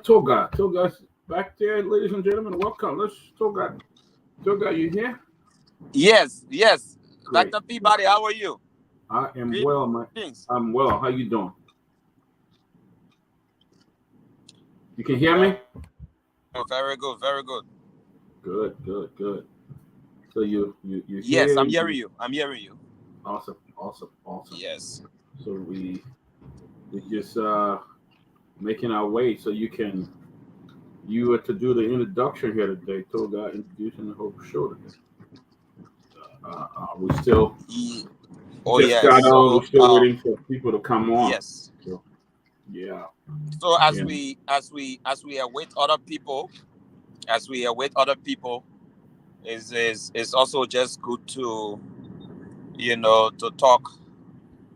Toga's back there, ladies and gentlemen. Welcome. Let's Toga, you here? Yes. Great. Dr. Peabody, how are you? I am well, my. Greetings. I'm well. How you doing? You can hear Very, me? very good, very good. Good. So you Yes, here? I'm hearing you. I'm hearing you. Awesome. Yes. So we just making our way so you are to do the introduction here today. Toga introducing the whole show today. We still Ye- Oh just yes. got on. We're So still waiting for people to come on. yes. So yeah, So as yeah. we await other people, is also just good to to talk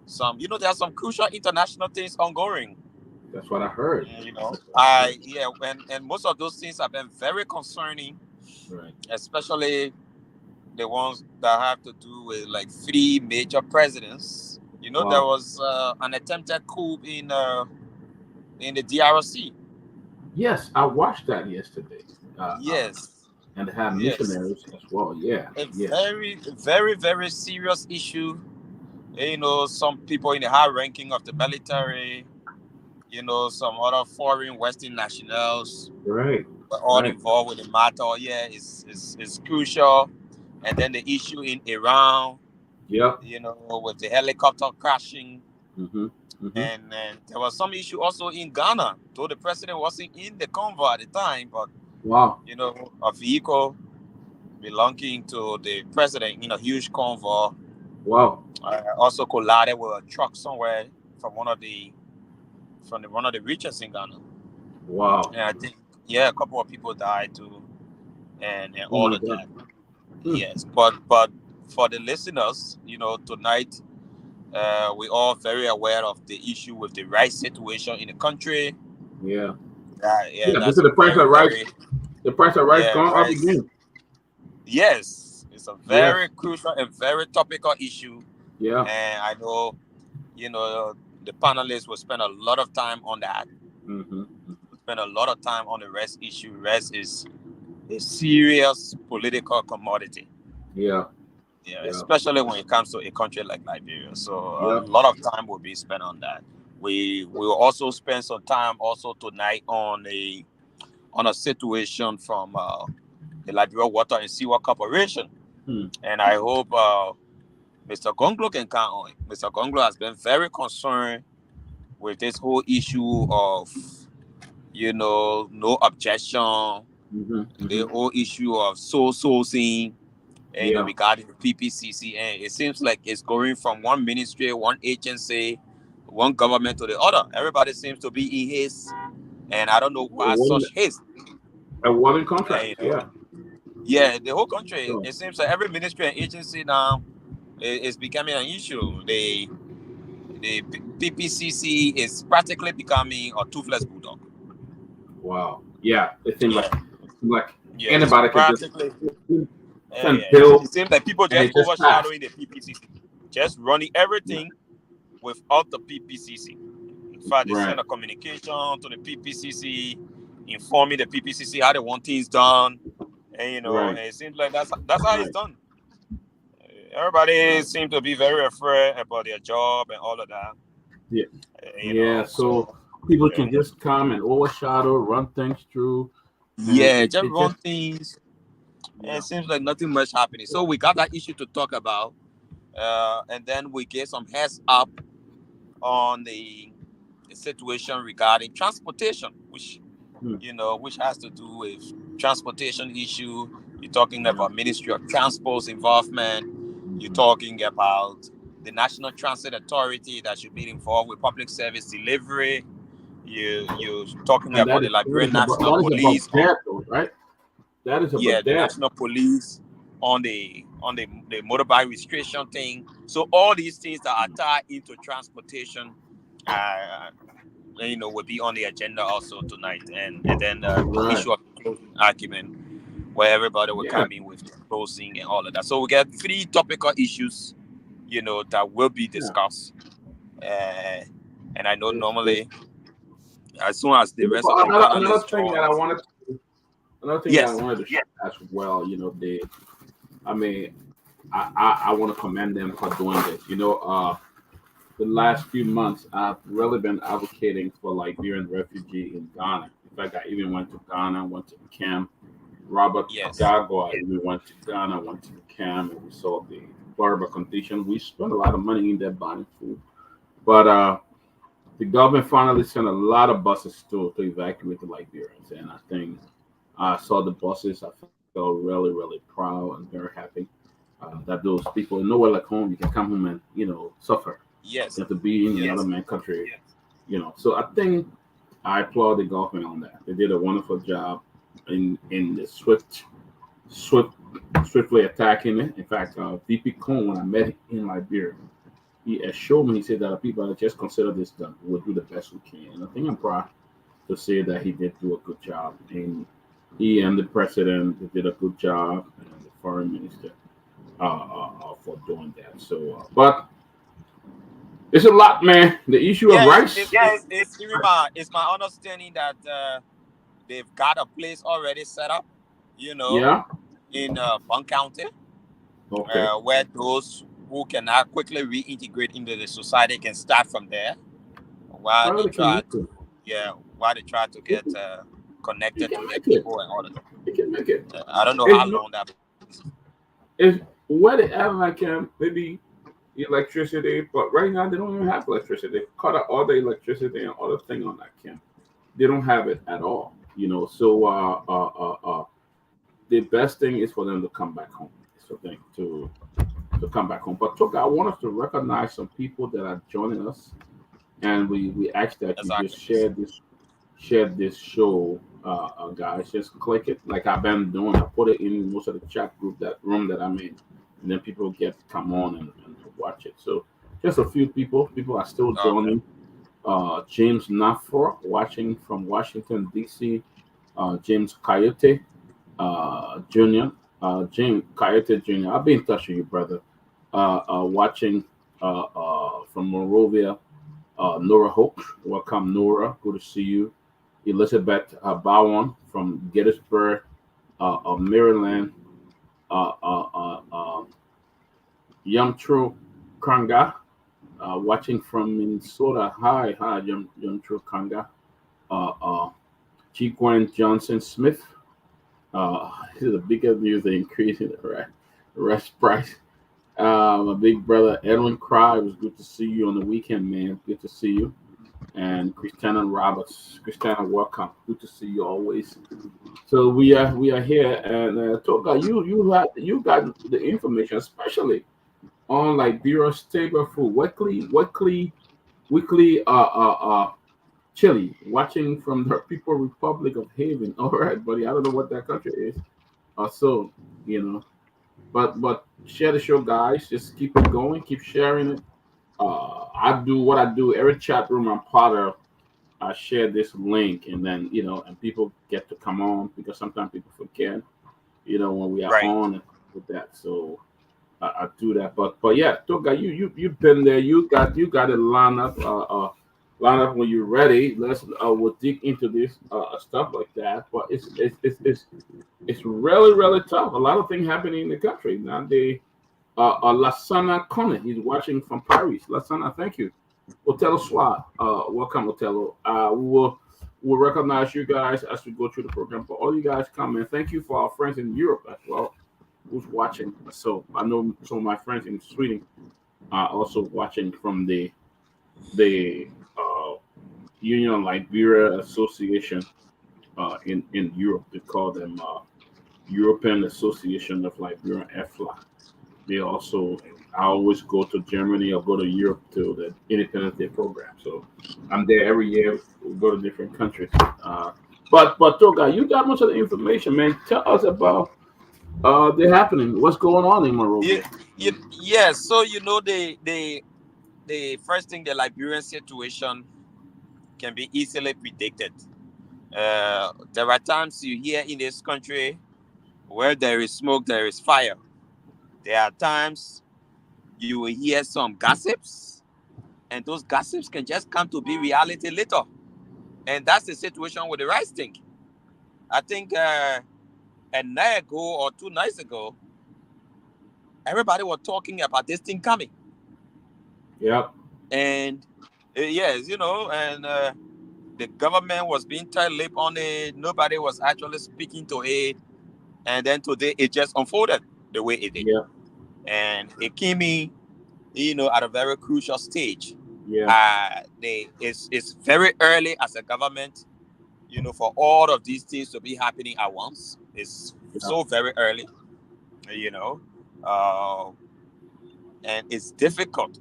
some. There are some crucial international things ongoing. That's what I heard. That's what I heard. And most of those things have been very concerning, Right. especially the ones that have to do with like three major presidents. There Wow. was an attempted coup in the DRC. Yes, I watched that yesterday. Yes, And they had yes, missionaries as well. Yeah, a yeah. very, very, very serious issue. Some people in the high ranking of the military, some other foreign Western nationals Right, were all right. involved with the matter. Yeah, it's crucial. And then the issue in Iran, Yep. with the helicopter crashing. Mm-hmm. Mm-hmm. And there was some issue also in Ghana, though the president wasn't in the convoy at the time, but Wow. a vehicle belonging to the president in a huge convoy Wow. also collided with a truck somewhere from one of the regions in Ghana. Wow. And I think a couple of people died too, and Oh all my of God. that. Hmm. Yes, but for the listeners, tonight we're all very aware of the issue with the rice situation in the country. Yeah. Yeah, Yeah. This that's is a the price very, of rice. very The price of rice gone up rice. again. Yes, it's a Yes. very crucial and very topical issue, Yeah. and I know the panelists will spend a lot of time on that. Mm-hmm. Spend a lot of time on the rice issue. Rice is a serious political commodity. Yeah. Yeah, Yeah. especially when it comes to a country like Liberia. So a Yeah. lot of time will be spent on that. We will also spend some time also tonight on a situation from the Liberia Water and Sewer Corporation, Hmm. and I hope Mr. Gonglo can count on it. Mr. Gonglo has been very concerned with this whole issue of no objection, Mm-hmm. the Mm-hmm. whole issue of sourcing, Yeah. regarding the PPCC, and it seems like it's going from one ministry, one agency, one government to the other. Everybody seems to be in haste, and I don't know why Awarding, such haste. awarding Uh, contracts. you know, Yeah. yeah, the whole country. So. It seems like every ministry and agency now is becoming an issue. The PPCC is practically becoming a toothless bulldog. Wow. Yeah. Yeah, It seemed like yeah, it's anybody could just practically. send It bill seems like people and just it just passed. overshadowing the PPCC, just running Yeah. everything without the PPCC. In fact, they Right. send a communication to the PPCC, informing the PPCC how they want things done, and Right. and it seems like that's how it's Right. done. Everybody Right. seems to be very afraid about their job and all of that. Yeah. Yeah. So So people uh, can just come and overshadow, run things through, and yeah, just it run just things. And yeah. it seems like nothing much happening. So we got that issue to talk about, and then we get some heads up on the situation regarding transportation, Hmm. which has to do with transportation issue. You're talking Yeah. about Ministry of Transport's involvement. You're Hmm. talking about the National Transit Authority that should be involved with public service delivery. You're talking And about the Liberian National that is about Police that though, right? That is about the that. National Police on the motorbike registration thing. So all these things that are tied into transportation, uh, will be on the agenda also tonight, and then the Right. issue of closing argument, where everybody will Yeah. come in with closing and all of that. So we get three topical issues, that will be Yeah. discussed. And I know It's normally as soon as the rest of But the another panelists thing that join. I wanted, another thing that I Yes. wanted to share as well, I mean, I want to commend them for doing this. The last few months, I've really been advocating for Liberian refugee in Ghana. In fact, I even went to Ghana, went to the camp. Robert Yes. Gago, I even went to Ghana, went to the camp, and we saw the horrible condition. We spent a lot of money in there buying food. But the government finally sent a lot of buses to evacuate the Liberians. And I think I saw the buses. I felt really, really proud and very happy that those people nowhere like home. You can come home and suffer. You Yes. have to be in another Yes. man country. So I think I applaud the government on that. They did a wonderful job in the swift, swiftly attacking it. In fact, VP Cohn, when I met him in Liberia, he assured me, he said that the people that just consider this done. We'll do the best we can. And I think I'm proud to say that he did do a good job. And he and the president did a good job, and the foreign minister for doing that. So, but it's a lot, man. The issue of Yeah, rice. it's it's my understanding that they've got a place already set up, you know, Yeah. in Bunk County, Okay. where those who cannot quickly reintegrate into the society can start from there, while Well, they they can try make to, it. yeah, while they try to They get can, they connected to can their make it. people and all that. They can make it. I don't know It's how not. long that. It's where they have maybe electricity, but right now they don't even have electricity. They cut out all the electricity and other thing on that camp. They don't have it at all. So the best thing is for them to come back home. So thing to come back home. But Toka, I want us to recognize some people that are joining us, and we ask that you just Exactly. share this show, guys. Just click it like I've been doing. I put it in most of the chat group, that room that I'm in, and then people get to come on and watch it. So just a few people are still Okay. joining. James Nafor watching from Washington D.C. James Coyote Jr. James Coyote Jr. I'll be in touch with you, brother. Watching from Monrovia, Nora Hope. Welcome, Nora. Good to see you. Elizabeth Bowen from Gettysburg, Maryland. Uh, uh, uh, uh, Yamtro Kanga, watching from Minnesota. Hi, Yamtro Kanga. Uh, uh, Gwen Johnson Smith. This is the biggest news, the increase in the rest price. My big brother Edwin Cry, it was good to see you on the weekend, man. Good to see you. And Christiana Roberts. Christiana, welcome. Good to see you always. So we are here, and Toga, you got the information, especially on like Bureau Stable Food weekly Chile, watching from the People Republic of Haven. All right, buddy. I don't know what that country is. So you know, but share the show, guys. Just keep it going. Keep sharing it. I do what I do. Every chat room I'm part of, I share this link, and then and people get to come on because sometimes people forget, when we are Right. on with that. So I do that. But yeah, Toga, you've been there. You got it lined up. Line up when you're ready. We'll dig into this stuff like that. But it's really really tough. A lot of things happening in the country now. Lasana Kone, he's watching from Paris. Lasana, thank you. Otello Swat, welcome, Otello. We'll recognize you guys as we go through the program. But all you guys come and thank you for our friends in Europe as well who's watching. So I know some of my friends in Sweden are also watching from the Union Liberia Association in Europe. They call them European Association of Liberia, EFLA. They also, I always go to Germany or go to Europe to the Independence Day program. So I'm there every year. We go to different countries. But Toga, you got much of the information, man. Tell us about the happening. What's going on in Yeah, Monrovia? yeah. So the first thing, the Liberian situation can be easily predicted. There are times you hear in this country where there is smoke, there is fire. There are times you will hear some gossips, and those gossips can just come to be reality later. And that's the situation with the rice thing. I think a night ago or 2 nights ago, everybody was talking about this thing coming. Yep. And yes, and the government was being tight-lipped on it. Nobody was actually speaking to it. And then today it just unfolded the way it did. Yep. And it came in, at a very crucial stage. Yeah. It's very early as a government, for all of these things to be happening at once. It's Yeah. so very early, you know, uh, and it's difficult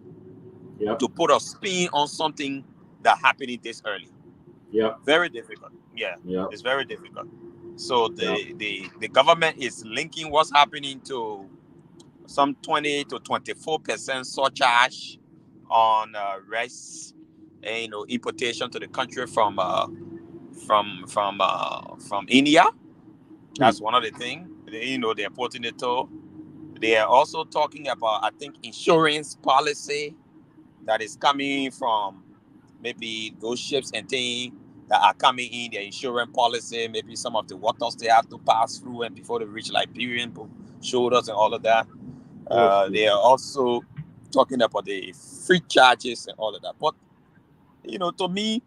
Yep. to put a spin on something that happening this early. Yep. Very difficult. Yeah, Yep. it's very difficult. So Yep. the government is linking what's happening to some 20 to 24% surcharge on rice, and, importation to the country from India. Hmm. That's one of the things. They're putting it to. They are also talking about, I think, insurance policy that is coming from maybe those ships and things that are coming in, their insurance policy, maybe some of the waters they have to pass through and before they reach Liberian shoulders and all of that. Oh, shit. They are also talking about the free charges and all of that. But, to me,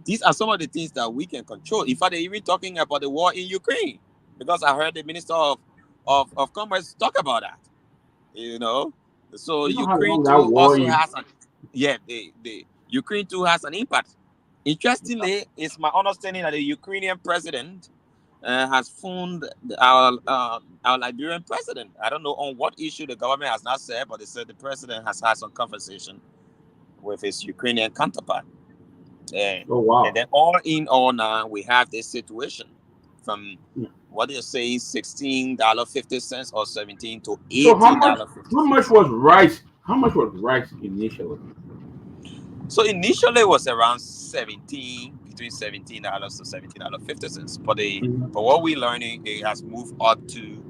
these are some of the things that we can control. In fact, they're even talking about the war in Ukraine, because I heard the Minister of Commerce talk about that. You know, so You know how Ukraine long that too war also is? has an the Ukraine too has an impact. Interestingly, it's my understanding that the Ukrainian president has phoned our Liberian president. I don't know on what issue, the government has not said, but they said the president has had some conversation with his Ukrainian counterpart. Uh, Oh, and wow. then all in all now we have this situation from, Hmm. what do you say, $16.50 or 17 to So how much $18.50. was rice? How much was rice initially? So initially it was around 17, between $17 to $17.50. Mhm. But what we're learning, it has moved up to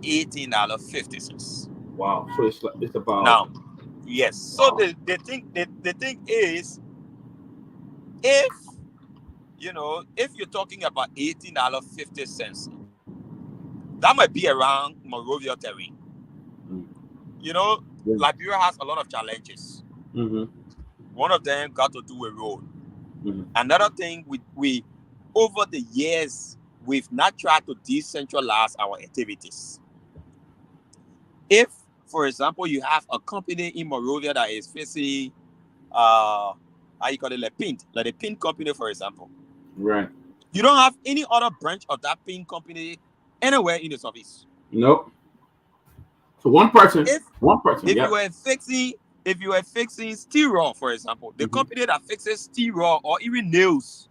$18.50. Wow. So it's about. Now, yes. So Wow. the thing is, if if you're talking about $18.50, that might be around Monrovia terrain. Mm. You know, Yeah. Liberia has a lot of challenges. Mm-hmm. One of them got to do with road. Mm-hmm. Another thing, we over the years we've not tried to decentralize our activities. If, for example, you have a company in Monrovia that is facing how you call it, like the pin company, for example, Right. you don't have any other branch of that pin company anywhere in the service. Nope. So one person. If One person. if you Yep. were fixing if you were fixing steel rod, for example, the Mm-hmm. company that fixes steel rod or even nails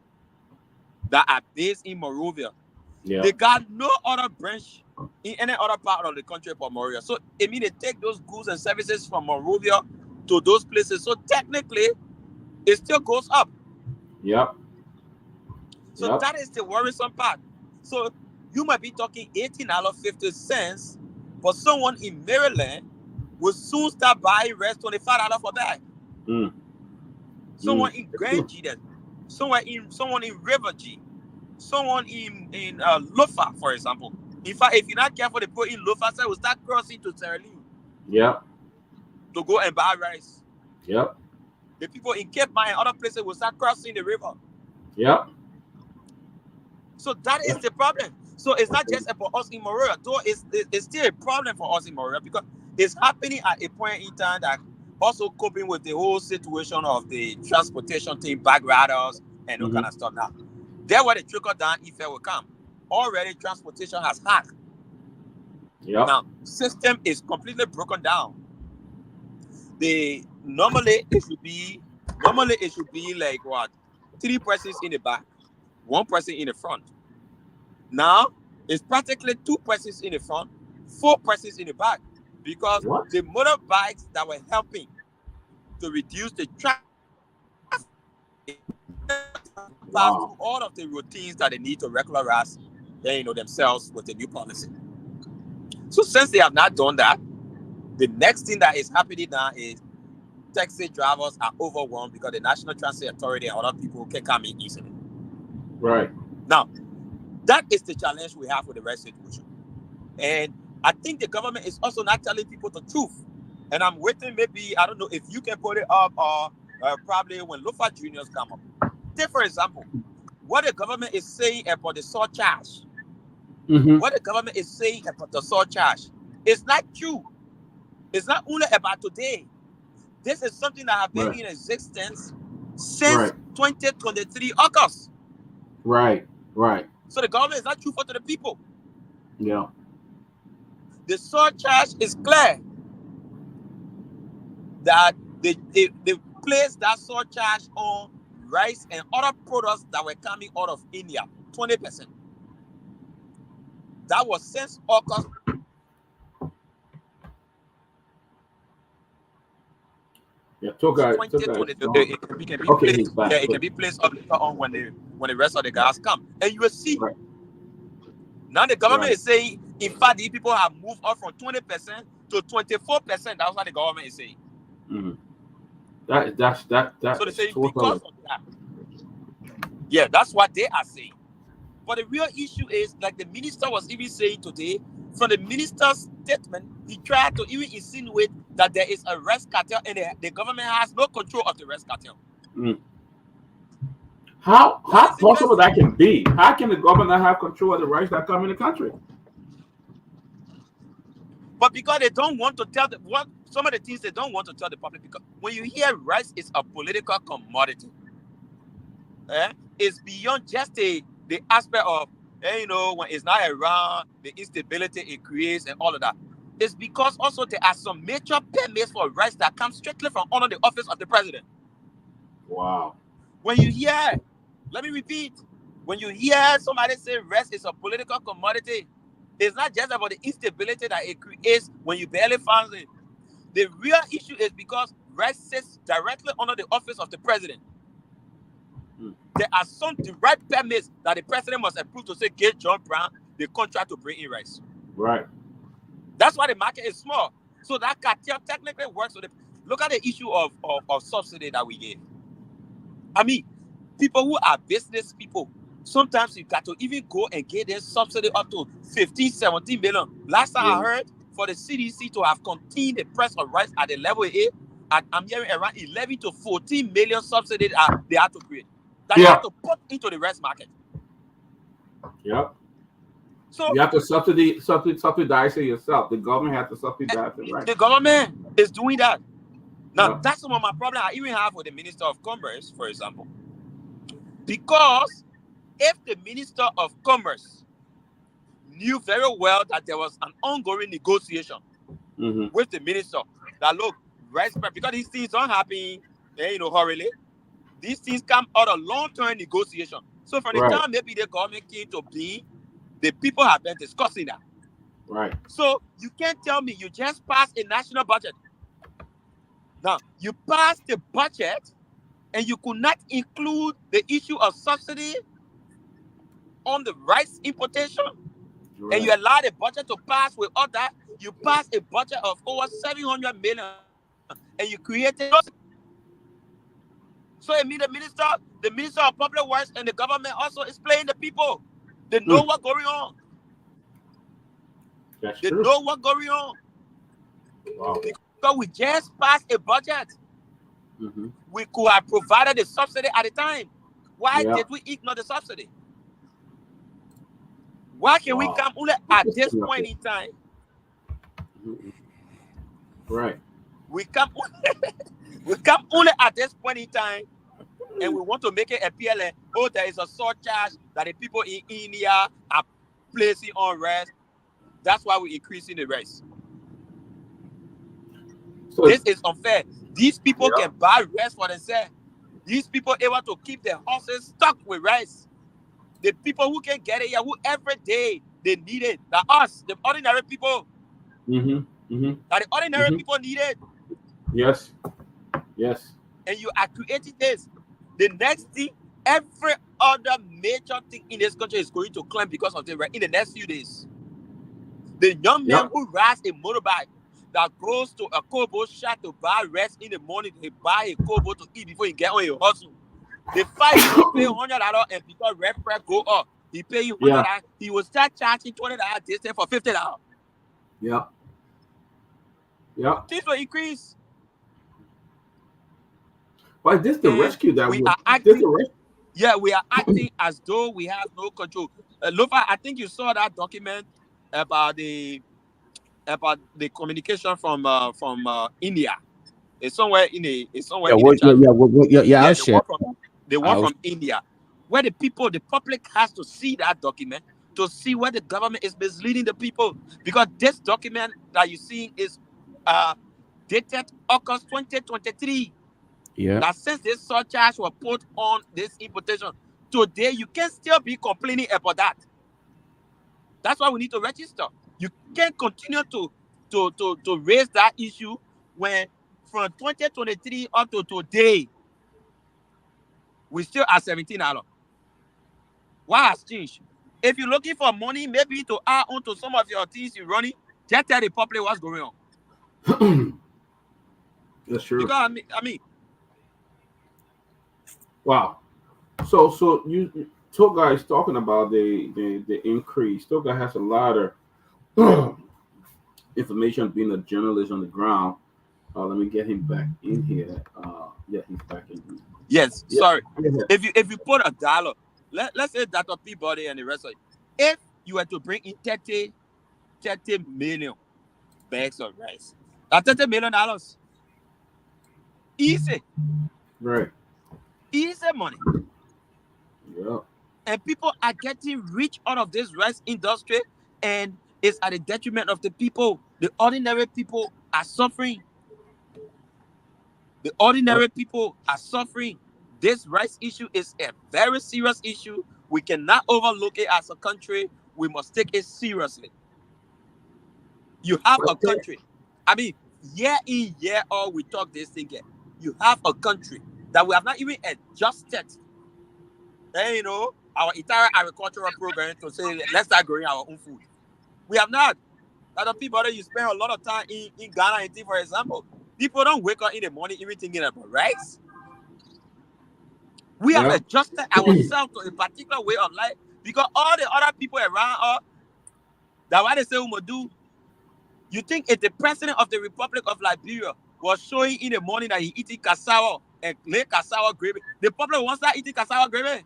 that are based in Monrovia, they Yep. got no other branch in any other part of the country but Monrovia. So it means they take those goods and services from Monrovia to those places. So technically, it still goes up. Yep. So Yep. that is the worrisome part. So you might be talking $18.50, but someone in Maryland will soon start buying rest $25 for bag. Mm. Mm. Someone in It's Grand true. G, someone in River G, someone in Lofa, for example. In fact, if you're not careful, the people in Lofa side will start crossing to Sierra Leone Yep. to go and buy rice. Yep. The people in Cape Mine and other places will start crossing the river. Yep. So that is Yep. the problem. So it's not just about us in Moria, though it's still a problem for us in Moria, because it's happening at a point in time that also coping with the whole situation of the transportation thing, bag riders and all Mm-hmm. kind of stuff. Now, there where the trickle down effect will come. Already transportation has hacked. Yep. Now, system is completely broken down. Normally it should be like what? Three persons in the back, one person in the front. Now it's practically two persons in the front, four persons in the back, because What? the motorbikes that were helping to reduce the traffic pass Wow. through all of the routines that they need to regularize, themselves with the new policy. So since they have not done that, the next thing that is happening now is taxi drivers are overwhelmed because the National Transit Authority and other people can come in easily. Right. Now, that is the challenge we have with the rest situation. And I think the government is also not telling people the truth. And I'm waiting, maybe, I don't know if you can put it up or probably when Lofa Julius come up. Take, for example, what the government is saying about the surcharge. What the government is saying about the surcharge is not true. It's not only about today. This is something that has been in existence since 2023 August. Right. So the government is not truthful to the people. Yeah. The surcharge is clear that they placed that surcharge on rice and other products that were coming out of India, 20%. That was since August. Yeah, tour guide. 2022. It can be Okay, placed. he's back. Yeah, it can be placed up later on when the rest of the guys come, and you will see. Right. Now the government is saying, in fact, these people have moved up from 20% to 24%. That's what the government is saying. That So they say totally. because of that. Yeah, that's what they are saying. But the real issue is, like the minister was even saying today, from the minister's statement, he tried to even insinuate that there is a rice cartel and the government has no control of the rice cartel. How possible that can be? How can the government not have control of the rice that come in the country? But because they don't want to tell some of the things they don't want to tell the public, because when you hear rice is a political commodity, it's beyond just the aspect of, when it's not around, the instability it creates and all of that. It's because also there are some major permits for rice that come strictly from under the office of the president. Wow. When you hear, let me repeat, when you hear somebody say rice is a political commodity, it's not just about the instability that it creates when you barely find it. The real issue is because rice sits directly under the office of the president. There are some direct permits that the president must approve to say, give John Brown the contract to bring in rice. Right. That's why the market is small. So that cartel technically works with look at the issue of subsidy that we gave. I mean, people who are business people, sometimes you got to even go and get their subsidy up to 15, 17 million. Last time I heard, for the CDC to have contained the price of rice at the level it is, I'm hearing around 11 to 14 million subsidies they have to create. That you have to put into the rice market. Yep. So you have to subsidize it yourself. The government has to subsidize it, right? The government is doing that. Now, that's some of my problem I even have with the Minister of Commerce, for example. Because if the Minister of Commerce knew very well that there was an ongoing negotiation with the minister, that look, rice price, because these things don't happen, hurriedly. These things come out of long-term negotiation. So from the time maybe the government came to be, the people have been discussing that. Right. So you can't tell me you just passed a national budget. Now, you passed the budget and you could not include the issue of subsidy on the rice importation. Right. And you allow the budget to pass with all that. You pass a budget of over 700 million and you created. So it means the minister of public works and the government also is playing the people. They know what's going on. They know what's going on. Wow. Because we just passed a budget. We could have provided the subsidy at the time. Why did we ignore the subsidy? Why can we come only at this point in time? Right. We come only at this point in time, and we want to make it appear like, there is a surcharge that the people in India are placing on rice. That's why we're increasing the rice. So this is unfair. These people can buy rice for themselves. These people able to keep their horses stuck with rice. The people who can get it here, who every day they need it. That us, the ordinary people. That the ordinary people need it. Yes. And you are creating this. The next thing, every other major thing in this country is going to climb because of the in the next few days. The young men who rides a motorbike, that goes to a kobo shop to buy rest in the morning. He buy a kobo to eat before he get on your hustle. The fight you to pay $100 and because red price go up, he pay you Yeah. $100. He will start charging $20 distance for $50. Yeah. Yeah. Things will increase. But this the And rescue that we would are this the acting. rescue. Yeah, we are acting as though we have no control. Lofa, I think you saw that document about the communication from India. It's somewhere in the chat room. Yeah. I'll Yeah, share. the one I'll from India, where the public has to see that document to see where the government is misleading the people. Because this document that you see is uh dated August 2023. yeah. That since this surcharge was put on this importation, today you can still be complaining about that. That's why we need to register. You can't continue to raise that issue when from 2023 up to today, we still at $17. What has changed? If you're looking for money, maybe to add on to some of your things you're running, just tell the public what's going on. That's true. Because I mean, Wow. So you Toga is talking about the increase. Toga has a lot of information being a journalist on the ground. Let me get him back in here. Yeah, he's back in here. yes, Yeah. sorry. Yeah. If you put a dollar, let's say that of Peabody and the rest of it, if you were to bring in 30 million bags of rice, that's $30 million. Easy, Right. easy money. Yeah. And people are getting rich out of this rice industry, and it's at the detriment of the people. The ordinary people are suffering. The Uh, ordinary people are suffering. This rice issue is a very serious issue. We cannot overlook it as a country. We must take it seriously. You have a okay. country. I mean, year in, year out, we talk this thing here. You have a country that we have not even adjusted, our entire agricultural program to say, let's start growing our own food. We have not. Other people that you spend a lot of time in Ghana and things, for example. People don't wake up in the morning even thinking about rice. We have Yeah. adjusted ourselves to a particular way of life because all the other people around us, that what they say we must do. You think if the president of the Republic of Liberia was showing in the morning that he eating cassava and lay cassava gravy, the public wants that eating cassava gravy.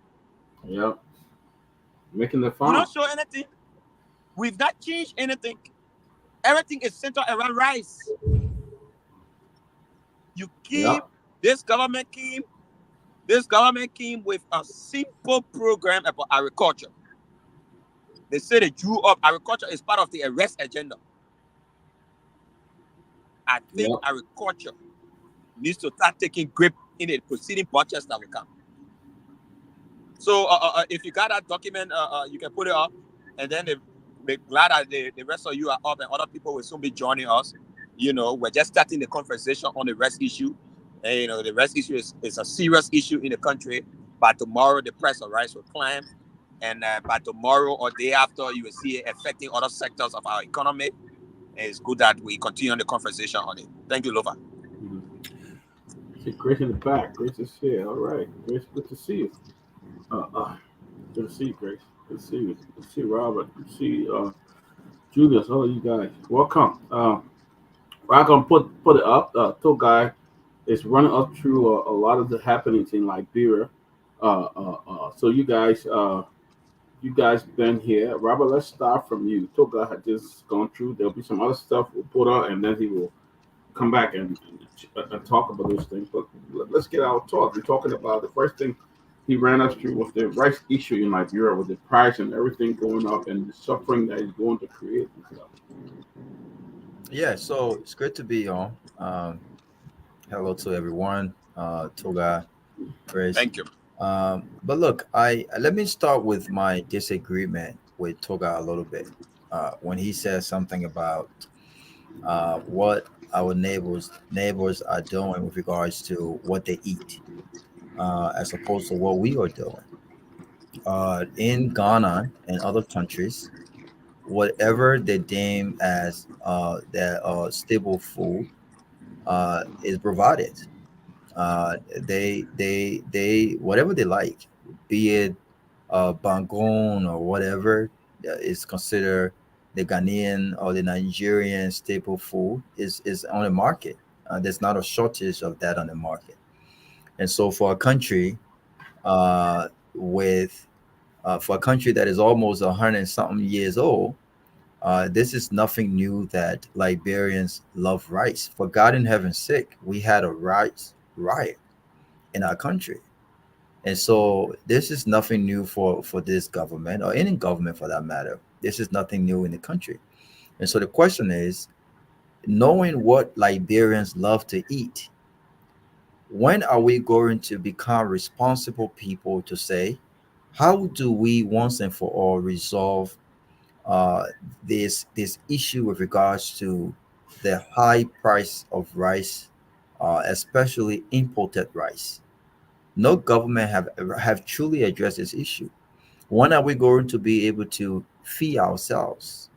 Yeah. Making the We don't farm. show anything. We've not changed anything. Everything is centered around rice. You Yeah. keep this government came with a simple program about agriculture. They say they drew up agriculture is part of the arrest agenda. I think Yeah. agriculture needs to start taking grip in the proceeding budgets that will come. So if you got that document, you can put it up, and then we're glad that the rest of you are up, and other people will soon be joining us. We're just starting the conversation on the rest issue. And, the rest issue is a serious issue in the country. By tomorrow, the price of rice will climb, and by tomorrow or day after, you will see it affecting other sectors of our economy. And it's good that we continue the conversation on it. Thank you, Lofa. Mhm. See Grace in the back. Grace is here. All right. Grace, good to see you. Uh, uh, Good to see you, Grace. Good to see you. Good to see Robert. Good to see Julius. All you guys. Welcome. I'm gonna put it up. Togai is running up through a lot of the happenings in Liberia. So you guys been here. Robert, let's start from you. Togai had just gone through. There'll be some other stuff we'll put out, and then he will come back and talk about those things. But let's get our talk. We're talking about the first thing he ran us through was the rice issue in Liberia with the price and everything going up and the suffering that he's going to create and stuff. Yeah. So it's great to be on. Hello to everyone. Toga, Chris. Thank you. But look, I let me start with my disagreement with Toga a little bit. When he says something about what our neighbors are doing with regards to what they eat, as opposed to what we are doing. In Ghana and other countries, whatever they deem as their stable food is provided. They whatever they like, be it bangon or whatever is considered the Ghanaian or the Nigerian staple food is on the market. There's not a shortage of that on the market. And so for a country with for a country that is almost 100 and something years old, this is nothing new that Liberians love rice. For God in heaven's sake, we had a rice riot in our country. And so this is nothing new for this government or any government for that matter. This is nothing new in the country. And so the question is, knowing what Liberians love to eat, when are we going to become responsible people to say, how do we once and for all resolve uh, this issue with regards to the high price of rice, especially imported rice? No government have truly addressed this issue. When are we going to be able to feed ourselves?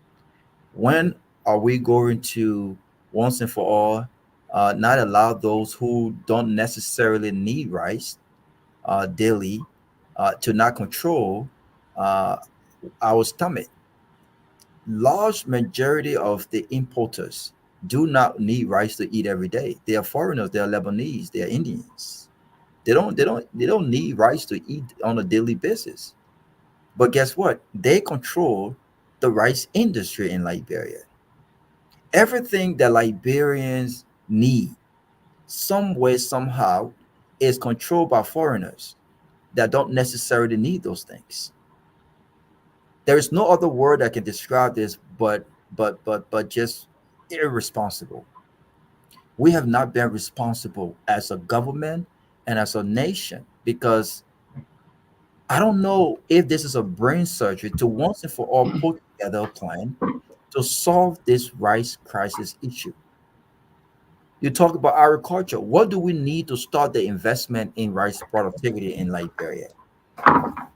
When are we going to once and for all not allow those who don't necessarily need rice daily to not control uh, our stomach? Large majority of the importers do not need rice to eat every day. They are foreigners. They are Lebanese. They are Indians. They don't need rice to eat on a daily basis. But guess what? They control the rice industry in Liberia. Everything that Liberians need, some way, somehow, is controlled by foreigners that don't necessarily need those things. There is no other word that can describe this but just irresponsible. We have not been responsible as a government and as a nation because I don't know if this is a brain surgery to once and for all put together a plan to solve this rice crisis issue. You talk about agriculture. What do we need to start the investment in rice productivity in Liberia?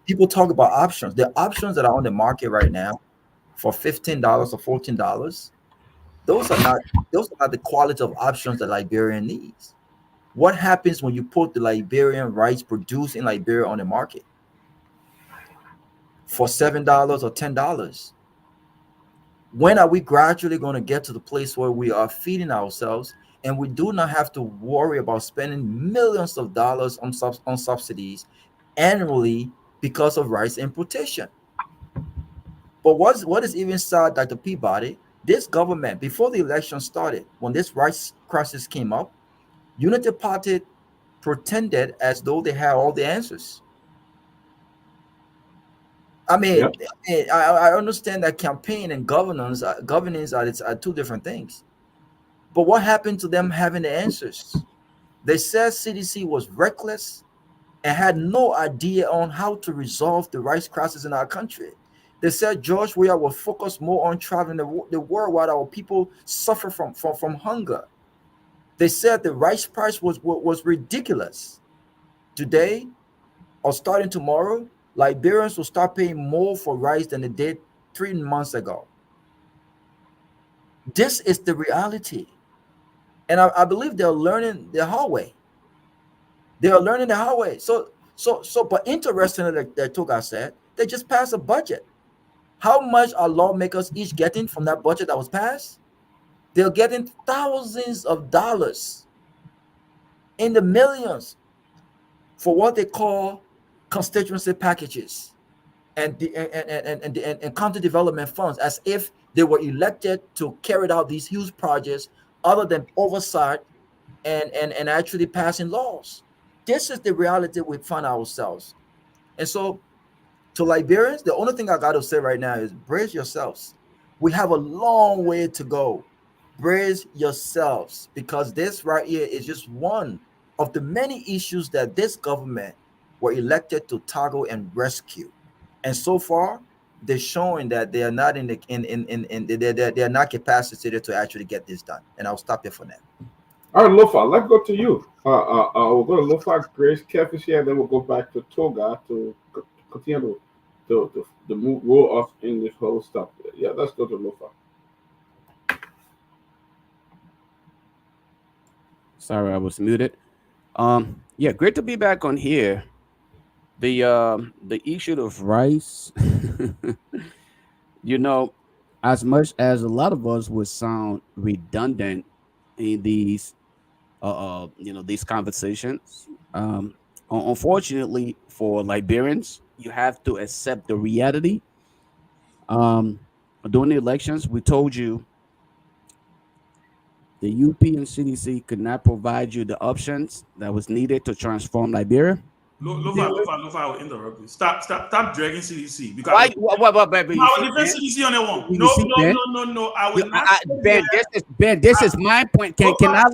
People talk about options. The options that are on the market right now for $15 or $14, those are not those are not the quality of options that Liberia needs. What happens when you put the Liberian rice produced in Liberia on the market for $7 or $10? When are we gradually going to get to the place where we are feeding ourselves and we do not have to worry about spending millions of dollars on subsidies annually because of rice importation? But what is even sad, Dr. Peabody, this government, before the election started, when this rice crisis came up, Unity Party pretended as though they had all the answers. I Yep. mean, I understand that campaign and governance are two different things. But what happened to them having the answers? They said CDC was reckless and had no idea on how to resolve the rice crisis in our country. They said George Weah will focus more on traveling the world while our people suffer from hunger. They said the rice price was ridiculous. Today, or starting tomorrow, Liberians will start paying more for rice than they did 3 months ago. This is the reality. And I believe they're learning the hard way. They are learning the hard way. But interestingly, like that Toga said, they just passed a budget. How much are lawmakers each getting from that budget that was passed? They're getting thousands of dollars in the millions for what they call constituency packages and county development funds, as if they were elected to carry out these huge projects other than oversight and actually passing laws. This is the reality we find ourselves. And so, to Liberians, the only thing I got to say right now is brace yourselves. We have a long way to go. Brace yourselves, because this right here is just one of the many issues that this government were elected to tackle and rescue. And so far, they're showing that they are not they are not capacitated to actually get this done. And I'll stop there for now. All right, Lofa, let's go to you. We'll go to Lofa, Grace, Keff is here, then we'll go back to Toga to continue to move roll off in this whole stuff. Yeah, let's go to Lofa. Sorry, I was muted. Yeah, great to be back on here. The issue of rice, you know, as much as a lot of us would sound redundant in these these conversations. Unfortunately for Liberians, you have to accept the reality. Um, During the elections, we told you the UP and CDC could not provide you the options that was needed to transform Liberia. They were, Lofa, I will interrupt you. Stop dragging CDC because why? What, baby? no, You I see, will defend Ben? CDC on that one. You No, see, no, Ben? no, no, no. I You, will not sit here. Ben, Ben. This is my point. Can I?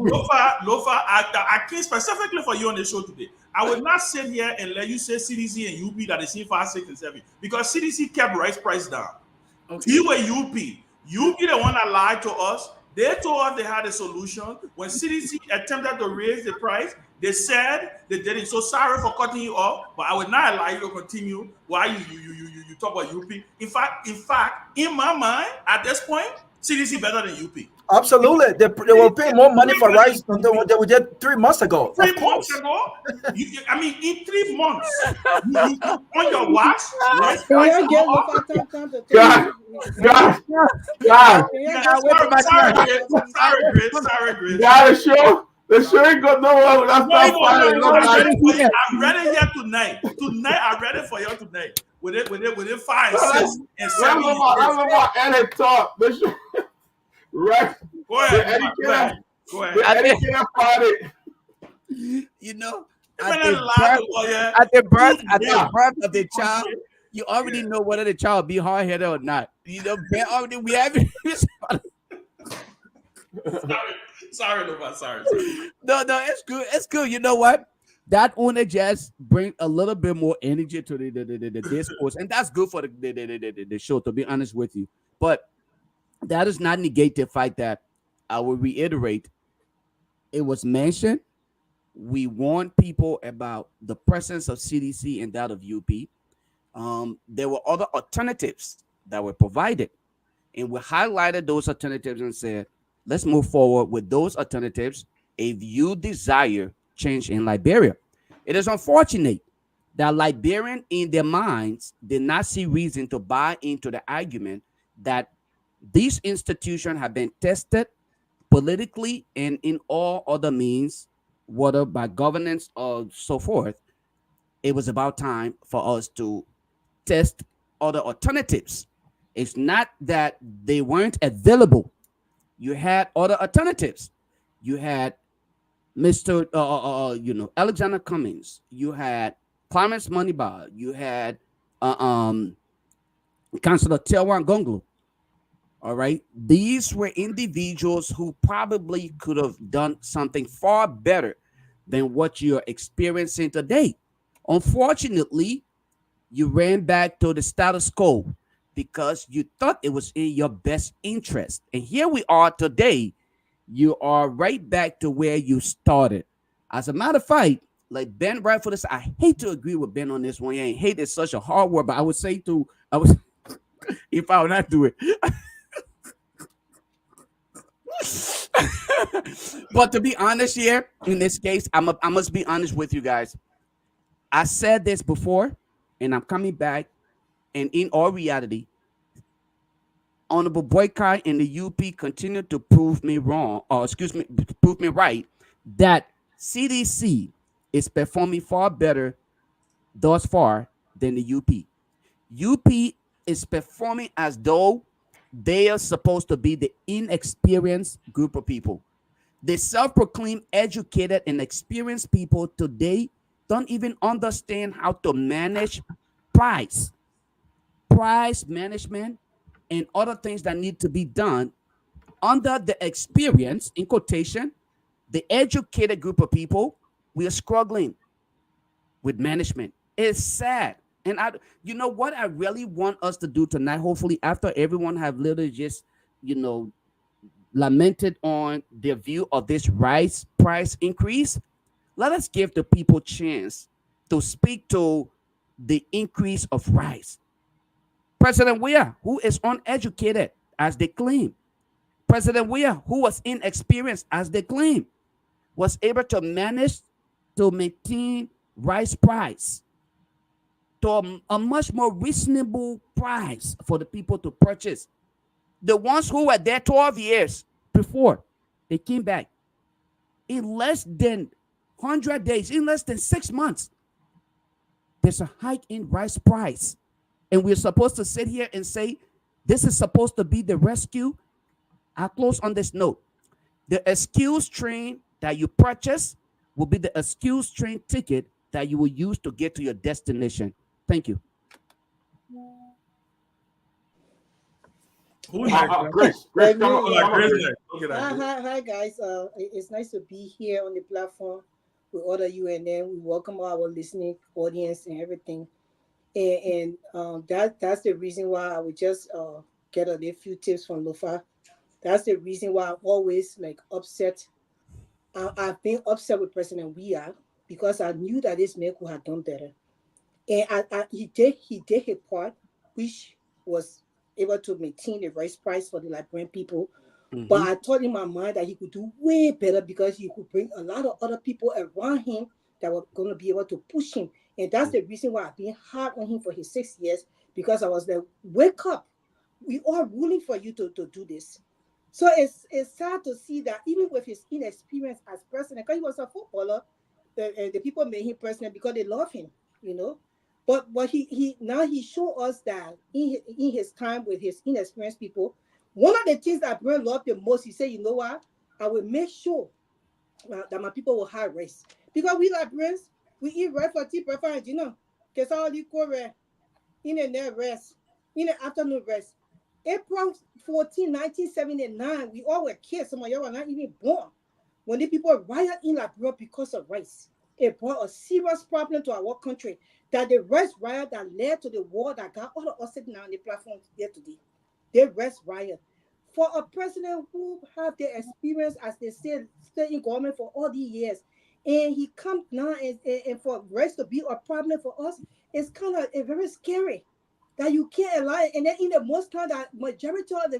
Lofa, I came specifically for you on the show today. I will not sit here and let you say CDC and UP that is in 5, 6, and 7 because CDC kept rice price down. Okay. You were UP. UP the one that lied to us. They told us they had a solution. When CDC attempted to raise the price, they said they didn't. So sorry for cutting you off, but I would not allow you to continue while you talk about UP. In fact, in my mind, at this point, CDC better than UP. Absolutely. They were paying more money for rice than they we did 3 months ago. Of 3 months course. ago, I mean, in 3 months, on your watch, rice Can price y'all get are up. Lofa time to God, God, God, Can y'all Yeah, get wait for my sorry, Gris. God, the show ain't got nowhere. That's No, not funny. no, No, I'm ready here tonight. Tonight, I'm ready for you tonight. Within 5, 6, and 7 Let years. my edit talk. The show, right? Go ahead. Go ahead. The educator party. You know, You at better the lie birth, to lawyer. at the birth, at Yeah. the birth of the child, you already know whether the child be hard headed or not. You know, already we have. Sorry, Lofa. Sorry. No, it's good. It's good. You know what? That only just bring a little bit more energy to the discourse, and that's good for the show. To be honest with you, but that does not negate the fact that I will reiterate. It was mentioned. We warned people about the presence of CDC and that of UP. There were other alternatives that were provided, and we highlighted those alternatives and said, let's move forward with those alternatives if you desire change in Liberia. It is unfortunate that Liberians in their minds did not see reason to buy into the argument that these institutions have been tested politically and in all other means, whether by governance or so forth. It was about time for us to test other alternatives. It's not that they weren't available. You had other alternatives. You had Mr. Alexander Cummings. You had Clarence Moneybar. You had uh, um, Councillor Telwan Gonglu. All right. These were individuals who probably could have done something far better than what you're experiencing today. Unfortunately, you ran back to the status quo because you thought it was in your best interest. And here we are today. You are right back to where you started. As a matter of fact, like Ben rightfully said, I hate to agree with Ben on this one. Yeah, hate is such a hard word, but I would say I was if I would not do it. But to be honest here, in this case, I must be honest with you guys. I said this before, and I'm coming back. And in all reality, Honorable Boycott and the UP continue to prove me wrong, or excuse me, prove me right, that CDC is performing far better thus far than the UP. UP is performing as though they are supposed to be the inexperienced group of people. The self-proclaimed educated and experienced people today don't even understand how to manage price, price management, and other things that need to be done under the experience, in quotation, the educated group of people. We are struggling with management. It's sad. And you know what I really want us to do tonight, hopefully after everyone have literally just, you know, lamented on their view of this rice price increase, let us give the people chance to speak to the increase of rice. President Weah, who is uneducated, as they claim. President Weah, who was inexperienced, as they claim, was able to manage to maintain rice price to a much more reasonable price for the people to purchase. The ones who were there 12 years before, they came back in less than 100 days, in less than 6 months. There's a hike in rice price. And we're supposed to sit here and say, this is supposed to be the rescue. I'll close on this note. The excuse train that you purchase will be the excuse train ticket that you will use to get to your destination. Thank you. Who next? Grace, Like come me, on, Oh, yeah. like come on, Grace Grace. next. Okay, like Grace. Hi, guys. It's nice to be here on the platform with all of you, and then we welcome our listening audience and everything. That's the reason why I would just get a few tips from Lofa. That's the reason why I'm always like upset. I've been upset with President Weah because I knew that this man could have done better, and he did his part, which was able to maintain the rice price for the Liberian people. But I thought in my mind that he could do way better because he could bring a lot of other people around him that were going to be able to push him. And that's the reason why I've been hard on him for his 6 years, because I was like, wake up. We are ruling for you to do this. So it's sad to see that even with his inexperience as president, because he was a footballer, the people made him president because they love him, you know. But he now he showed us that in his time with his inexperienced people, one of the things that Brian loved the most, he said, you know what? I will make sure that my people will have rest. Because we Liberians, we eat rice for tea, breakfast, and dinner. Because all the core in the night rest, in the afternoon rest. April 14, 1979, we all were kids. Some of y'all were not even born. When the people riot in Liberia because of rice, it brought a serious problem to our country. That the rice riot that led to the war that got all of us sitting on the platform here today. The rice riot. For a president who have the experience, as they said, stay in government for all these years, and he come now and for rice to be a problem for us, it's kind of very scary that you can't allow it. And then in the most time that majority of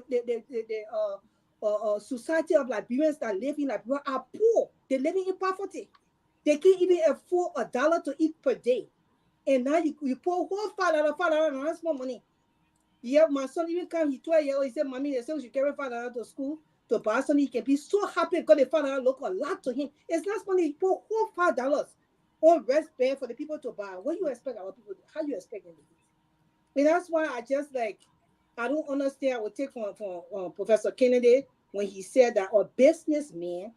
the society of Liberians that live in Liberia are poor. They're living in poverty. They can't even afford $1 to eat per day. And now you pour whole $5, and that's more money. Yeah, my son even come, he 12 years old, he said, Mommy, they said we should carry $5 to school to buy something. He can be so happy because the $5 look a lot to him. It's not money, he pour whole $5 on rest bed for the people to buy. What do you expect our people? How you expect them to do? And that's why I just like, I don't understand. I would take from Professor Kennedy when he said that a businessman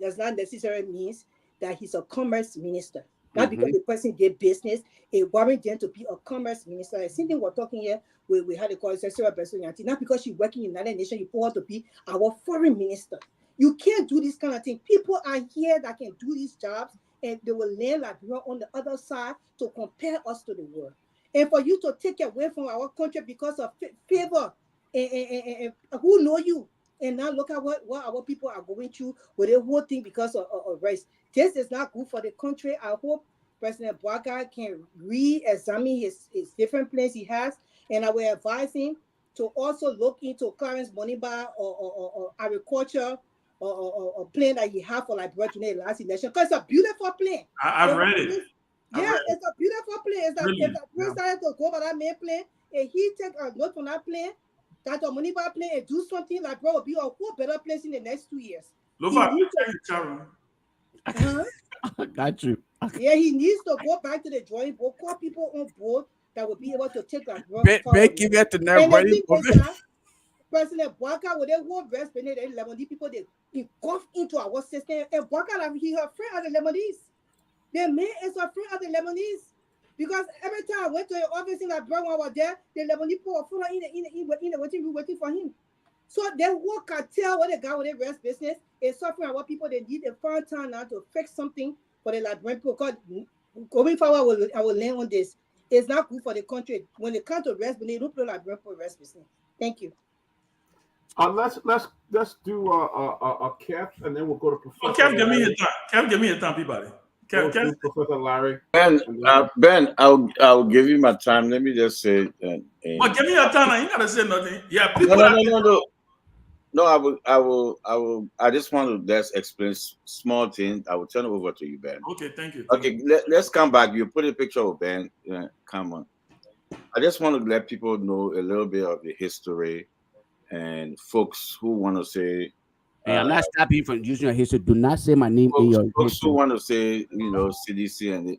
does not necessarily mean that he's a commerce minister. Not because the person did business, it warrants them to be a commerce minister. I think we're talking here, we had a conversation with President Yanti, not because she's working in the United Nations, you want her to be our foreign minister. You can't do this kind of thing. People are here that can do these jobs, and they will land like we're on the other side to compare us to the world. And for you to take away from our country because of favor and who know you, and now look at what our people are going through with the whole thing because of race. This is not good for the country. I hope President Bwaga can re-examine his different plans he has, and I will advise him to also look into Clarence Moniba or agriculture or plan that he have for Liberia during the last election, because it's a beautiful plan. I've read it. Yeah, it's a beautiful plan. It's that president to go by that main plan, and he take a note from that plan, that the Moniba plan, and do something like bro will be a whole better place in the next 2 years. Lofa, I got you. Yeah, he needs to go back to the drawing board, call people on board that will be able to take that work. Make him at the net and the ready thing for is me. that President Bwaka, with their whole breast beneath the Lebanese people, they engulf into our system. And Bwaka, he afraid of the Lebanese. The man is afraid of the Lebanese. Because every time I went to the office in that when I was there, the Lebanese people were full of waiting for him. So they whole cartel what they got with the rest business is suffering our people. They need a fun time now to fix something for the Liberian people. Because going forward, I will land on this. It's not good for the country. When it comes to rest business, don't play Liberian for rest business. Thank you. Let's do a Keff, and then we'll go to Professor. Oh, Kev, give me your time. Kev, give me your time, Peabody. Professor Larry. Ben, I'll give you my time. Let me just say. But give me your time. You gotta say nothing. Yeah, please. No. No, I just want to just explain small things. I will turn it over to you, Ben. Okay, thank you. Okay, let's come back. You put a picture of Ben. Yeah, come on. I just want to let people know a little bit of the history, and folks who want to say. Hey, I'm not stopping you from using your history. Do not say my name in your Folks history. who want to say, CDC and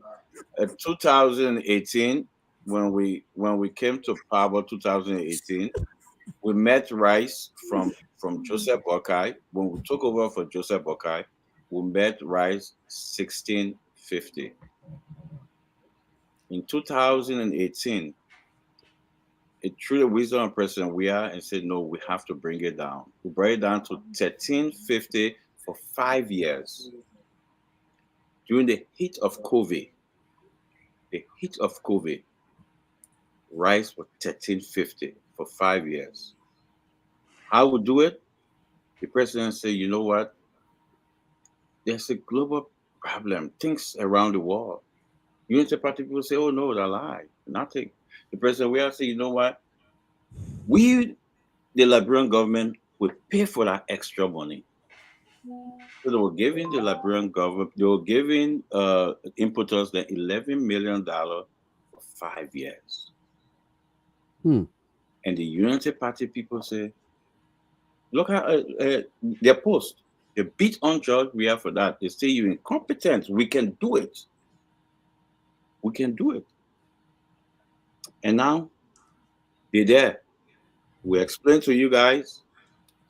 2018, when we came to power, 2018, we met Rice from Joseph Boakai. When we took over for Joseph Boakai, we met Rice 1650. In 2018, it through the wisdom of President Weah and said, no, we have to bring it down. We brought it down to 1350 for 5 years. During the heat of COVID, rice was 1350 for 5 years. How we do it? The president said, you know what? There's a global problem, things around the world. Unity Party people say, oh no, they're lying. Nothing. The president will say, you know what? We, the Liberian government, will pay for that extra money. So they were giving the Liberian government, they were giving importers the $11 million for 5 years. And the Unity Party people say, look at their post. They beat on George Weah for that. They say you're incompetent. We can do it. We can do it. And now they're there. We explain to you guys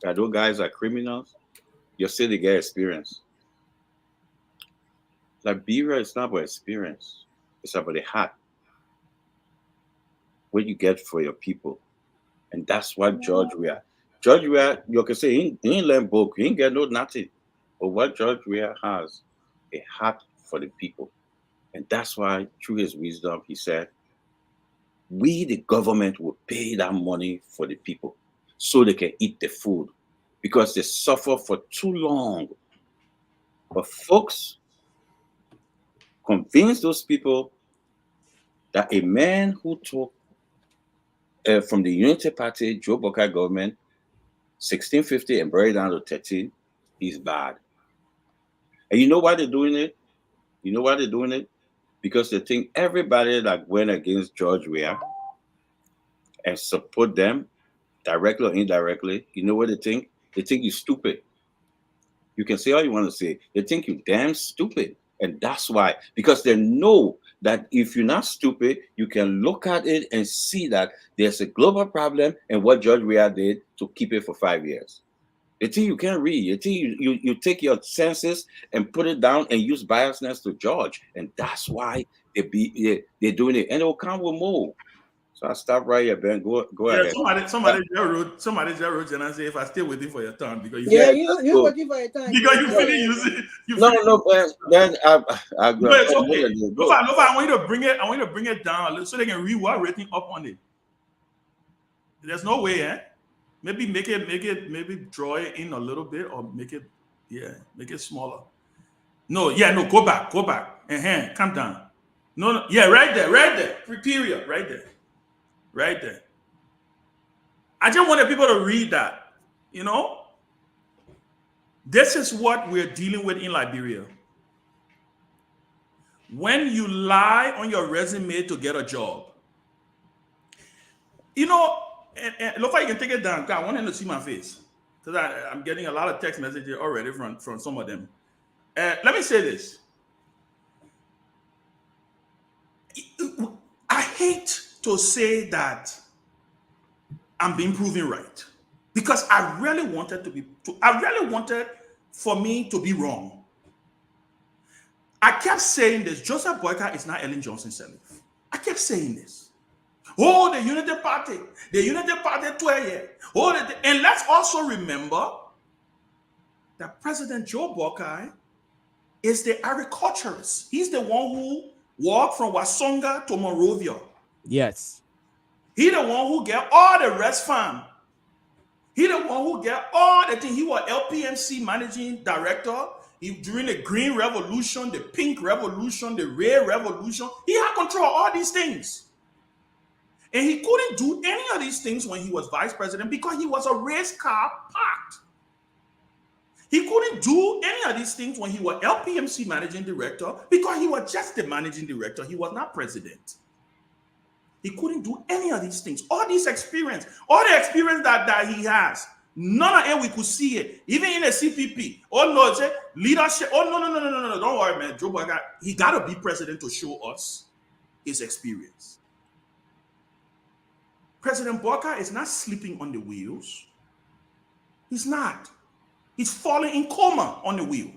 that those guys are criminals. You still they get experience. Liberia is not about experience. It's about the heart. What you get for your people. And that's what George Weah. George Weah, you can say he ain't learn book, he ain't get no nothing. But what George Weah has, a heart for the people. And that's why, through his wisdom, he said, we, the government, will pay that money for the people so they can eat the food because they suffer for too long. But folks, convince those people that a man who took from the Unity Party, Joe Boakai government, 1650 and brought it down to 13, he's bad. And you know why they're doing it? You know why they're doing it? Because they think everybody that went against George Weah and support them, directly or indirectly, you know what they think? They think you're stupid. You can say all you want to say. They think you're damn stupid. And that's why. Because they know that if you're not stupid, you can look at it and see that there's a global problem and what George Weah did to keep it for 5 years. They think you can't read. They think you take your senses and put it down and use biasness to judge. And that's why they're doing it. And they'll come with more. So I stop right here, Ben. Go ahead. Somebody just wrote and I say if I stay waiting for your turn because you're waiting for your turn because you finish using. No, Ben. No, it's okay. Lofa, I want you to bring it. I want you to bring it down so they can read what written up on it. There's no way, eh? Maybe maybe draw it in a little bit or make it smaller. No, go back. Calm down. No, yeah, right there. Period, right there. I just wanted people to read that. This is what we're dealing with in Liberia. When you lie on your resume to get a job, and Lofa, you can take it down. I want him to see my face because I'm getting a lot of text messages already from some of them. Let me say this. I hate to say that I'm being proven right because I really wanted for me to be wrong. I kept saying this. Joseph Boakai is not Ellen Johnson Sirleaf. I kept saying this. Oh, the Unity Party 12 years. And let's also remember that President Joe Boakai is the agriculturist. He's the one who walked from Wasonga to Monrovia. Yes. He the one who get all the rest farm. He the one who get all the things. He was LPMC managing director. during the Green Revolution, the Pink Revolution, the Red Revolution, he had control of all these things. And he couldn't do any of these things when he was vice president because he was a race car pact. He couldn't do any of these things when he was LPMC managing director because he was just the managing director. He was not president. He couldn't do any of these things. All this experience, all the experience that he has, none of it we could see it. Even in the CPP. Oh no, it's a leadership. Oh no. Don't worry, man. Joe Biden, he got to be president to show us his experience. President Bokar is not sleeping on the wheels. He's not. He's falling in coma on the wheel.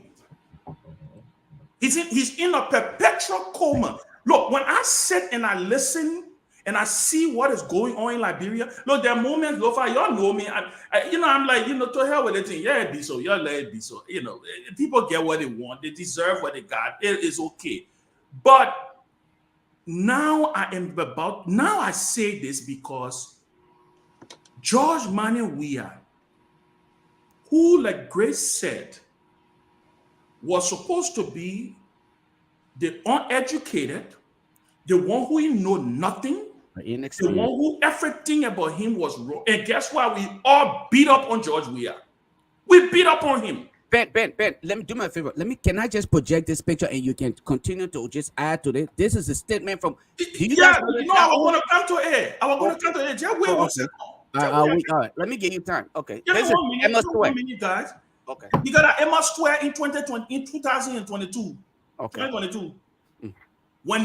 He's in a perpetual coma. Look, when I sit and I listen and I see what is going on in Liberia, look, there are moments, Lofa, y'all know me. I'm like, to hell with it. Yeah, it be so. Y'all let it be so. People get what they want. They deserve what they got. It is okay. But now I say this because George Manneh Weah, who, like Grace said, was supposed to be the uneducated, the one who know nothing, the one who everything about him was wrong. And guess what? We all beat up on George Weah. We beat up on him. Ben, let me do my favor. Can I just project this picture and you can continue to just add to it? This is a statement from. I was going to come to it. Just wait one second. All right. Let me give you time. Okay. This is Emma Stewart. Guys. Okay. You got Emma Stewart in 2022. Okay. 2022. When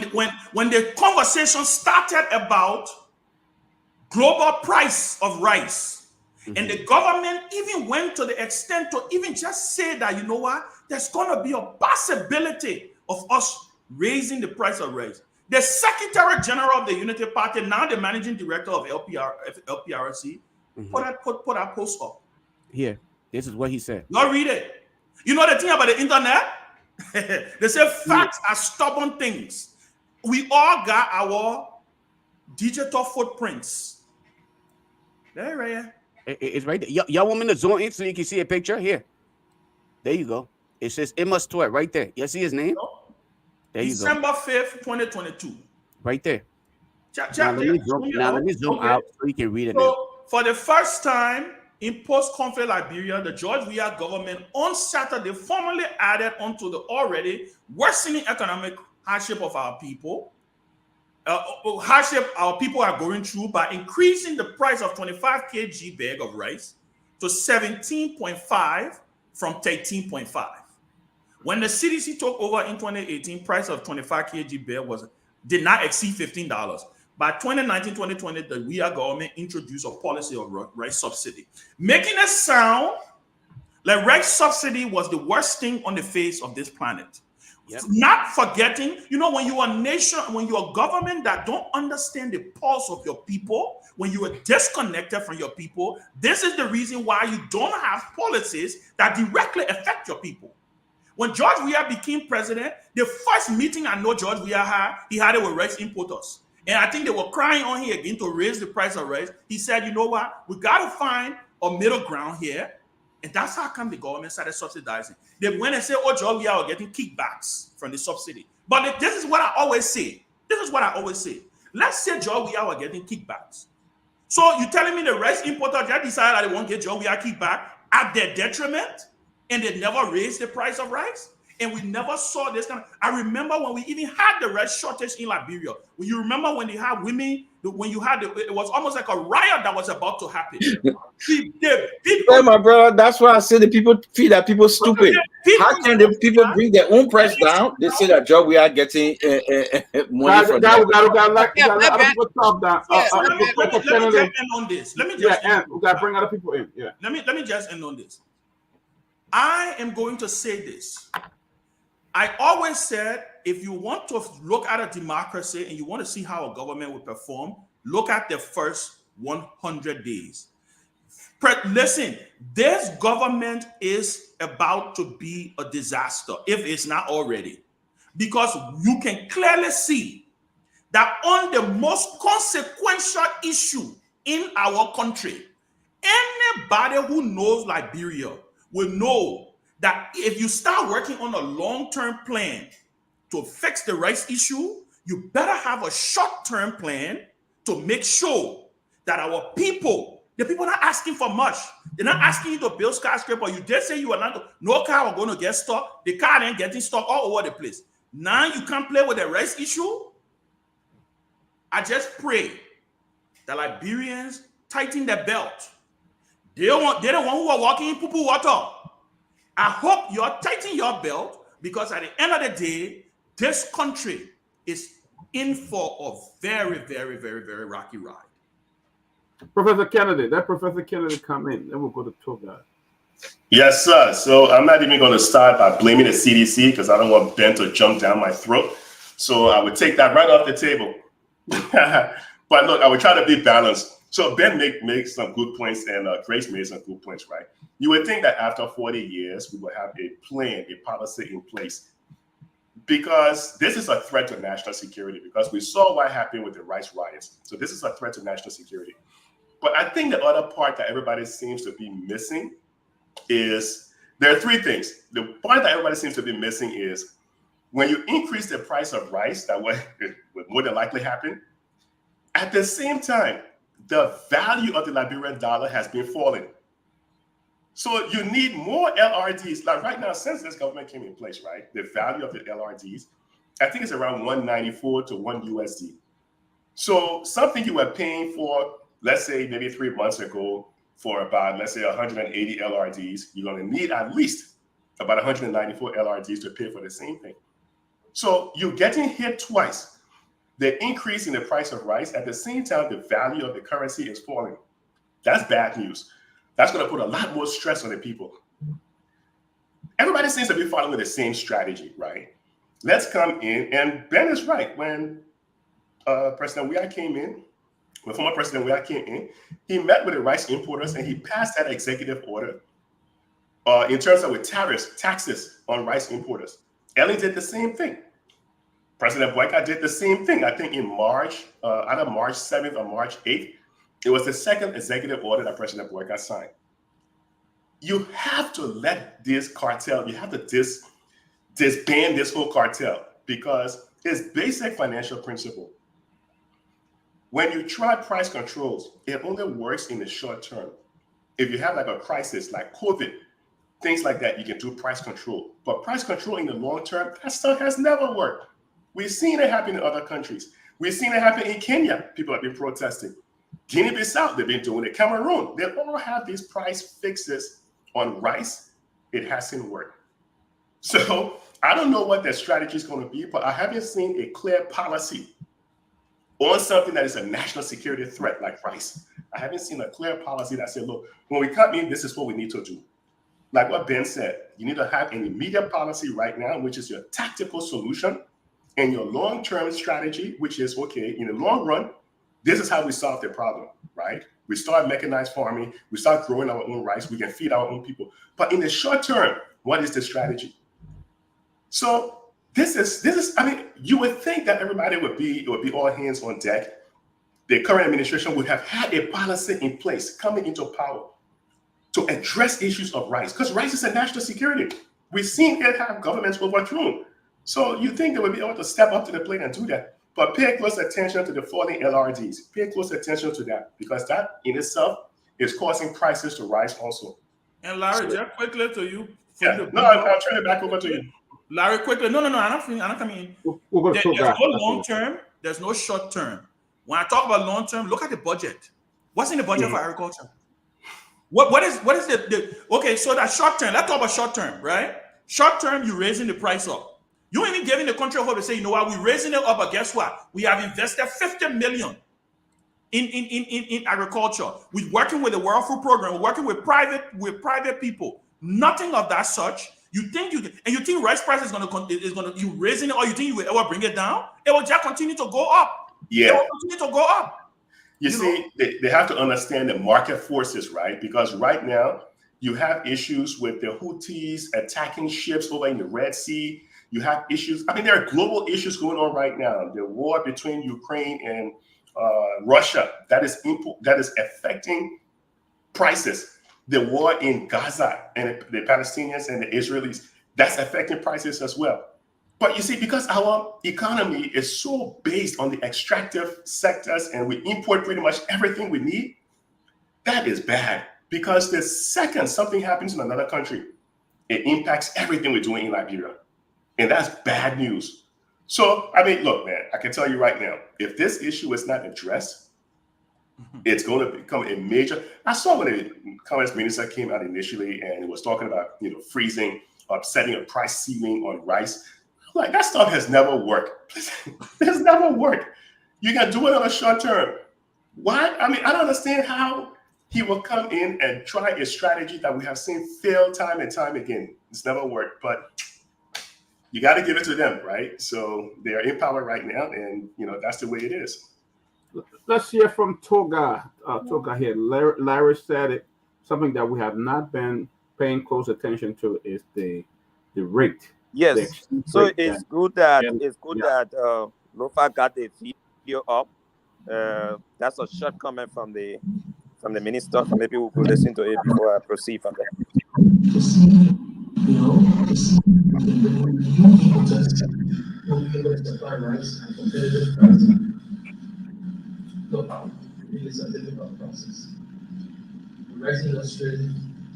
the conversation started about global price of rice, and the government even went to the extent to even just say that, you know what, there's going to be a possibility of us raising the price of rice. The Secretary General of the Unity Party, now the Managing Director of LPRC, put that post up. Here, this is what he said. Y'all read it. You know the thing about the internet? They say facts are stubborn things. We all got our digital footprints. There, right here. It's right there. Y'all want me to zoom in so you can see a picture? Here. There you go. It says Emma Stewart right there. You see his name? There you go. December 5th, 2022. Right there. Now let me zoom out so you can read it. So, for the first time in post-conflict Liberia, the George Weah government on Saturday formally added onto the already worsening economic hardship of our people. Hardship our people are going through by increasing the price of 25 kg bag of rice to 17.5 from 13.5. When the CDC took over in 2018, price of 25 kg bag did not exceed $15. By 2019-2020, the Weah government introduced a policy of rice subsidy, making it sound like rice subsidy was the worst thing on the face of this planet. Yep. Not forgetting, when you are a nation, when you are a government that don't understand the pulse of your people, when you are disconnected from your people, this is the reason why you don't have policies that directly affect your people. When George Weah became president, the first meeting I know George Weah had, he had it with rice importers. And I think they were crying on him again to raise the price of rice. He said, you know what? We got to find a middle ground here. And that's how come the government started subsidizing. They went and said, oh, George Weah are getting kickbacks from the subsidy. But this is what I always say. Let's say George Weah are getting kickbacks. So you're telling me the rice importer just decided that they won't get George Weah kickback at their detriment? And they never raised the price of rice? And we never saw this kind of. I remember when we even had the rice shortage in Liberia. When you remember when they had women, it was almost like a riot that was about to happen. Hey, my brother, that's why I say the people feel that people stupid. How can the people bring their own price down? They say that job we are getting money from Let me just end on this. We got to bring other people in. Yeah. Let me just end on this. I am going to say this. I always said, if you want to look at a democracy and you want to see how a government will perform, look at the first 100 days. Listen, this government is about to be a disaster, if it's not already, because you can clearly see that on the most consequential issue in our country, anybody who knows Liberia will know that if you start working on a long-term plan to fix the rice issue, you better have a short-term plan to make sure that our people, the people are not asking for much. They're not asking you to build skyscraper. You did say you are not, no car are going to get stuck. The car then getting stuck all over the place. Now you can't play with the rice issue. I just pray that Liberians tighten their belt. They're the one who are walking in poo-poo water. I hope you're tightening your belt, because at the end of the day, this country is in for a very, very, very, very rocky ride. Professor Kennedy, let Professor Kennedy come in, then we'll go to Toga. Yes, sir. So I'm not even going to start by blaming the CDC, because I don't want Ben to jump down my throat. So I would take that right off the table. But look, I would try to be balanced. So Ben makes some good points, and Grace made some good points, right? You would think that after 40 years, we would have a plan, a policy in place, because this is a threat to national security, because we saw what happened with the rice riots. So this is a threat to national security. But I think the other part that everybody seems to be missing is, there are three things. The part that everybody seems to be missing is, when you increase the price of rice, that would more than likely happen. At the same time, the value of the Liberian dollar has been falling. So you need more LRDs. Like right now, since this government came in place, right, the value of the LRDs, I think it's around 194 to 1 USD. So something you were paying for, let's say maybe 3 months ago, for about, let's say 180 LRDs, you're going to need at least about 194 LRDs to pay for the same thing. So you're getting hit twice. The increase in the price of rice, at the same time, the value of the currency is falling. That's bad news. That's going to put a lot more stress on the people. Everybody seems to be following the same strategy, right? Let's come in, and Ben is right. When President Weah came in, when former President Weah came in, he met with the rice importers, and he passed that executive order in terms of with tariffs, taxes on rice importers. Ellen did the same thing. President Boyka did the same thing. I think in March, either March 7th or March 8th, it was the second executive order that President Boyka signed. You have to let this cartel, you have to disband this whole cartel, because it's basic financial principle. When you try price controls, it only works in the short term. If you have like a crisis like COVID, things like that, you can do price control. But price control in the long term, that stuff has never worked. We've seen it happen in other countries. We've seen it happen in Kenya. People have been protesting. Guinea-Bissau, they've been doing it. Cameroon, they all have these price fixes on rice. It hasn't worked. So I don't know what their strategy is going to be, but I haven't seen a clear policy on something that is a national security threat like rice. I haven't seen a clear policy that said, look, when we come in, this is what we need to do. Like what Ben said, you need to have an immediate policy right now, which is your tactical solution, and your long-term strategy, which is, okay, in the long run, this is how we solve the problem, right? We start mechanized farming, we start growing our own rice, we can feed our own people. But in the short term, what is the strategy? So this is, I mean, you would think that everybody would be all hands on deck. The current administration would have had a policy in place coming into power to address issues of rice, because rice is a national security. We've seen it have governments overthrown. So you think they would be able to step up to the plate and do that. But pay close attention to the falling LRDs. Pay close attention to that, because that in itself is causing prices to rise also. And Larry, just quickly to you. Yeah. No, I'll turn it back over to you. Larry, quickly. No, I'm not coming in. We'll There's no long term. There's no short term. When I talk about long term, look at the budget. What's in the budget for agriculture? What is the okay? So that short term. Let's talk about short term, right? Short term, you're raising the price up. You ain't even giving the country hope to say, you know what, we're raising it up, but guess what? We have invested $50 million in agriculture. We're working with the World Food Program. We're working with private people. Nothing of that such. You think rice price is gonna you raising it, or you think you will ever bring it down? It will just continue to go up. Yeah. It will continue to go up. You see, they have to understand the market forces, right? Because right now you have issues with the Houthis attacking ships over in the Red Sea. You have issues. I mean, there are global issues going on right now. The war between Ukraine and Russia that is affecting prices. the war in Gaza and the Palestinians and the Israelis, that's affecting prices as well. But you see, because our economy is so based on the extractive sectors and we import pretty much everything we need, that is bad. Because the second something happens in another country, it impacts everything we're doing in Liberia. And that's bad news. So, I mean, look, man, I can tell you right now, if this issue is not addressed, it's going to become a major. I saw when the commerce minister came out initially and it was talking about, freezing or setting a price ceiling on rice. Like, that stuff has never worked. It has never worked. You can do it on a short term. Why? I mean, I don't understand how he will come in and try a strategy that we have seen fail time and time again. It's never worked, but you got to give it to them, right? So they are in power right now, and that's the way it is. Let's hear from Toga. Toga here. Larry said it. Something that we have not been paying close attention to is the rate. Yes. So it's good that Lofa got the video up. That's a short comment from the minister. Maybe we could listen to it before I proceed from there. Look, it is a difficult process. The rice industry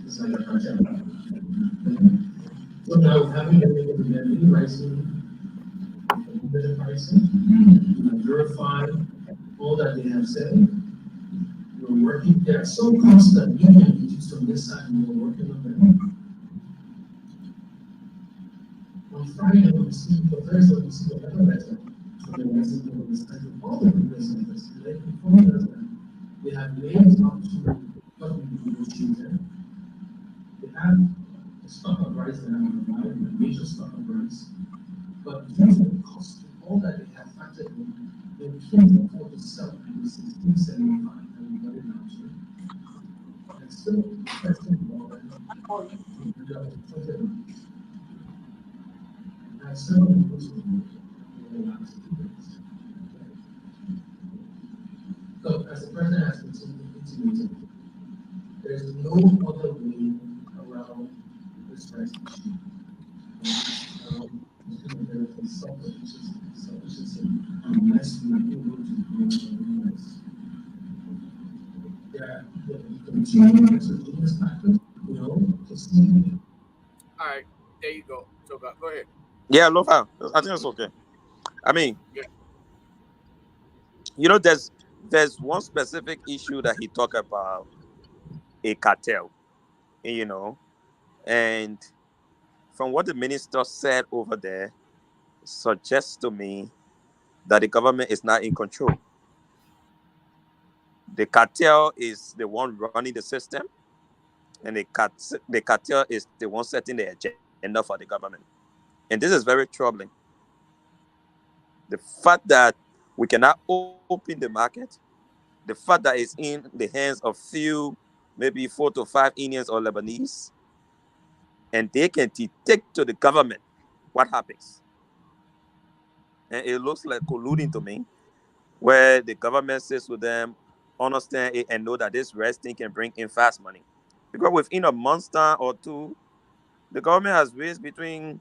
is like a project. So now having been able to get new pricing, better pricing, verify all that they have said, we're working. There are some costs that we can reduce from this side, and we're working on them. On Friday, we received the Thursday, we received another letter from the resident of this country, all the representatives, they informed us that they have names up to what we negotiated. They have a stock of rice that have provided, a major stock of rice, but due to the cost of all that they have factored in, they can't afford to sell at the 16.75 that we got it down to. And still, the question about that, we got to put it on. And several negotiations in the last 2 days. So, as the president has intimated, there's no other way around this price issue. Self-sufficiency unless we are able to grow the rice. The continuing exogenous factors, to see. All right, there you go. So go ahead. Yeah, Lofa, I think it's okay. I mean, there's one specific issue that he talked about, a cartel, and from what the minister said over there, suggests to me that the government is not in control. The cartel is the one running the system, and the cartel is the one setting the agenda for the government. And this is very troubling. The fact that we cannot open the market, the fact that it's in the hands of few, maybe 4 to 5 Indians or Lebanese, and they can dictate to the government what happens. And it looks like colluding to me, where the government says to them, understand it and know that this resting can bring in fast money. Because within a month's time or two, the government has raised between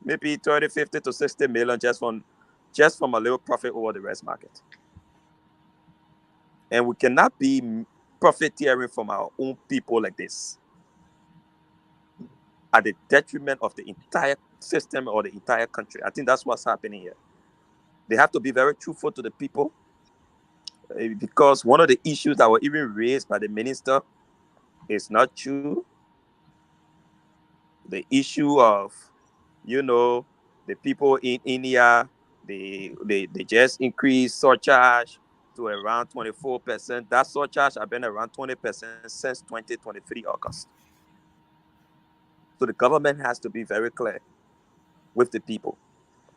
maybe 30, 50 to 60 million just from a little profit over the rest market. And we cannot be profiteering from our own people like this at the detriment of the entire system or the entire country. I think that's what's happening here. They have to be very truthful to the people, because one of the issues that were even raised by the minister is not true. The issue of, the people in India, they just increased surcharge to around 24%. That surcharge has been around 20% since 2023 August. So the government has to be very clear with the people.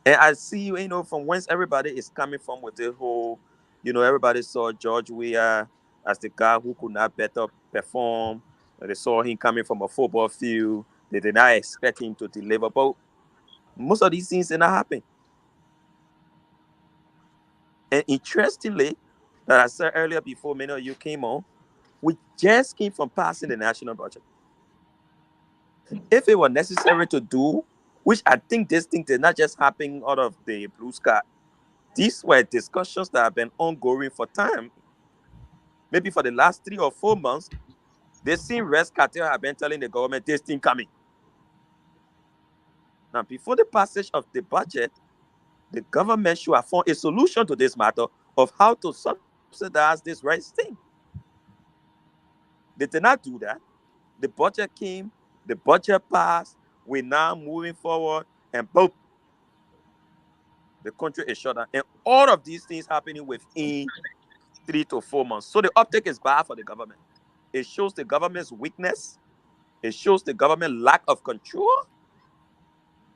And I see, from whence everybody is coming from with the whole, everybody saw George Weah as the guy who could not better perform. They saw him coming from a football field. They did not expect him to deliver. But most of these things did not happen. And interestingly, that I said earlier before many of you came on, We just came from passing the national budget. If it were necessary to do, which I think these things did not just happen out of the blue sky. These were discussions that have been ongoing for time. Maybe for the last 3 or 4 months, the same rest cartel have been telling the government this thing coming. Now, before the passage of the budget, the government should have found a solution to this matter of how to subsidize this rice thing. They did not do that. The budget came, the budget passed, we're now moving forward, and boom, the country is shut down. And all of these things happening within 3 to 4 months. So the uptake is bad for the government. It shows the government's weakness. It shows the government lack of control.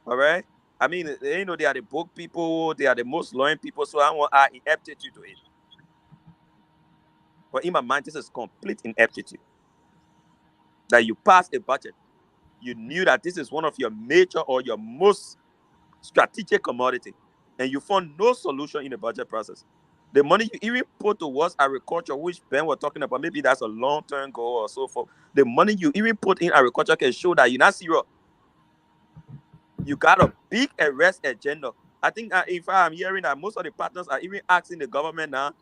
All right. I mean, they are the book people, they are the most loyal people, so I want our ineptitude to it. But in my mind, this is complete ineptitude. That you pass a budget, you knew that this is one of your major or your most strategic commodity, and you found no solution in the budget process. The money you even put towards agriculture, which Ben was talking about, maybe that's a long-term goal or so forth. The money you even put in agriculture can show that you're not serious. You got a big arrest agenda. I think if I'm hearing that most of the partners are even asking the government now,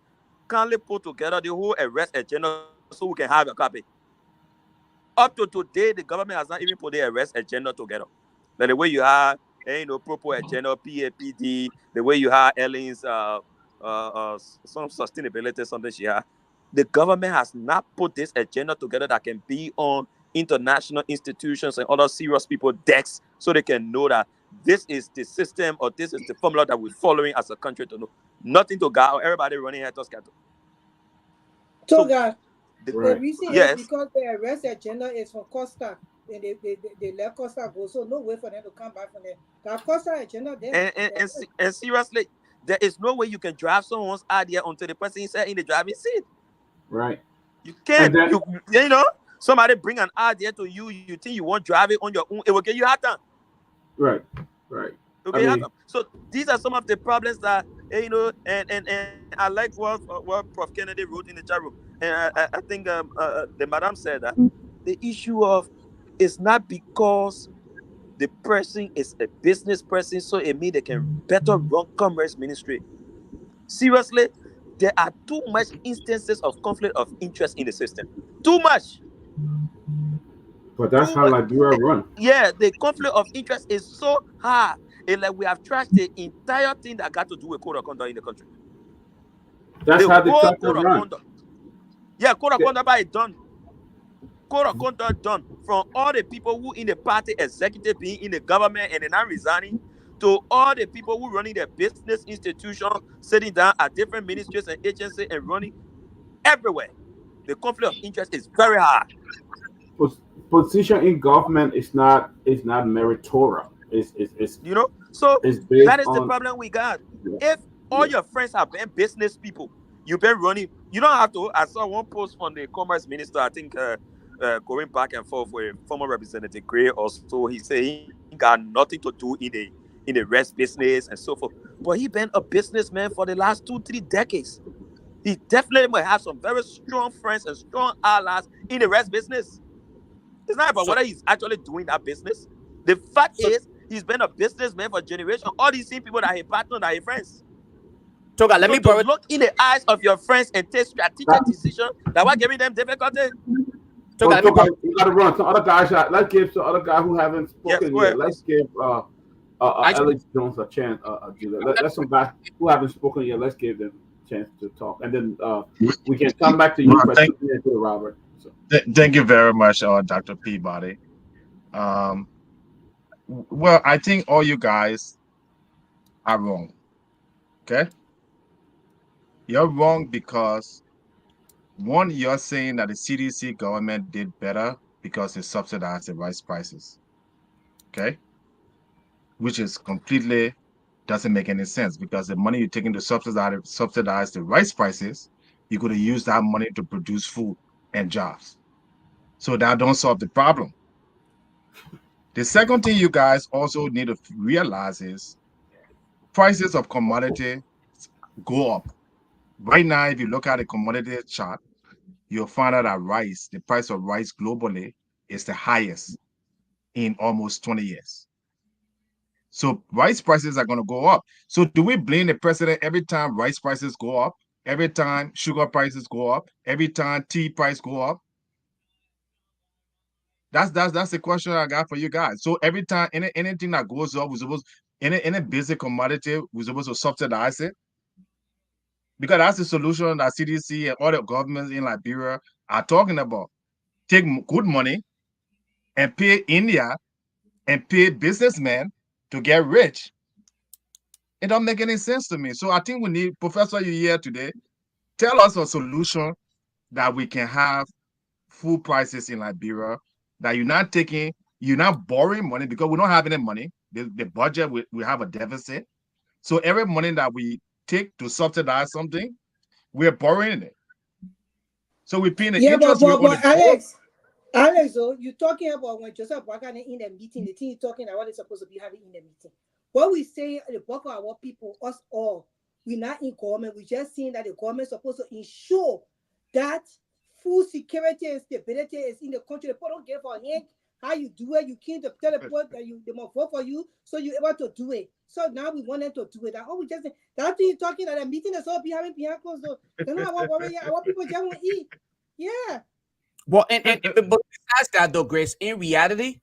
can they put together the whole arrest agenda so we can have a copy? Up to today, the government has not even put the arrest agenda together. Like the way you have, proper agenda, PAPD, the way you have Ellen's some sustainability, something she had. The government has not put this agenda together that can be on international institutions and other serious people decks so they can know that this is the system or this is the formula that we're following as a country to know. Nothing to go, everybody running head to scatter. Toga, Right. the reason Yes. is because the arrest agenda is for Costa. And they let Costa go, so no way for them to come back from there. That Costa agenda there. And seriously, there is no way you can drive someone's idea until the person is in the driving seat. Right. You can't. And then- Somebody bring an idea to you. You think you want to drive it on your own? It will get you hard time. Right. Right. Okay. I mean- So these are some of the problems that and I like what Prof Kennedy wrote in the chat room, and I think the madam said that the issue of it's not because the person is a business person, so it means they can better run commerce ministry. Seriously, there are too much instances of conflict of interest in the system. Too much. But that's how Liberia run. Yeah, the conflict of interest is so high. It's like we have trashed the entire thing that got to do with code of conduct in the country. That's how the whole country code of run. conduct. Yeah, code of conduct by done. Code of conduct done from all the people who in the party executive being in the government and they're not resigning to all the people who running their business institution, sitting down at different ministries and agencies and running everywhere. The conflict of interest is very high. Position in government is not meritorious. It's So it's based that is the on problem we got. If all your friends have been business people, you've been running. You don't have to. I saw one post from the commerce minister. I think going back and forth with former representative Gray. Also, he said he got nothing to do in the rest business and so forth. But he been a businessman for the last 2-3 decades. He definitely might have some very strong friends and strong allies in the rest business. It's not about whether he's actually doing that business. The fact is, he's been a businessman for generations. All these same people that he partner, that he friends. Toga, let me borrow. Look in the eyes of your friends and take strategic decisions that were giving them difficulty. You gotta run. Some other guys. Let's give some other guy who haven't spoken yet. Let's give Alex Jones a chance. Let's some guys who haven't spoken yet. Let's give them a chance to talk, and then we can come back to you. To Robert. So. Thank you very much, Dr. Peabody. Well, I think all you guys are wrong. Okay, you're wrong because one, you're saying that the CDC government did better because it subsidized the rice prices. Okay, which is completely doesn't make any sense because the money you're taking to subsidize the rice prices, you could have used that money to produce food and jobs. So that don't solve the problem. The second thing you guys also need to realize is prices of commodity go up. Right now, if you look at the commodity chart, you'll find out that rice, the price of rice globally, is the highest in almost 20 years. So rice prices are going to go up. So do we blame the president every time rice prices go up? Every time sugar prices go up? Every time tea price go up? That's the question I got for you guys. So every time anything that goes up, we're supposed any basic commodity, we're supposed to subsidize it. Because that's the solution that CDC and other governments in Liberia are talking about. Take good money and pay India and pay businessmen to get rich. It don't make any sense to me. So I think we need, Professor, you here today, tell us a solution that we can have food prices in Liberia, that you're not borrowing money because we don't have any money. The budget, we have a deficit. So every money that we take to subsidize something, we're borrowing it. So we're paying the interest. Alex, though, you're talking about when Joseph Boakai in the meeting, the thing you're talking about is supposed to be having in the meeting. What we say, the bulk of our people, us all, we're not in government. We're just saying that the government is supposed to ensure that food security and stability is in the country. The people don't give a hand how you do it. You can't tell the people that they must vote for you, so you're able to do it. So now we want them to do it. We just that thing you're talking at a meeting is all behind closed doors. They don't have worry. Our people just want to eat. Yeah. Well, and but besides that, though, Grace, in reality,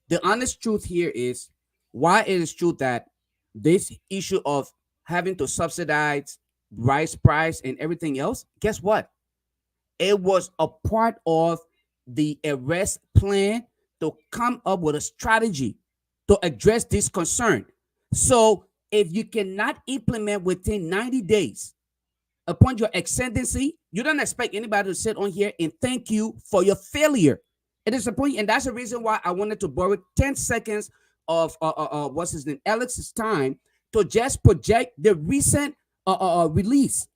the honest truth here is why it is true that this issue of having to subsidize rice price and everything else, guess what? It was a part of the arrest plan to come up with a strategy to address this concern. So if you cannot implement within 90 days upon your ascendancy, you don't expect anybody to sit on here and thank you for your failure. It is a point, and that's the reason why I wanted to borrow 10 seconds of what's his name, Alex's time, to just project the recent release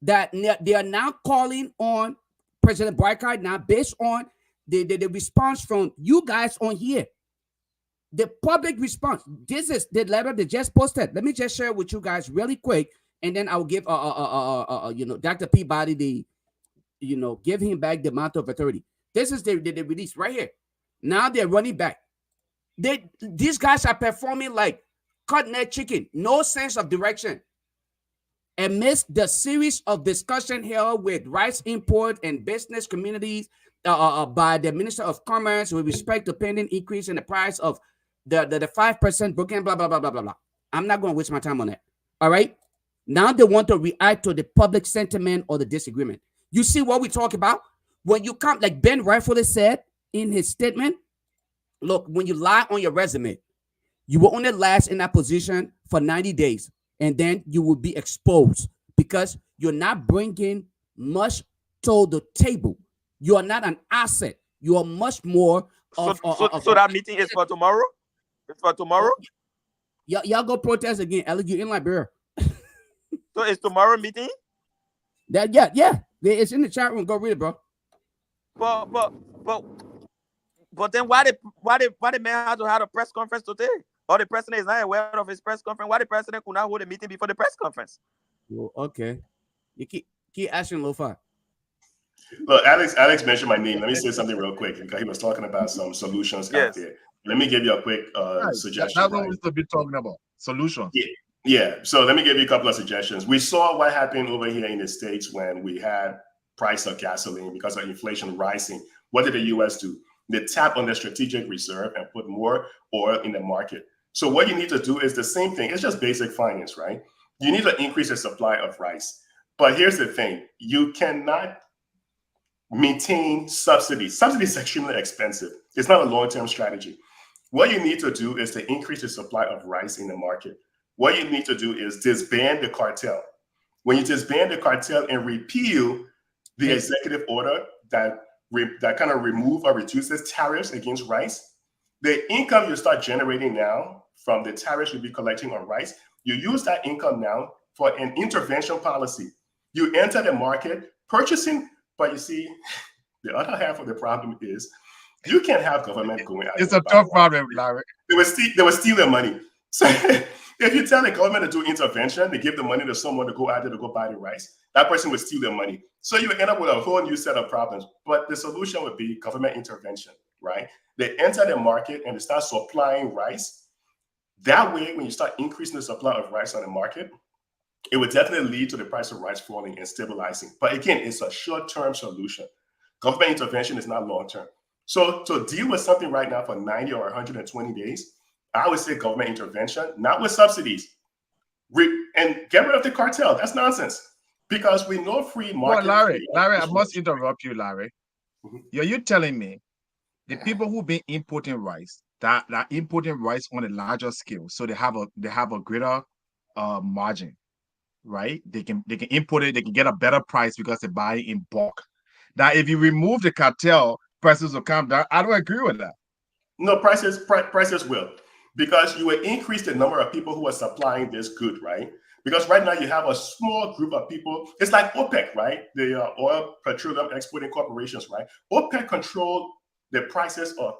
that they are now calling on President Boakai now based on the response from you guys on here. The public response. This is the letter they just posted. Let me just share with you guys really quick, and then I'll give Dr. Peabody give him back the amount of authority. This is the release right here. Now they're running back. These guys are performing like cutnet chicken, no sense of direction. Amidst the series of discussion held with rice import and business communities by the Minister of Commerce with respect to pending increase in the price of the 5% broken, blah, blah, blah, blah, blah, blah. I'm not going to waste my time on that. All right? Now they want to react to the public sentiment or the disagreement. You see what we talk about? When you come, like Ben rightfully said in his statement, look, when you lie on your resume, you will only last in that position for 90 days, and then you will be exposed because you're not bringing much to the table. You are not an asset. You are much more of... So that meeting is for tomorrow? It's for tomorrow? Y'all go protest again. Alex, you in Liberia. So it's tomorrow meeting? Yeah. It's in the chat room. Go read it, bro. But then why the man had to have a press conference today? Or the president is not aware of his press conference? Why the president could not hold a meeting before the press conference? Well, okay. You keep asking Lofa. Look, Alex mentioned my name. Let me say something real quick because he was talking about some solutions out there. Let me give you a quick suggestion. That's what we're supposed to be talking about. Solutions. Yeah. So let me give you a couple of suggestions. We saw what happened over here in the States when we had price of gasoline because of inflation rising. What did the U.S. do? They tap on the strategic reserve and put more oil in the market. So what you need to do is the same thing. It's just basic finance, right? You need to increase the supply of rice. But here's the thing. You cannot maintain subsidies. Subsidies is extremely expensive. It's not a long-term strategy. What you need to do is to increase the supply of rice in the market. What you need to do is disband the cartel. When you disband the cartel and repeal the executive order that kind of remove or reduces tariffs against rice, the income you start generating now from the tariffs you'll be collecting on rice, you use that income now for an intervention policy. You enter the market purchasing, but you see, the other half of the problem is you can't have government going out. It's a tough problem, Larry. They were stealing money. If you tell the government to do intervention, they give the money to someone to go out there to go buy the rice, that person would steal their money. So you end up with a whole new set of problems. But the solution would be government intervention, right? They enter the market and they start supplying rice. That way, when you start increasing the supply of rice on the market, it would definitely lead to the price of rice falling and stabilizing. But again, it's a short-term solution. Government intervention is not long-term. So to deal with something right now for 90 or 120 days, I would say government intervention, not with subsidies. And get rid of the cartel. That's nonsense. Because we know free market. Well, Larry, I must interrupt you, Larry. You telling me the people who've been importing rice, that importing rice on a larger scale, so they have a greater margin, right? They can import it, they can get a better price because they buy it in bulk. Now, if you remove the cartel, prices will come down. I don't agree with that. No, prices will, because you will increase the number of people who are supplying this good, right? Because right now you have a small group of people. It's like OPEC, right? The oil petroleum exporting corporations, right? OPEC control the prices of,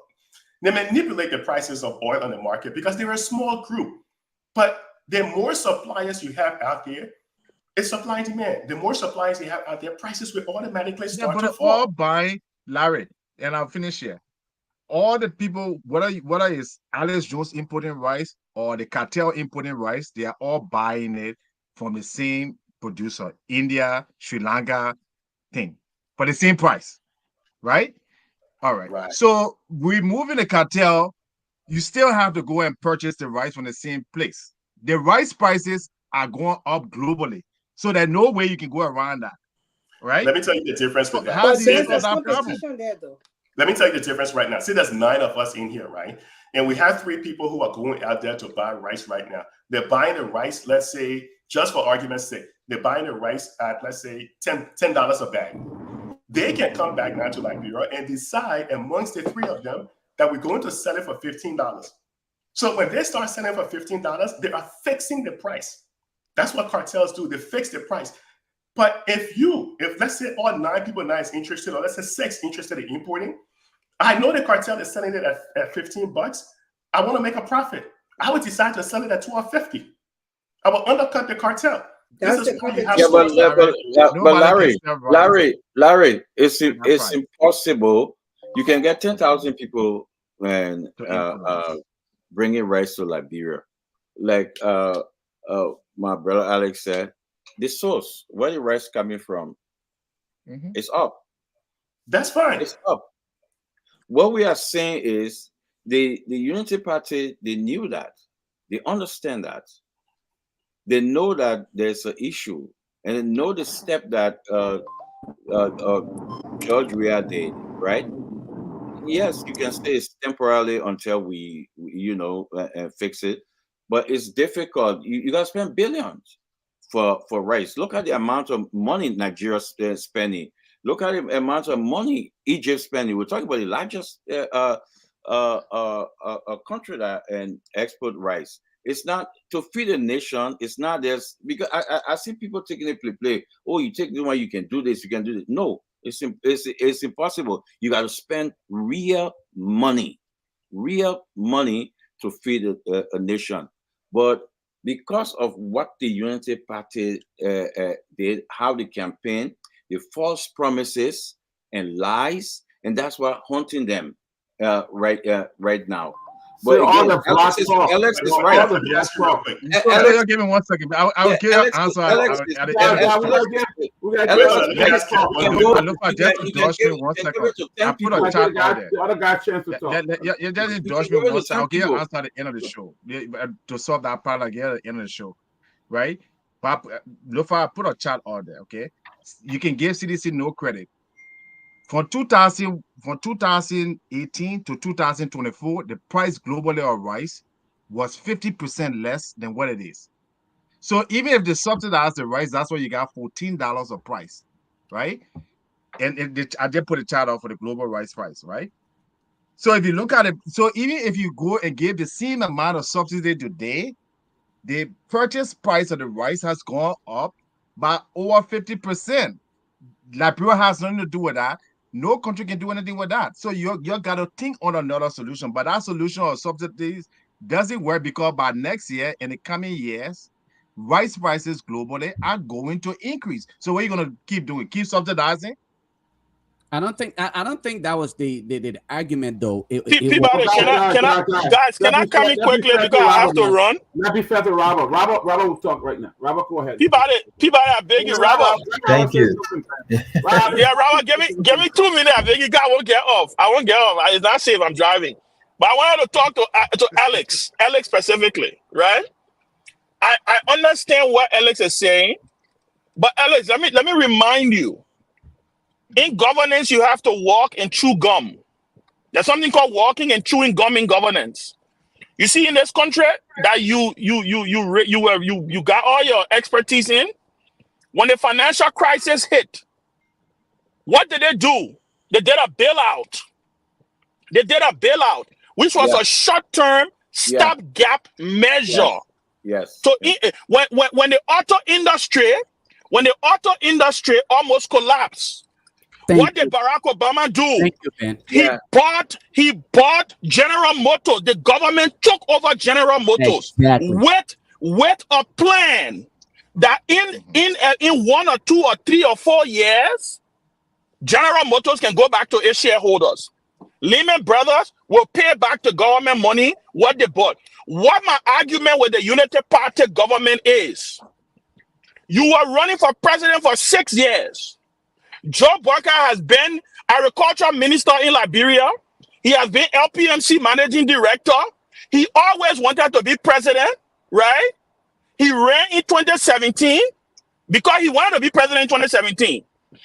they manipulate the prices of oil on the market because they're a small group. But the more suppliers you have out there, it's supply and demand. The more suppliers you have out there, prices will automatically start to fall. All by Larry, and I'll finish here. All the people, whether it's Alex Jones importing rice or the cartel importing rice, they are all buying it from the same producer, India, Sri Lanka thing, for the same price, right? All right. So removing the cartel, you still have to go and purchase the rice from the same place. The rice prices are going up globally, so there's no way you can go around that, right? Let me tell you the difference with that. How do you solve that competition there, though? Let me tell you the difference right now. See, there's 9 of us in here, right? And we have 3 people who are going out there to buy rice right now. They're buying the rice, let's say, just for argument's sake, they're buying the rice at, let's say, $10 a bag. They can come back now to Liberia and decide amongst the 3 of them that we're going to sell it for $15. So when they start selling for $15, they are fixing the price. That's what cartels do. They fix the price. But if let's say all 9 people now is interested, or let's say 6 interested in importing, I know the cartel is selling it at $15. I want to make a profit. I would decide to sell it at $12.50. I will undercut the cartel. But Larry, it's impossible. You can get 10,000 people and bringing rice to Liberia, like my brother Alex said. The source, where the rice coming from, is up. That's fine. It's up. What we are saying is the Unity Party, they knew that. They understand that. They know that there's an issue, and they know the step that George Weah did, right? Yes, you can say it's temporarily until we fix it, but it's difficult. You got to spend billions for rice. Look at the amount of money Nigeria spending. Look at the amount of money Egypt spending. We're talking about the largest country that and export rice. It's not to feed a nation. It's not this, because I see people taking it play. Oh, you take the one, you can do this, you can do this. No, it's impossible. You got to spend real money to feed a nation. But because of what the Unity Party did, how they campaign, the false promises and lies, and that's what haunting them right now. But again, Alex is right. Alex, give me 1 second. I'll give you an answer at the end of the show. I put a chat out there. You just indulge me 1 second. I'll give you an answer at the end of the show to solve that problem again at the end of the show, right? But Lofa, put a chat out there, okay? You can give CDC no credit. From 2018 to 2024, the price globally of rice was 50% less than what it is. So even if they subsidize the rice, that's why you got $14 a price, right? And I did put a chart out for the global rice price, right? So if you look at it, so even if you go and give the same amount of subsidy today, the purchase price of the rice has gone up by over 50%. Liberia has nothing to do with that. No country can do anything with that. So you got to think on another solution. But that solution of subsidies does it work? Because by next year, in the coming years, rice prices globally are going to increase. So what are you going to keep doing? Keep subsidizing? I don't think that was the argument though. Peabody, can I come in quickly because I have to run? Let me fair to Robert. Robert will talk right now. Robert, go ahead. Peabody, I beg you, Robert. Thank you. Yeah, Robert, give me 2 minutes. I beg you, God, I won't get off. It's not safe. I'm driving. But I wanted to talk to Alex specifically, right? I understand what Alex is saying, but Alex, let me remind you. In governance, you have to walk and chew gum. There's something called walking and chewing gum in governance. You see, in this country that you got all your expertise in, when the financial crisis hit, what did they do? They did a bailout. Which was a short-term stopgap measure. Yes. So when the auto industry almost collapsed. What did Barack Obama do? Thank you, Ben. He bought General Motors. The government took over General Motors with a plan that in 1 or 2 or 3 or 4 years, General Motors can go back to its shareholders. Lehman Brothers will pay back the government money what they bought. What my argument with the Unity Party government is, you were running for president for 6 years. Joe Boyka has been agriculture minister in Liberia. He has been LPMC managing director. He always wanted to be president, right? He ran in 2017 because he wanted to be president in 2017.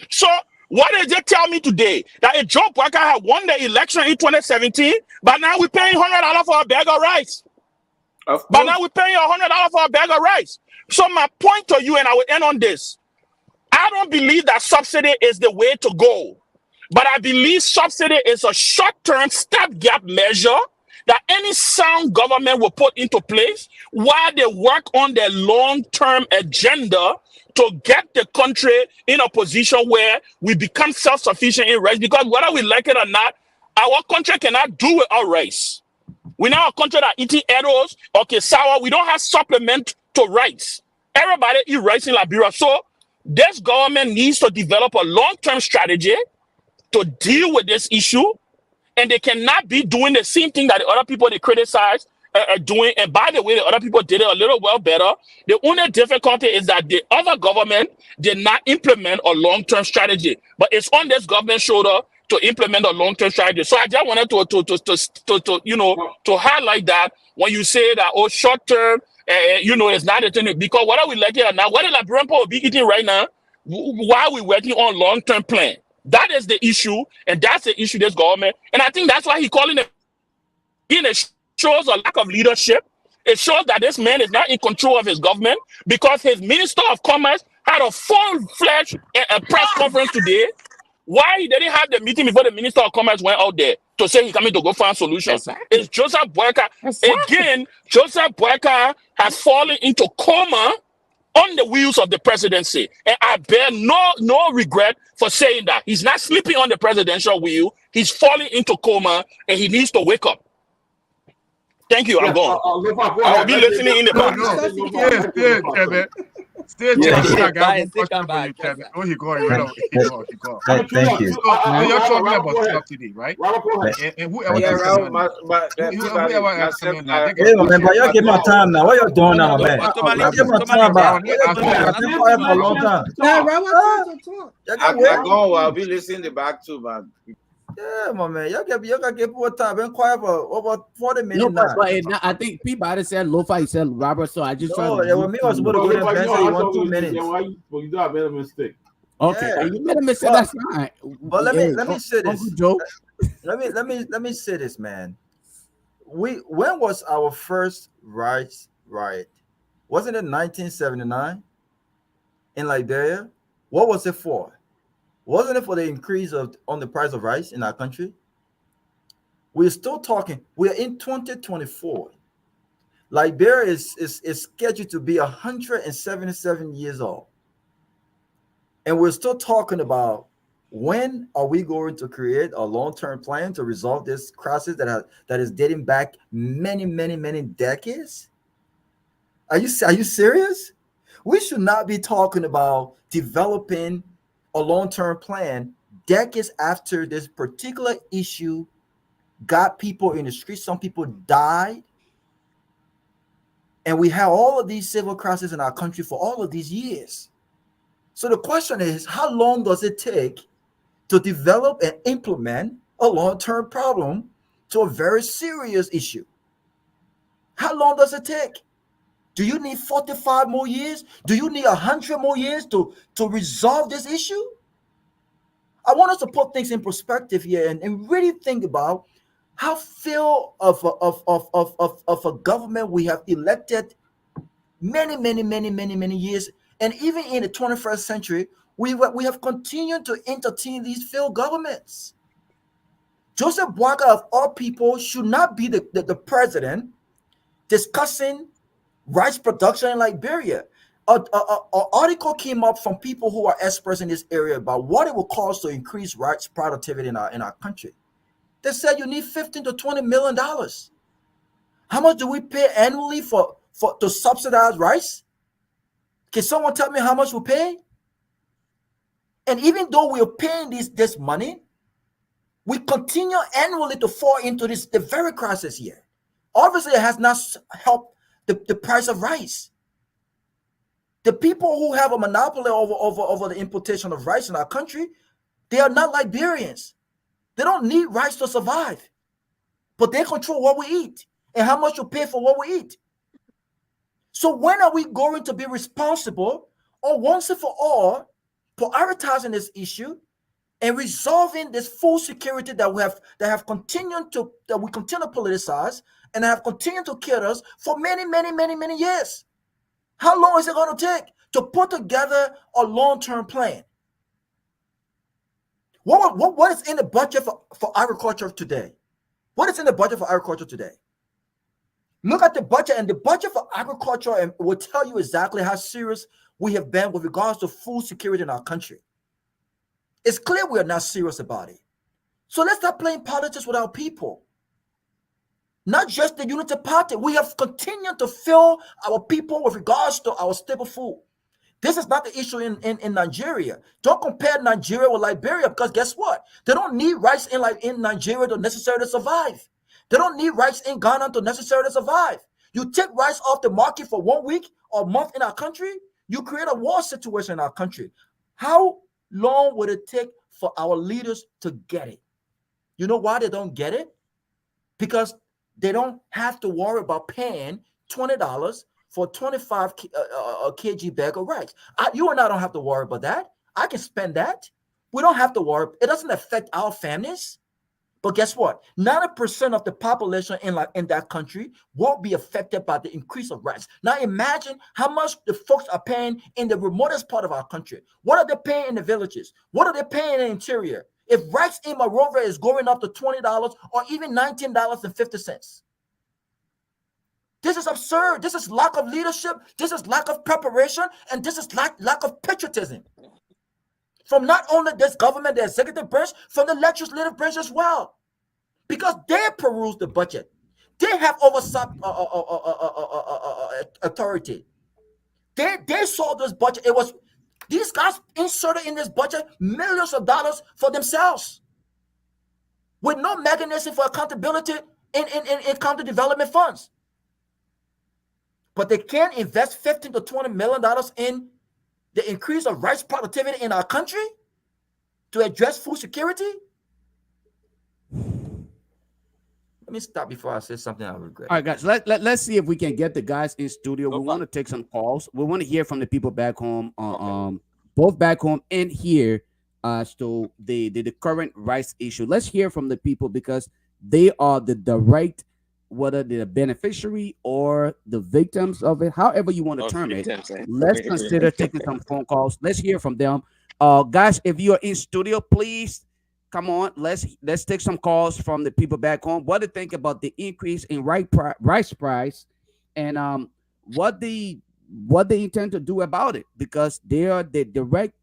So what did they tell me today? That if Joe Boyka had won the election in 2017, but now we're paying $100 for a bag of rice. But now we're paying $100 for a bag of rice. So my point to you, and I will end on this, I don't believe that subsidy is the way to go, but I believe subsidy is a short-term stopgap measure that any sound government will put into place while they work on their long-term agenda to get the country in a position where we become self-sufficient in rice. Because whether we like it or not, our country cannot do without rice. We're now a country that eating arrows or cassava. We don't have supplement to rice. Everybody eat rice in Liberia. So this government needs to develop a long-term strategy to deal with this issue, and they cannot be doing the same thing that the other people they criticize are doing. And by the way, the other people did it a little well better. The only difficulty is that the other government did not implement a long-term strategy, but it's on this government's shoulder to implement a long-term strategy. So I just wanted to highlight that when you say that short-term. It's not a thing because what are we like here now? What the Liberian people will be eating right now? Why are we working on long-term plan? That is the issue, and that's the issue this government. And I think that's why he's calling it. It shows a lack of leadership. It shows that this man is not in control of his government because his Minister of Commerce had a full-fledged press conference today. Why he didn't have the meeting before the Minister of Commerce went out there to say he's coming to go find solutions? It's Joseph Boyka. Again, Joseph Boyka has fallen into coma on the wheels of the presidency. And I bear no regret for saying that. He's not sleeping on the presidential wheel. He's falling into coma and he needs to wake up. Thank you. I'm going. I'll be listening in the back. Stay tuned. Thank you. You're talking about subsidy, right? And whoever hey, man, but you give my time now. What you doing now, man? Give my time back. I've been quiet for a long time. I'll be listening to back too, man. Yeah, my man. You can give more time. Been quiet for over 40 minutes now. But I think Peabody said Lofa, he said Robert, so I just tried to... Yeah, well, me was supposed to go to Ben Sanvee 1 2 minutes. Well, you got made a mistake. Okay, you made a mistake. That's fine. But let me say this. Let me say this, man. When was our first rights riot? Wasn't it 1979 in Liberia? What was it for? Wasn't it for the increase on the price of rice in our country? We're still talking. We're in 2024. Liberia is scheduled to be 177 years old. And we're still talking about When are we going to create a long-term plan to resolve this crisis that is dating back many, many, many decades? Are you serious? We should not be talking about developing a long-term plan decades after this particular issue got people in the streets. Some people died, and we have all of these civil crises in our country for all of these years. So the question is, how long does it take to develop and implement a long-term problem to a very serious issue? How long does it take? Do you need 45 more years? Do you need 100 more years to resolve this issue? I want us to put things in perspective here and really think about how few of a government we have elected many, many, many, many, many years. And even in the 21st century, we have continued to entertain these failed governments. Joseph Boakai, of all people, should not be the president discussing rice production in Liberia. An article came up from people who are experts in this area about what it will cost to increase rice productivity in our country. They said you need $15 to $20 million. How much do we pay annually for to subsidize rice? Can someone tell me how much we pay? And even though we are paying this money, we continue annually to fall into the very crisis here. Obviously, it has not helped the price of rice. The people who have a monopoly over the importation of rice in our country, they are not Liberians. They don't need rice to survive, but they control what we eat and how much we pay for what we eat. So when are we going to be responsible, or once and for all, prioritizing this issue and resolving this food security that we continue to politicize and have continued to kill us for many, many, many, many years? How long is it going to take to put together a long-term plan? What is in the budget for agriculture today? What is in the budget for agriculture today? Look at the budget, and the budget for agriculture and will tell you exactly how serious we have been with regards to food security in our country. It's clear we are not serious about it. So let's stop playing politics with our people. Not just the Unity Party. We have continued to fill our people with regards to our staple food. This is not the issue in Nigeria. Don't compare Nigeria with Liberia, because guess what? They don't need rice in Nigeria to necessarily survive. They don't need rice in Ghana to necessarily survive. You take rice off the market for 1 week or month in our country, you create a war situation in our country. How long would it take for our leaders to get it? You know why they don't get it? Because they don't have to worry about paying $20 for 25 kg bag of rice. You and I don't have to worry about that. I can spend that. We don't have to worry. It doesn't affect our families. But guess what? 90% of the population in that country won't be affected by the increase of rice. Now imagine how much the folks are paying in the remotest part of our country. What are they paying in the villages? What are they paying in the interior? If rice in Monrovia is going up to $20 or even $19.50. This is absurd. This is lack of leadership. This is lack of preparation. And this is lack of patriotism. From not only this government, the executive branch, from the legislative branch as well. Because they peruse the budget. They have oversight authority. They saw this budget. These guys inserted in this budget millions of dollars for themselves, with no mechanism for accountability in county development funds. But they can invest $15 to $20 million in the increase of rice productivity in our country to address food security. Let me stop before I say something I regret. All right, guys, let's see if we can get the guys in studio. We want to take some calls. We want to hear from the people back home, both back home and here, so the current rice issue. Let's hear from the people, because they are the direct, whether they're the beneficiary or the victims of it, however you want to term it. Let's consider taking some phone calls. Let's hear from them. Guys, if you are in studio, please come on. Let's take some calls from the people back home. What do they think about the increase in rice price, and what they intend to do about it, because they are the direct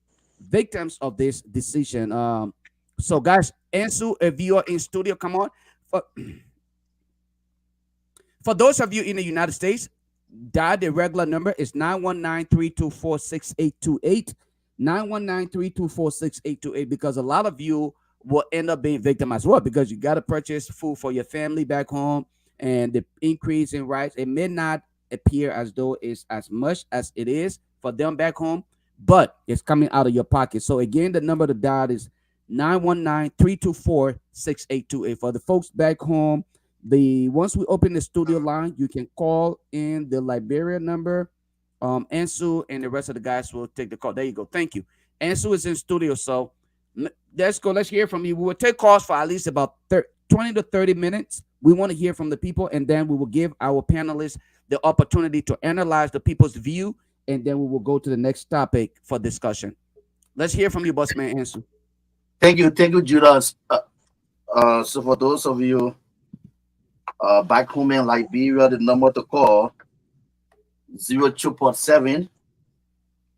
victims of this decision. So guys, Ansu, if you are in studio, come on. For those of you in the United States, dial the regular number is 919-324-6828. 919-324-6828, because a lot of you will end up being victim as well, because you got to purchase food for your family back home, and the increase in rice, it may not appear as though it's as much as it is for them back home, but it's coming out of your pocket. So again, the number to dial is 919-324-6828. For the folks back home, once we open the studio line, you can call in the Liberia number. Ansu and the rest of the guys will take the call. There you go. Thank you. Ansu is in studio, so let's go. Let's hear from you. We will take calls for at least about 20 to 30 minutes. We want to hear from the people, and then we will give our panelists the opportunity to analyze the people's view, and then we will go to the next topic for discussion. Let's hear from you, Bossman Ansu. Thank you, Judas. So for those of you back home in Liberia, the number to call 0247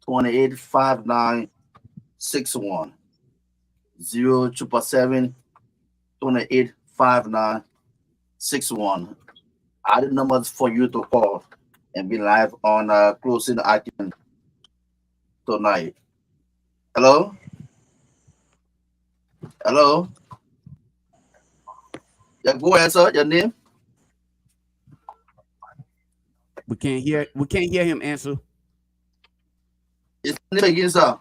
285961. 0247 285961. Are the numbers for you to call and be live on closing argument tonight. Hello? Hello? Yeah, go ahead, sir. Your name? We can't hear him answer. His name again, sir.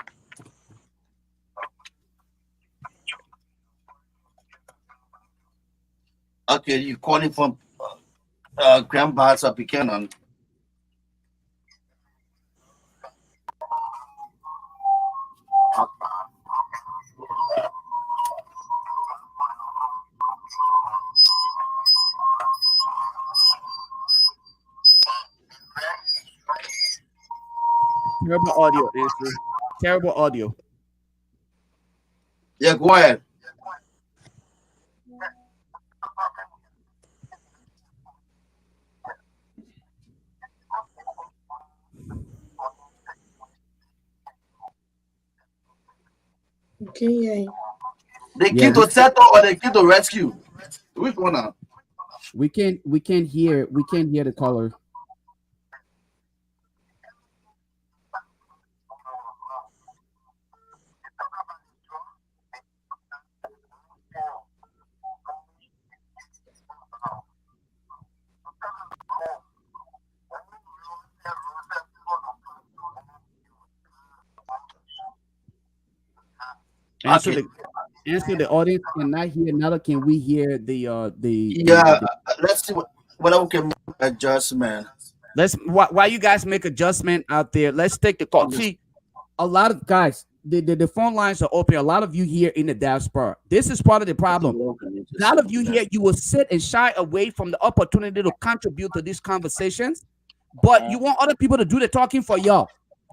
Okay, you calling from Grand Bars of Buchanan. Terrible audio, Ansu. Terrible audio. Yeah, go ahead. Okay, They came to settle or they came to rescue? Which one now? We can't hear the caller. Answer the audience cannot hear. Now can we hear the let's see what we can make adjustment. While you guys make adjustment out there, let's take the call. See, a lot of guys, the phone lines are open. A lot of you here in the diaspora. This is part of the problem. A lot of you here, you will sit and shy away from the opportunity to contribute to these conversations, but you want other people to do the talking for y'all.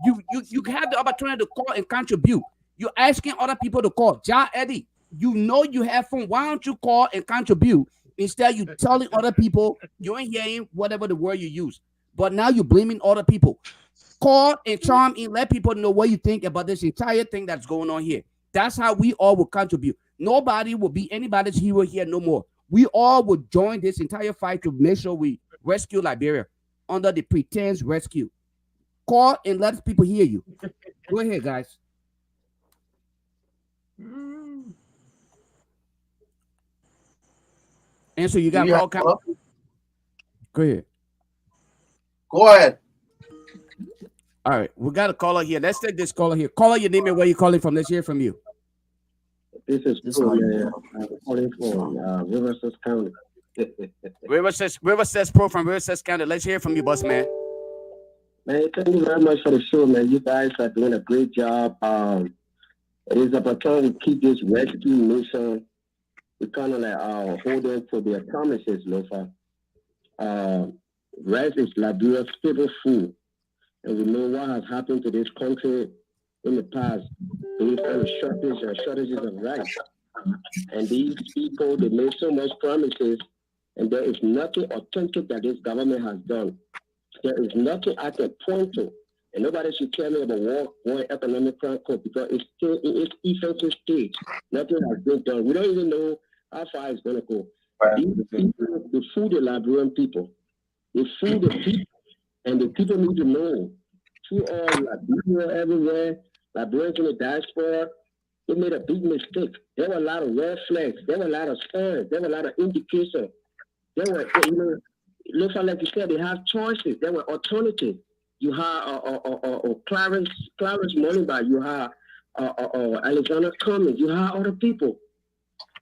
You have the opportunity to call and contribute. You're asking other people to call. Ja Eddie, you know you have phone. Why don't you call and contribute? Instead, you telling other people you ain't hearing whatever the word you use. But now you're blaming other people. Call and charm in, let people know what you think about this entire thing that's going on here. That's how we all will contribute. Nobody will be anybody's hero here no more. We all will join this entire fight to make sure we rescue Liberia under the pretense rescue. Call and let people hear you. Go ahead, guys. And so you got all kind of... Go ahead. Go ahead. All right, we got a caller here. Let's take this caller here. Caller, your name and where you calling from. Let's hear from you. This is I'm calling from Riverside County. Riverside Pro from Riverside County. Let's hear from you, boss man. Man, thank you very much for the show, man. You guys are doing a great job. It is about trying to keep this rescue mission. We kind of like holding to their promises, Lofa. Rice is Liberia's staple food. And we know what has happened to this country in the past. These kind of shortages of rice. And these people, they made so much promises, and there is nothing authentic that this government has done. There is nothing I can point to And nobody should tell me about war economic crime court because it's still in its infancy stage. Nothing has been done. We don't even know how far it's going to go. These people, they fool the Liberian people. They fool the people, and the people need to know. Through all Liberia everywhere, Liberians in the diaspora, they made a big mistake. There were a lot of red flags. There were a lot of signs. There were a lot of indications. There were, looks like you said, they have choices. There were alternatives. You have Clarence Moneyback. You have Alexander Cummings. You have other people.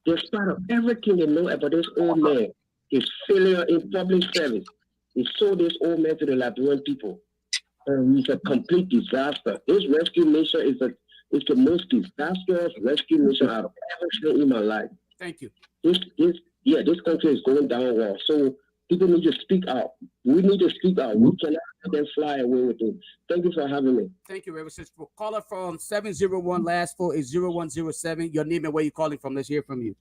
Despite of everything they know about this old man, his failure in public service, he sold this old man to the Liberian people. And he's a complete disaster. This rescue mission is the most disastrous rescue mission I've ever seen in my life. Thank you. This country is going downward. So people need to speak out. We need to speak out. We cannot let them fly away with it. Thank you for having me. Thank you, Reverend. Caller from 701 last 4 is 0107. Your name and where you calling from. Let's hear from you.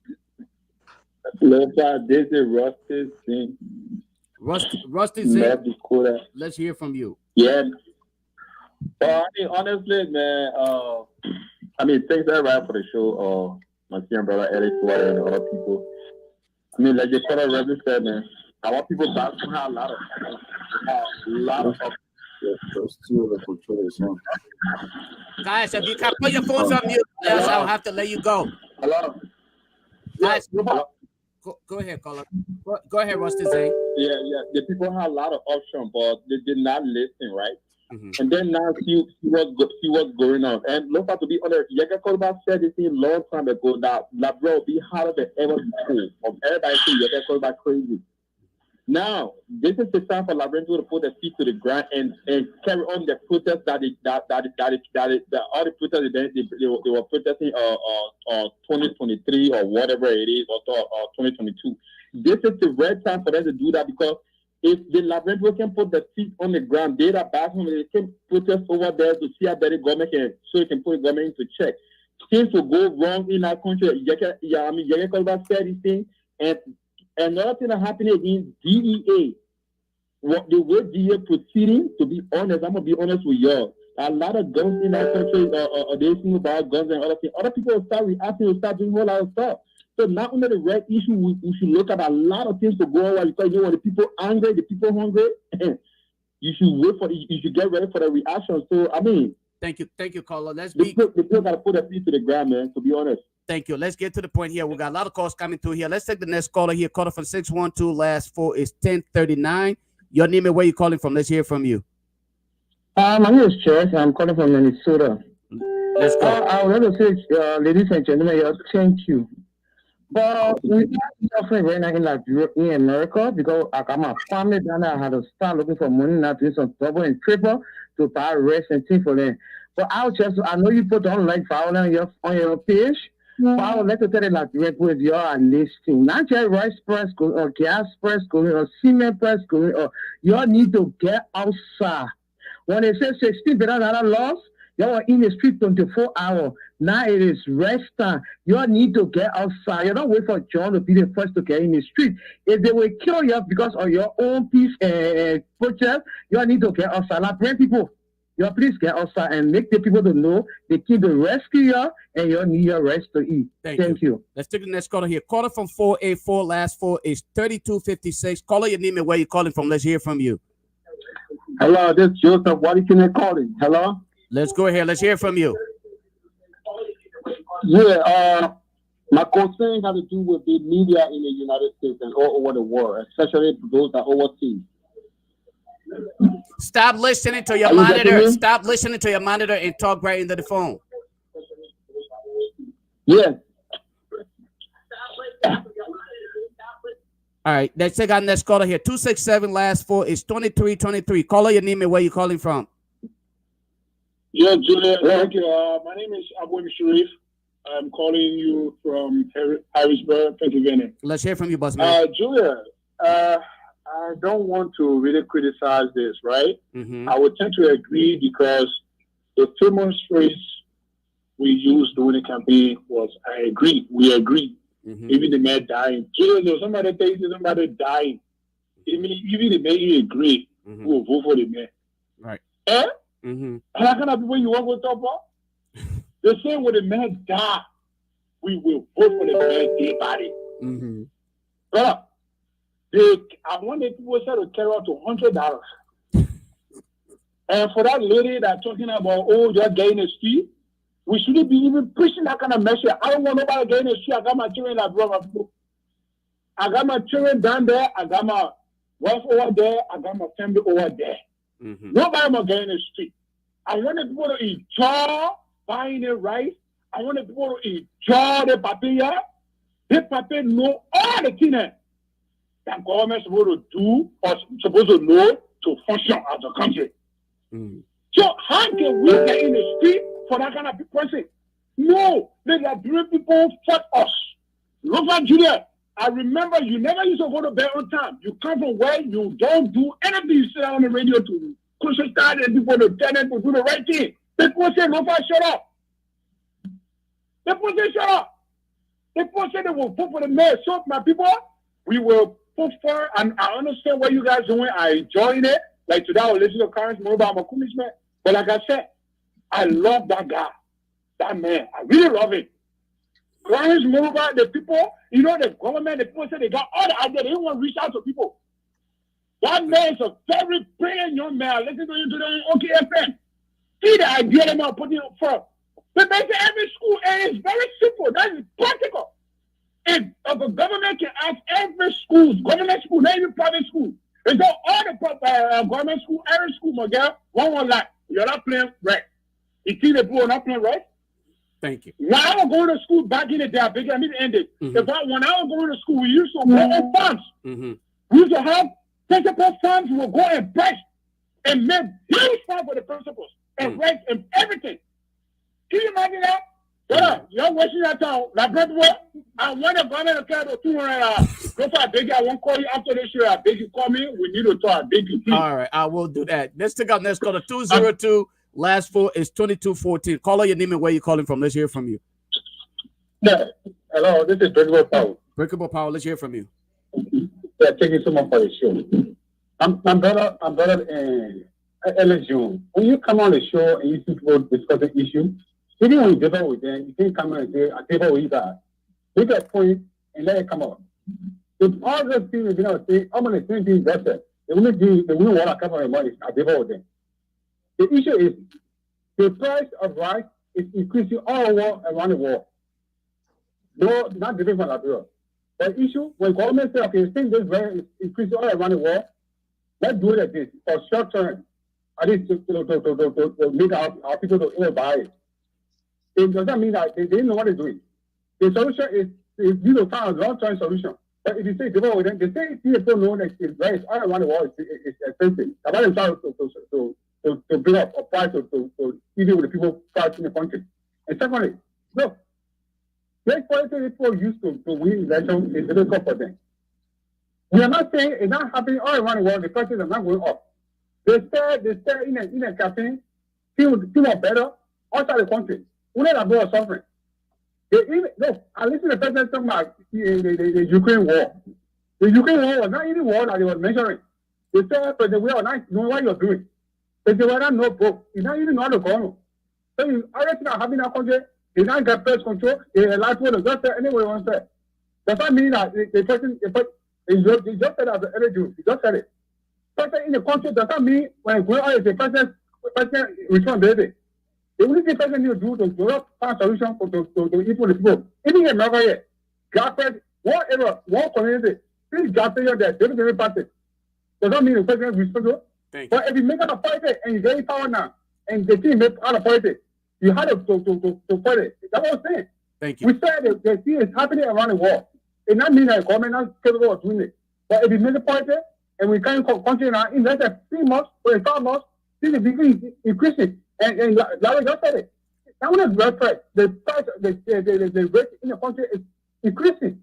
Lofa, this is Rusty Singh. Rusty Singh. North Dakota. Let's hear from you. Yeah. I mean, honestly, man, thanks everybody for the show. My dear brother Eric and other people. I mean, like the brother Reverend said, man, I want people back to have a lot of guys, if you can put your phones on mute, else I'll have to let you go. Hello. Guys, go ahead, caller. Go ahead, Rusty Zane. Yeah. The people have a lot of options, but they did not listen, right? Mm-hmm. And then now see what's going on. And look, to be honest, Yaga Kolba said this thing a long time ago that bro will be harder than ever before. Everybody say Yaga Kolba crazy. Now, this is the time for Liberians to put their feet to the ground and carry on the protest that all the protests they were protesting 2023 or whatever it is or 2022. This is the right time for them to do that because if the Liberians can put their feet on the ground, they are back home, they can protest over there to see how better the government can, so they can put the government into check. Things will go wrong in our country. Yaga Kolba said this thing, and another thing that happened against DEA, the way DEA proceeding, to be honest, I'm going to be honest with y'all. A lot of guns in our country, they think about guns and other things. Other people will start reacting, will start doing a whole lot of stuff. So not only the red issue, we should look at a lot of things to go on because when the people angry, the people hungry, you should get ready for the reaction. So, thank you, caller. The people got to put their feet to the ground, man, to be honest. Thank you. Let's get to the point here. We got a lot of calls coming through here. Let's take the next caller here. Caller from 612, last 4 is 1039. Your name and where you calling from. Let's hear from you. My name is Church. I'm calling from Minnesota. Let's go. I would like to say, ladies and gentlemen, thank you. But we are suffering right now in America because I got my family down there. I had to start looking for money now, doing some double and triple to buy rest and things for them. But I know you put on like violence on your page. But I would like to tell you that with you are listening. Not just rice price going or gas price going or cement price going or you need to get outside. When they say $16 billion loss, you are in the street 24 hours. Now it is rest time. You need to get outside. You don't wait for John to be the first to get in the street. If they will kill you because of your own peace and protest, you need to get outside. Like bring people. You please get outside and make the people to know they keep the rescue you and you need your rest to eat. Thank you. Let's take the next caller here. Caller from 484, last 4 is 3256. Caller your name and where you calling from. Let's hear from you. Hello, this is Joseph. What are you calling? Hello? Let's go ahead. Let's hear from you. Yeah, my concern has to do with the media in the United States and all over the world, especially those that are overseas. Stop listening to your monitor. Stop listening to your monitor and talk right into the phone. Yeah. All right, let's take our next caller here. 267, last 4 is 2323. Caller your name and where you calling from. Yeah, Julia, thank you. My name is Abu Sharif. I'm calling you from Harrisburg, Pennsylvania. Let's hear from you, boss man. Julia, I don't want to really criticize this, right? Mm-hmm. I would tend to agree because the famous phrase we used during the campaign was, I agree, we agree. Mm-hmm. Even the man dying. Julia, somebody thinks somebody dying. Even the man you agree, mm-hmm. who will vote for the man. Right. Mm-hmm. And that kind of people you want to talk about? The same when the man die, we will vote for the man dead body. Mm-hmm. Brother, I want the people to carry out to $100. And for that lady that talking about, oh, they're getting a street, we shouldn't be even pushing that kind of message. I don't want nobody getting a street. I got my children like brother. I got my children down there. I got my wife over there. I got my family over there. Mm-hmm. Nobody more getting a street. I want the people to enjoy buying the rice. I want the people to enjoy the papilla. The papilla know all the things that government is supposed to do or supposed to know to function as a country. Mm-hmm. So how can we get in the street for that kind of person? No, they got three people fought us. Lofa Julius, I remember you never used to go to bed on time. You come from where you don't do anything. You sit on the radio to start and people to tell them to do the right thing. People say, Lofa, shut up. People say, shut up. People say they will vote for the mayor. So, my people, we will vote for, and I understand what you guys are doing. I enjoyed it. Like today, I will listen to Clarence Moroba. I'm a commissioner. But like I said, I love that guy, that man. I really love it. Clarence Moroba, the people, you know, the government, the people say they got all the ideas. They don't want to reach out to people. That man is a very brilliant young man. Listen to him today on OKFM. See the idea that I'm putting up front. But they say every school, and it's very simple. That is practical. If the government can ask every school, government school, not even private school, and so all the government school, every school, my girl, one like, you're not playing right. You see the people are not playing right? Thank you. When I was going to school back in the day, I need to end it. When I was going to school, we used to go on farms. Mm-hmm. We used to have principal farms who would go and break and make huge farms for the principals and rent and everything. Can you imagine that? Brother, you're wasting your time. Like, brother, I want to go to carry $200. Go for a big. I won't call you after this year. I beg you, call me. We need to talk. I beg you, please. All right, I will do that. Let's take out next caller 202. Last four is 2214. Call your name and where you're calling from. Let's hear from you. Yeah. Hello, this is Breakable Power. Breakable Power, let's hear from you. Yeah, thank you so much for the show. I'm brother in early June. When you come on the show and you see people discussing issues, even when you debate with them, you can't come and say, I debate with you guys. Make a point and let it come out. If all those things are going to say, I'm going to say things better. They won't want to come on the money. I debate with them. The issue is the price of rice is increasing all over around the world. No, not different from Liberia. The issue, when government say, okay, since this rice is increasing all around the world, let's do it like this for short term. At least to make our people to buy it. It doesn't mean that they didn't know what they're doing. The solution is you know, find a long-term solution. But if you say develop with them, they say people know that it's rice all around the world is expensive. That's why they try to bring up a price to even with the people price in the country. And secondly, look, great quality people used to win election is difficult for them. We are not saying it's not happening all around the world, the prices are not going up. They stay in a campaign, feel better outside the country. We let are suffering. Look, I listen to the president talking about the Ukraine war. The Ukraine war was not any war that they were measuring. They said, but we are not knowing what you're doing. But they were not know book. You don't even know how to go. So you already not having that country, they not get press control, they allow people to just say anyway one say. Does that mean that the person he just said as an energy, he just said it. Person in the country does not mean when going on is the president responsibility. The only thing person need to do to find solution to equal the people. Even in America here, gas price, one area, one community, please gas price there, they don't pass it. Does that mean the president is responsible? But if you make it a politics and you get in power now, and the team make out of politics, you have to fight it. That's what I'm saying. Thank you. We said the thing is happening around the world. It not mean that the government not capable of doing it. But if you make a politics, and we can't continue now, in less than 3 months or 5 months, this is increasing. And Larry just said it. That one is very price. The price, the rate in the country is increasing.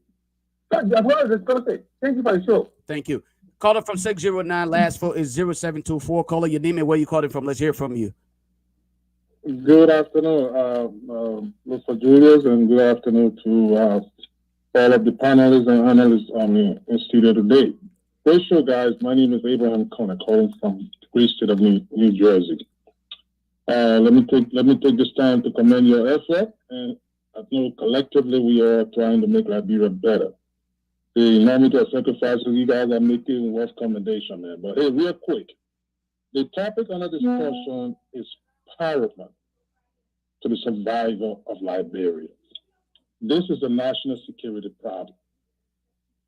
That's what I was going to say. Thank you for the show. Thank you. Caller from 609, last four is 0724. Caller, your name and where you calling from. Let's hear from you. Good afternoon, Lofa Julius, and good afternoon to all of the panelists and analysts on the studio today. Great show, guys. My name is Abraham Conner, calling from the great state of New Jersey. Let me take this time to commend your effort, and I know collectively we are trying to make Liberia better. The enormity of sacrifices you guys are making was commendation, man. But hey, real quick, the topic under discussion is paramount to the survival of Liberia. This is a national security problem.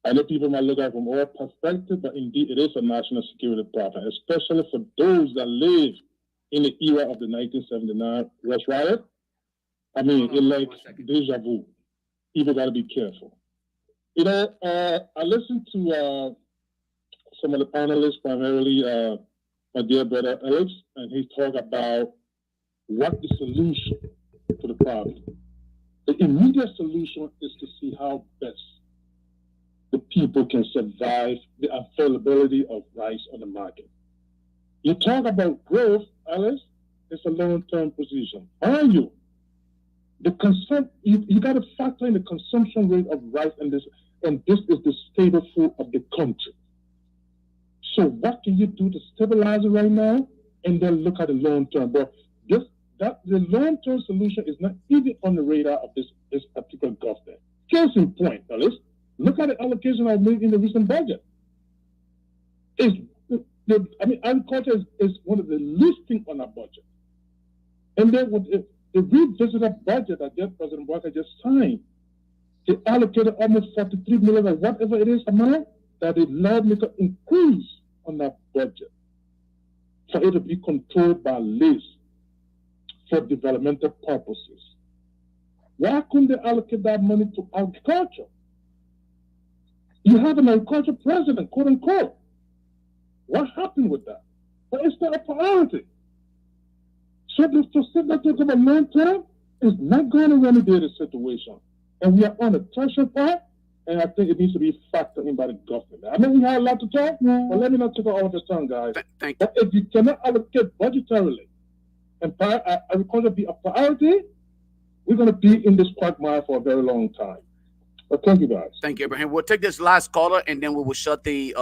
I know people might look at it from all perspectives, but indeed it is a national security problem, especially for those that live in the era of the 1979 West Riot. I mean, it's like deja vu. People got to be careful. You know, I listened to some of the panelists, primarily my dear brother Alex, and he talked about what the solution to the problem. The immediate solution is to see how best the people can survive the availability of rice on the market. You talk about growth, Alice, it's a long-term position. Are you? You got to factor in the consumption rate of rice, and this is the staple food of the country. So what can you do to stabilize it right now, and then look at the long term? But the long-term solution is not even on the radar of this particular government. Case in point, Alice, look at the allocation I made in the recent budget. Agriculture is one of the least things on our budget. And then with the revisited budget that President Walker just signed, they allocated almost 43 million or whatever it is amount that it allowed me to increase on that budget for it to be controlled by list for developmental purposes. Why couldn't they allocate that money to agriculture? You have an agriculture president, quote unquote. What happened with that? But it's not a priority. So to sit there talking about long term is not going to remedy the situation. And we are on the threshold part, and I think it needs to be factored in by the government. I know we have a lot to talk, but let me not take all of the time, guys. Thank you. But if you cannot allocate budgetarily and agriculture be a priority, we're going to be in this quagmire for a very long time. But thank you, guys. Thank you, Abraham. We'll take this last caller, and then we will shut the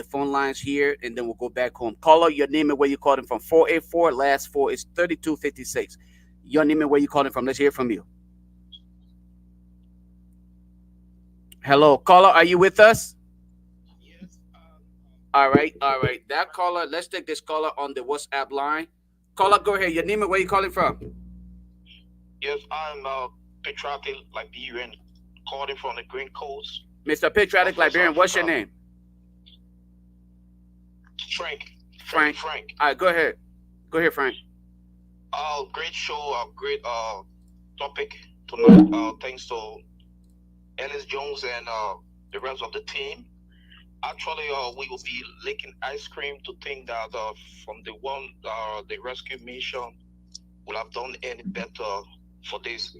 phone lines here, and then we'll go back home. Caller, your name and where you calling from. 484, last 4 is 3256. Your name and where you calling from. Let's hear from you. Hello, caller, are you with us? Yes. All right. That caller, let's take this caller on the WhatsApp line. Caller, go ahead. Your name and where you calling from. Yes, I'm patriotic Liberian, calling from the Green Coast. Mr. Patriotic Liberian, what's your name? Frank. Frank. All right, go ahead. Go ahead, Frank. Great show, great topic tonight. Thanks to Ellis Jones and the rest of the team. Actually, we will be licking ice cream to think that from the rescue mission would have done any better for this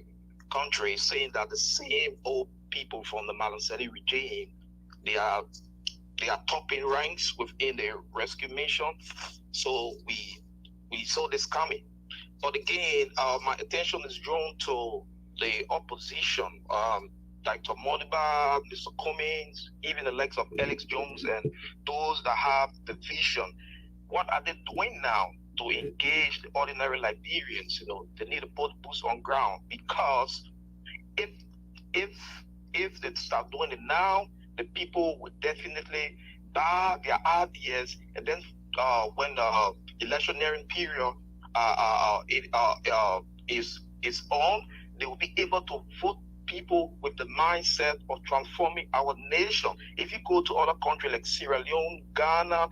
country, saying that the same old people from the Malanseli regime, they are topping ranks within the rescue mission. So we saw this coming. But again, my attention is drawn to the opposition, like Modiba, Mr. Cummings, even the likes of Alex Jones and those that have the vision. What are they doing now to engage the ordinary Liberians? They need to put boots on ground, because if they start doing it now, the people will definitely buy their ideas, and then when the electioneering period is on, they will be able to vote people with the mindset of transforming our nation. If you go to other countries like Sierra Leone, Ghana,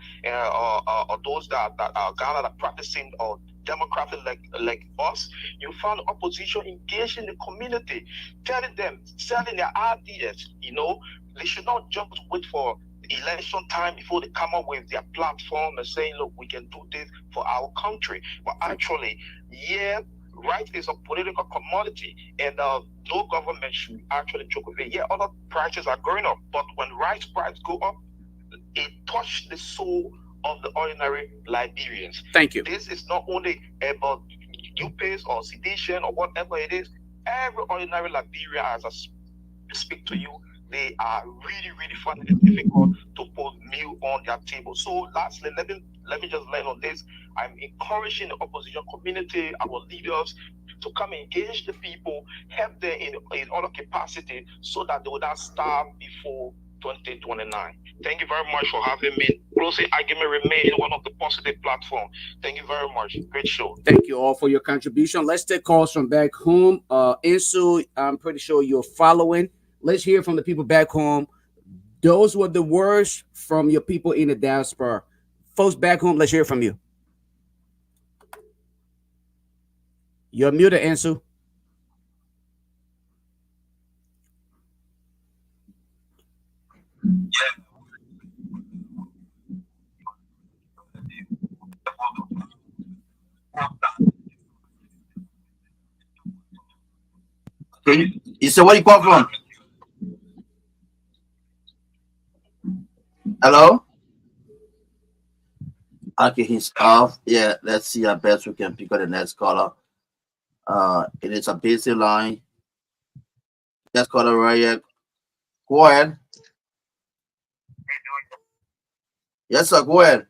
or those that are Ghana that practicing democracy like us, you find opposition engaged in the community, telling them, selling their ideas. They should not just wait for election time before they come up with their platform and saying, look, we can do this for our country. But actually, right is a political commodity, and no government should actually joke with it. Other prices are going up, but when rice prices go up, it touches the soul of the ordinary Liberians. Thank you. This is not only about UPAs or sedition or whatever it is. Every ordinary Liberian, as I speak to you, they are really, really finding it difficult to put meal on their table. So lastly, let me let me just land on this. I'm encouraging the opposition community, our leaders, to come engage the people, help them in other capacity so that they will not starve before 2029. Thank you very much for having me. Closing argument remain one of the positive platform. Thank you very much. Great show. Thank you all for your contribution. Let's take calls from back home. Insu, I'm pretty sure you're following. Let's hear from the people back home. Those were the words from your people in the diaspora. Folks back home, let's hear from you. You're muted, Insu. You said where you come from? Hello? Okay, he's off. Yeah, let's see how best we can pick up the next caller. It is a busy line. Next caller right here. Go ahead. Yes, sir, go ahead.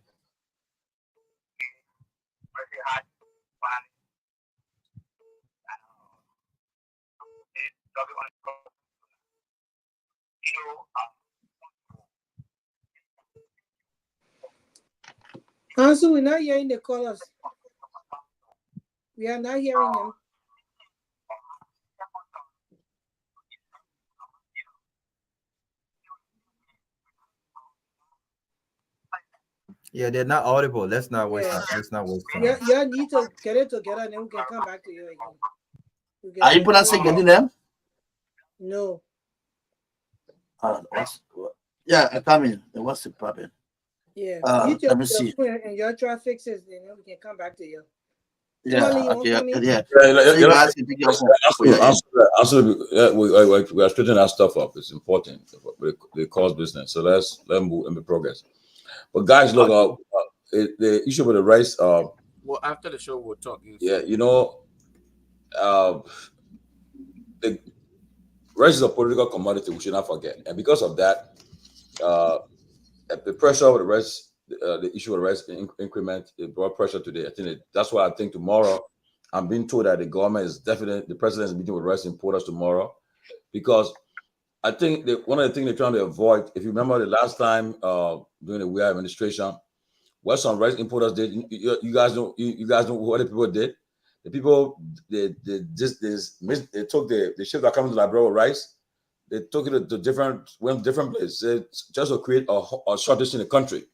Also, we're not hearing the callers. We are not hearing them. Yeah, they're not audible. Let's not waste time. Let's not waste time. You need to get it together and then we can come back to you again. Are you pronouncing getting them? No. Yeah, I come in. What's the problem? Yeah. Let me see. And your traffic says then we can come back to you. Yeah, okay, yeah. We are straightening that stuff up. It's important. The cause business. So let's move in the progress. But guys, look, the issue with the rice. Well, after the show, we'll talk. Yeah, the rice is a political commodity. We should not forget, and because of that, the pressure of the rice. The issue of rice increment, it brought pressure today. I think that's why I think tomorrow, I'm being told that the government is definitely, the president is meeting with rice importers tomorrow, because I think one of the things they're trying to avoid, if you remember the last time during the WIA administration, what some rice importers did, you guys know what the people did. The people they took the ships that come to Liberia with rice, they took it to different places just to create a shortage in the country.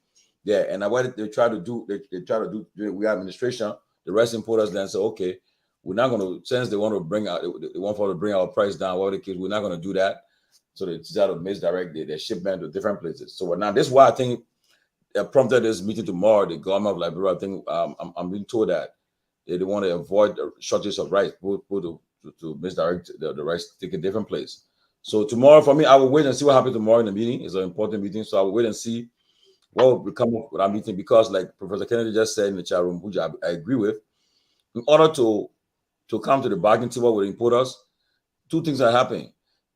Yeah, and what they try to do, they try to do during WIA administration. The rice importers then say, okay, we're not going to, since they want to bring out, they want to bring our price down, whatever the case, we're not going to do that. So they try to misdirect their shipment to different places. So now this is why I think prompted this meeting tomorrow. The government of Liberia, I think I'm being told that they want to avoid the shortage of rice, to misdirect the rice, take a different place. So tomorrow, for me, I will wait and see what happens tomorrow in the meeting. It's an important meeting, so I will wait and see what will come up with our meeting, because like Professor Kennedy just said in the chat room, which I agree with, in order to come to the bargaining table with importers, two things are happening.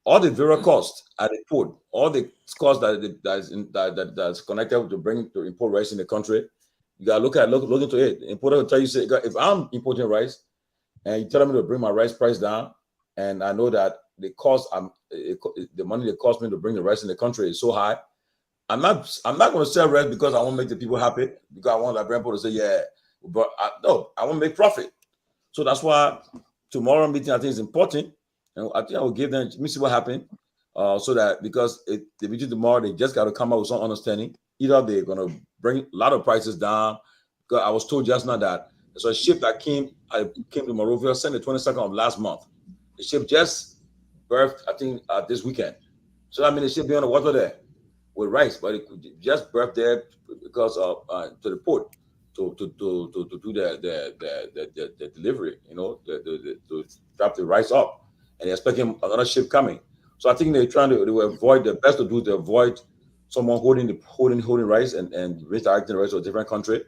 All the variable costs at the port, all the costs that's connected to import rice in the country, you gotta look into it. The importer will tell you, say, if I'm importing rice and you tell me to bring my rice price down, and I know that the cost, the money that cost me to bring the rice in the country is so high, I'm not going to sell rice because I want to make the people happy, because I want Liberian people to say, yeah, but I want to make profit. So that's why tomorrow meeting I think is important, and I think I will give them, let me see what happened, so that, because the meeting tomorrow, they just got to come up with some understanding. Either they're going to bring a lot of prices down, because I was told just now that there's a ship that came to Monrovia, sent the 22nd of last month. The ship just berthed, I think, this weekend. So I mean, the ship be on the water there with rice, but it could just berth there because of to the port to do the delivery, to drop the rice up, and they're expecting another ship coming. So I think they're trying to avoid, the best to do to avoid someone holding rice and redirecting the rice to a different country,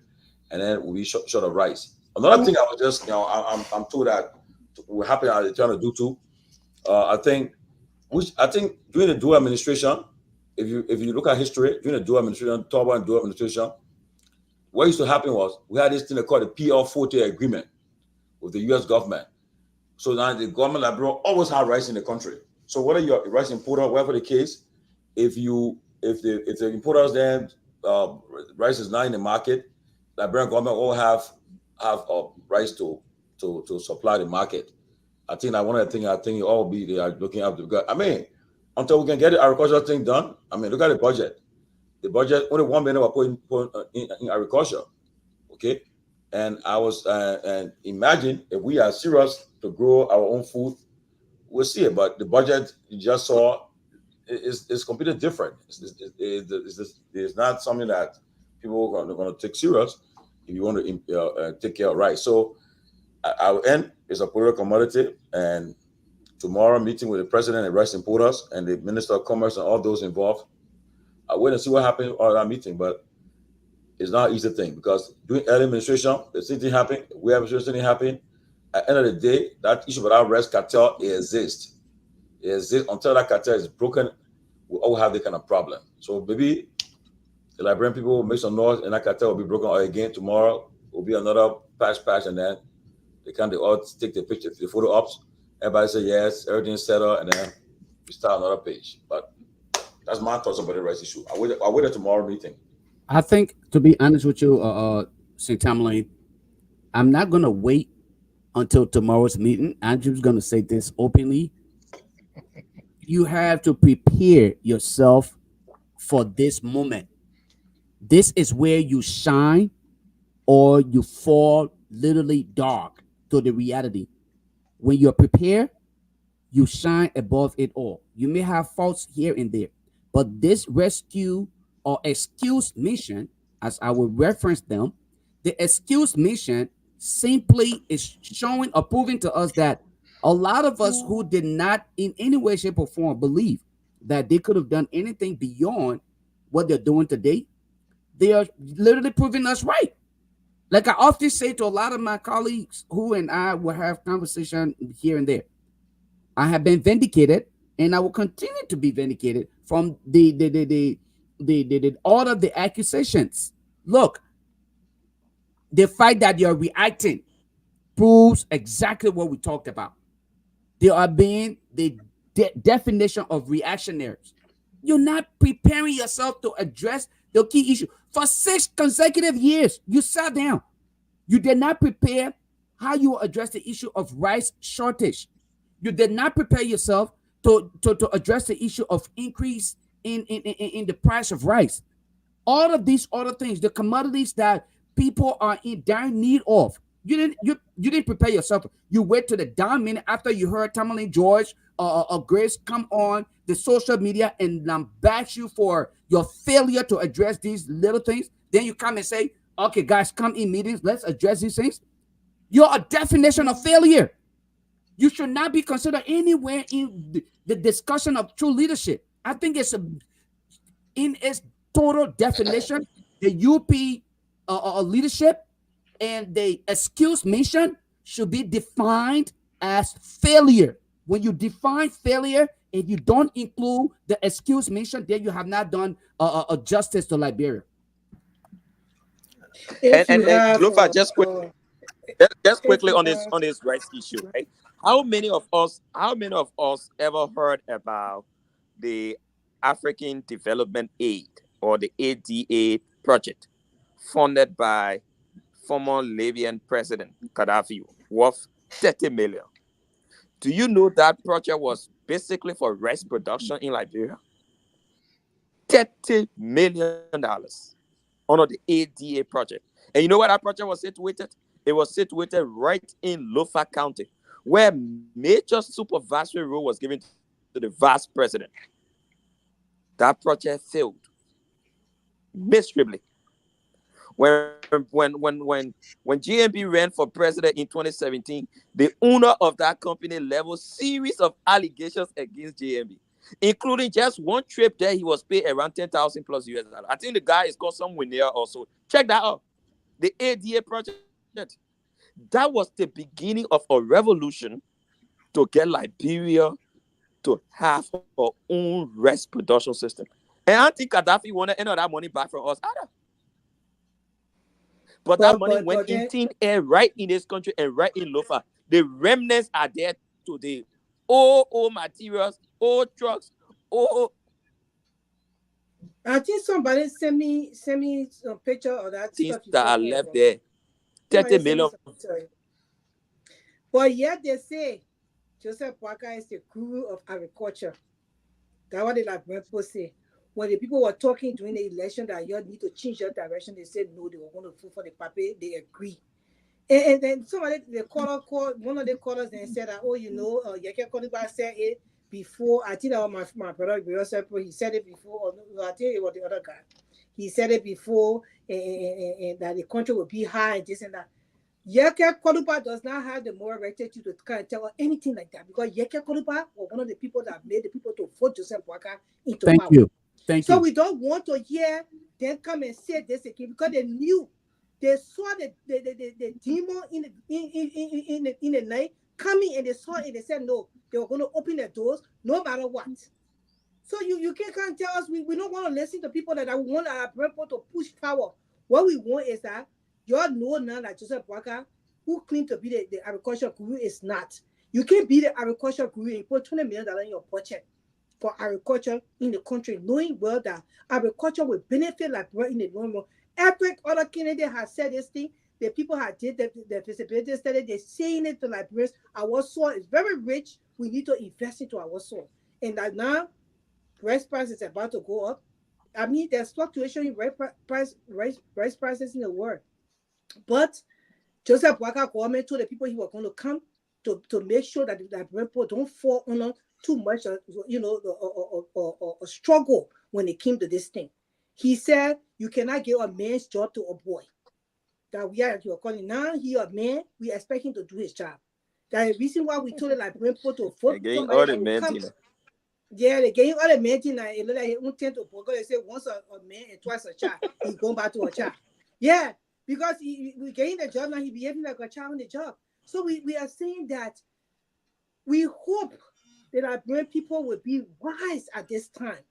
and then we'll be short of rice. Another thing I was just, I'm told that we're happy how they're trying to do too. I think during the dual administration, if you look at history, during the dual administration, Tomalin dual administration, what used to happen was we had this thing called the PL40 agreement with the U.S. government. So now the government Liberia always had rice in the country. So whether you're a rice importer, whatever the case, if the importers then rice is not in the market, Liberian government will have rice to supply the market. I think that one of the things I think all be they are looking at because I mean, until we can get the agricultural thing done, I mean, look at the budget. The budget only 1 million were put in agriculture. Okay. And I was and imagine if we are serious to grow our own food, we'll see it. But the budget you just saw is completely different. It's not something that people are going to take serious if you want to take care of rice. So our end is a political commodity, and tomorrow meeting with the president and rice importers and the minister of commerce and all those involved. I wait and see what happens on that meeting, but it's not an easy thing because during early administration, the same thing happened. We have the same thing happen. At the end of the day, that issue about rice cartel exists. It exists until that cartel is broken. We all have that kind of problem. So maybe the Liberian people will make some noise and that cartel will be broken again. Tomorrow will be another patch, and then they all take the picture, the photo ops. Everybody say yes, everything's settled, and then we start another page. But that's my thoughts about the rice issue. I wait tomorrow meeting. I think, to be honest with you, St. Tomalin, I'm not gonna wait until tomorrow's meeting. I'm just gonna say this openly. You have to prepare yourself for this moment. This is where you shine or you fall literally dark to the reality. When you're prepared, you shine above it all. You may have faults here and there, but this rescue or excuse mission, as I will reference them, the excuse mission simply is showing or proving to us that a lot of us who did not in any way, shape, or form believe that they could have done anything beyond what they're doing today, they are literally proving us right. Like I often say to a lot of my colleagues who and I will have conversation here and there, I have been vindicated and I will continue to be vindicated from all of the accusations. Look, the fact that you're reacting proves exactly what we talked about. They are being the definition of reactionaries. You're not preparing yourself to address the key issue. For 6 consecutive years, you sat down. You did not prepare how you will address the issue of rice shortage. You did not prepare yourself to address the issue of increase in the price of rice. All of these other things, the commodities that people are in dire need of, you didn't prepare yourself. You wait to the down minute after you heard Tomalin George or Grace come on the social media and bash you for your failure to address these little things. Then you come and say, okay, guys, come in meetings. Let's address these things. You're a definition of failure. You should not be considered anywhere in the discussion of true leadership. I think it's in its total definition, the UP leadership and the excuse mission should be defined as failure. When you define failure, if you don't include the excuse mission, then you have not done justice to Liberia. And Lofa, just quickly on this rights issue, right? How many of us ever heard about the African Development Aid or the ADA project funded by former Libyan President Gaddafi worth 30 million? Do you know that project was basically for rice production in Liberia? $30 million under the ADA project. And you know where that project was situated? It was situated right in Lofa County, where major supervisory role was given to the vice president. That project failed miserably. When GMB ran for president in 2017, the owner of that company leveled series of allegations against GMB, including just one trip there he was paid around 10,000 plus US dollars. I think the guy is called somewhere near also. Check that out. The ADA project. That was the beginning of a revolution to get Liberia to have our own rice production system. And I think Gaddafi wanted any of that money back from us either. But that money went in thin air right in this country and right in Lofa. The remnants are there today. All materials, all trucks, all. I think somebody sent me some picture of that things stuff. that are left there. 30 million. But yet they say Joseph Walker is the guru of agriculture. That's what the people say. When the people were talking during the election that you need to change your direction, they said no, they were going to vote for the paper. They agree. And then somebody, one of the callers, and said that, oh, you know, Yeke Koniba said it before. I think that was my brother, he said it before. Or no, I think it was the other guy. He said it before, and that the country will be high and this and that. Yeke Koniba does not have the moral rectitude to kind of tell anything like that, because Yeke Koniba was one of the people that made the people to vote Joseph Walker into power. Thank you. So we don't want to hear them come and say this again, because they knew. They saw the demon in the night coming, and they saw it. They said no, they were going to open the doors no matter what. So you can't tell us we don't want to listen to people that want our people to push power. What we want is that you all know now that Joseph Walker, who claimed to be the agriculture guru, is not. You can't be the agriculture guru and put $20 million in your budget for agriculture in the country, knowing well that agriculture will benefit like we're in the normal. Every other candidate has said this thing. The people have did the feasibility study. They're saying it to Liberians. Our soil is very rich. We need to invest into our soil. And that now, rice price is about to go up. I mean, there's fluctuation in rice prices in the world. But Joseph Walker government told the people he was going to come to make sure that the people don't fall under too much, a struggle when it came to this thing. He said, you cannot give a man's job to a boy. That we are calling now, he a man, we expect him to do his job. That the reason why we told the Liberian people to vote somebody that will come. Yeah, they gave all the men and it look like he won't tend to go. They say once a man and twice a child, he's going back to a child. Yeah, because we getting the job now, he behaving like a child on the job. So we are saying that we hope that Liberian people will be wise at this time.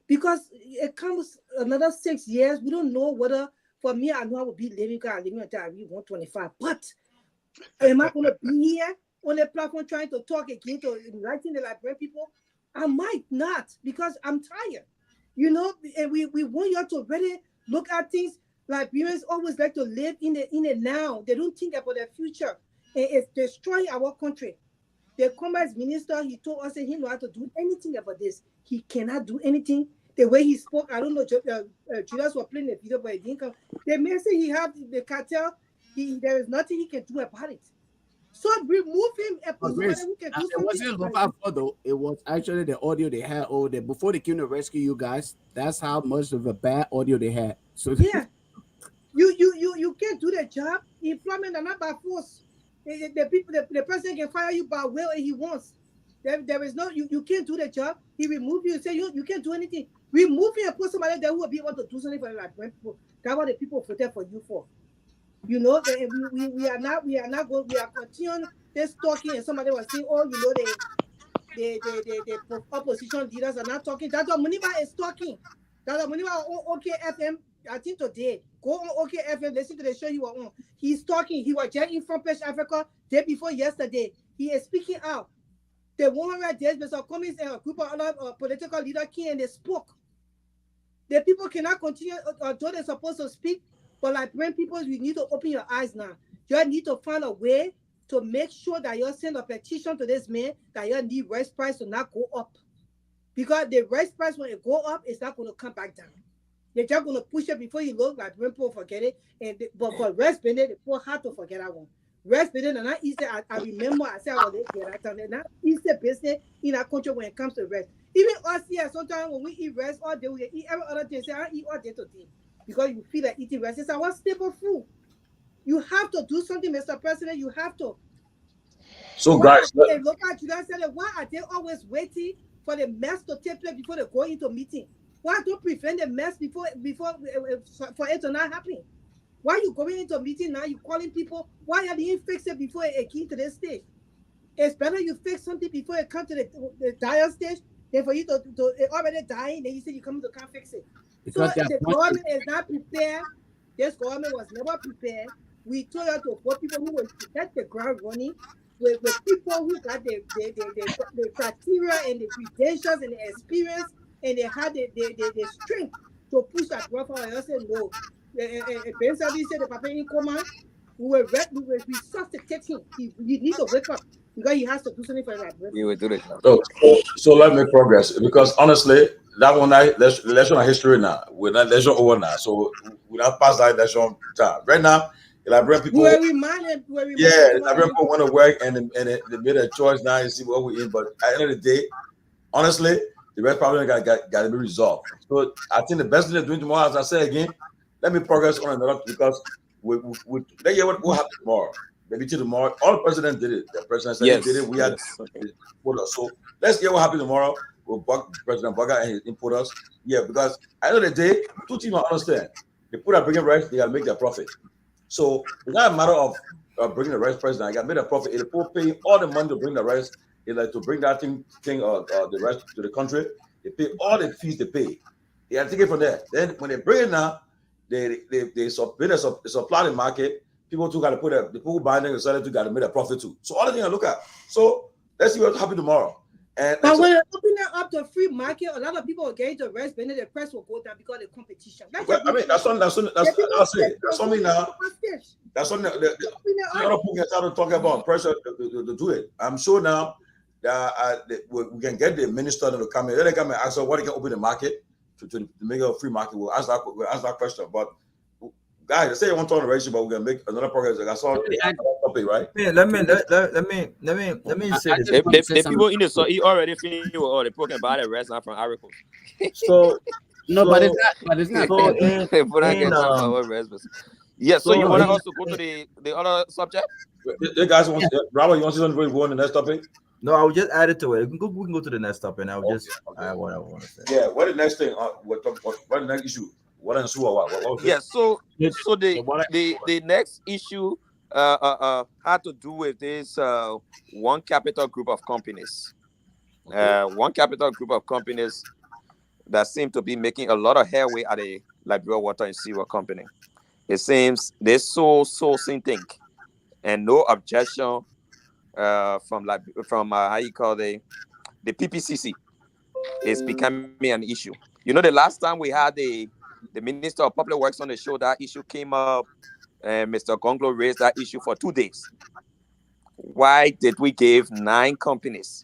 Because it comes another 6 years, we don't know whether, for me, I know I will be living until I reach 125. But am I going to be here on the platform trying to talk again to enlighten the Liberian people? I might not, because I'm tired. You know, and we want you to really look at things. Liberians always like to live in the now. They don't think about their future. And it's destroying our country. The commerce minister, he told us that he know how to do anything about this. He cannot do anything. The way he spoke, I don't know, Julius was playing the video, but he didn't come. The man said he have the cartel. There is nothing he can do about it. So remove him and put somebody who can do something. It wasn't Lofa though. It was actually the audio they had over there before they came to rescue you guys. That's how much of a bad audio they had. So yeah, you can't do the job. Employment are not by force. The president can fire you by will and he wants. There is no you can't do the job. He remove you and say you can't do anything. Remove him and put somebody there who will be able to do something for the Liberian people. That's what the people voted for you for. You know, we are not going. We are continuing this talking, and somebody was saying, oh, you know, the opposition leaders are not talking. That's what Muniba is talking. That's what Muniba on OKFM. I think today, go on OKFM, listen to the show he was on. He's talking. He was just in Front Page Africa day before yesterday. He is speaking out. The 100 days, Mr. Cummings and a group of other political leaders came and they spoke. The people cannot continue, although they're supposed to speak, but like when people, you need to open your eyes now. You need to find a way to make sure that you send a petition to this man that you need rice price to not go up. Because the rice price, when it go up, it's not going to come back down. They're just going to push it before you look, like when people forget it. But for rice business, the poor had to forget that one. Rice business is not easy. I remember I said I was there that time. It's not easy business in our country when it comes to rice. Even us here, sometimes when we eat rice all day, we eat every other day. Say, I eat all day today. Because you feel like eating rice. It's our staple food. You have to do something, Mr. President. You have to. So, guys, look at you guys said, why are they always waiting for the mess to take place before they go into meeting? Why don't prevent the mess before for it to not happen? Why are you going into a meeting now? You calling people? Why you didn't fix it before it came to this stage? It's better you fix something before it comes to the dire stage than for you to already dying. Then you say you come to come fix it. Because so the government is not prepared This government was never prepared. We told her to put people who will get the ground running with people who got the criteria and the credentials and the experience and they had the strength to push that growth forward. I said no. Ben Sanvee said the papa in coma. We were resuscitate him. He need to wake up because he has to do something for that. You will do it. So let me progress because honestly, that one election history now. We're not election over now, so we not past that election time. Right now, Liberian people. We're reminded. Yeah, Liberian people want to work and they made a choice now and see what we're in. But at the end of the day, honestly, the rest problem got to be resolved. So I think the best thing they're doing tomorrow, as I say again, let me progress on another because we let's hear what will happen tomorrow. Maybe till tomorrow. All the president did it. The president said he did it. We had put us. So let's hear what happens tomorrow with President Bugger and his input us. Yeah, because at the end of the day, two teams understand. The people that bring in rice, they gotta make their profit. So it's not a matter of bringing the rice president. I got made a profit. If the people pay all the money to bring the rice, like to bring that thing the rice to the country, they pay all the fees they pay. They have to take it from there. Then when they bring it now, they supply the market. People too got to put the people who buy them and sell it too got to make a profit too. So all the things I look at. So let's see what's happening tomorrow. But when you open it up to free market, a lot of people are getting the rest, but then the price will go down because of the competition. Well, I mean, that's something now. That's something the other people can start to talk about pressure to do it. I'm sure now that we can get the minister to come in. Then they come and ask us what they can open the market to make a free market. We'll answer that question. But guys, I say you want to talk on the ratio, but we're gonna make another progress. Like I saw topic, right? Yeah, let me say this. The people in the so he already finished with all the talking about the rest now from articles. So no, but it's not. Yeah, so you want to also go to the other subject? The guys want Robert, you want to say something before we go on the next topic? No, I will just add it to it. We can go to the next topic, and I'll just add what I want to say. Yeah, what the next thing? What the next issue? What ensue or what yeah, so the next issue had to do with this one capital group of companies. One capital group of companies that seem to be making a lot of headway at the Liberia Water and Sewer Company. It seems they sourcing thing, and no objection from how you call the PPCC is becoming an issue. You know, the last time we had the Minister of Public Works on the show, that issue came up, and Mr. Gonglo raised that issue for 2 days. Why did we give 9 companies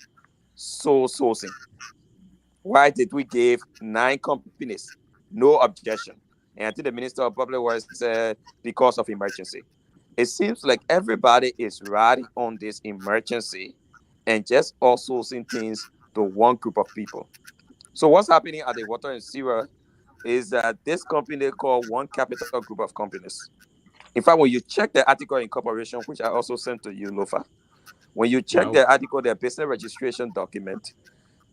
sourcing? Why did we give 9 companies no objection? And I think the Minister of Public Works said because of emergency. It seems like everybody is riding on this emergency and just outsourcing things to one group of people. So what's happening at the Water and Sewer is that this company called One Capital Group of Companies. In fact, when you check the article incorporation, which I also sent to you, Lofa, when you check the article, their business registration document,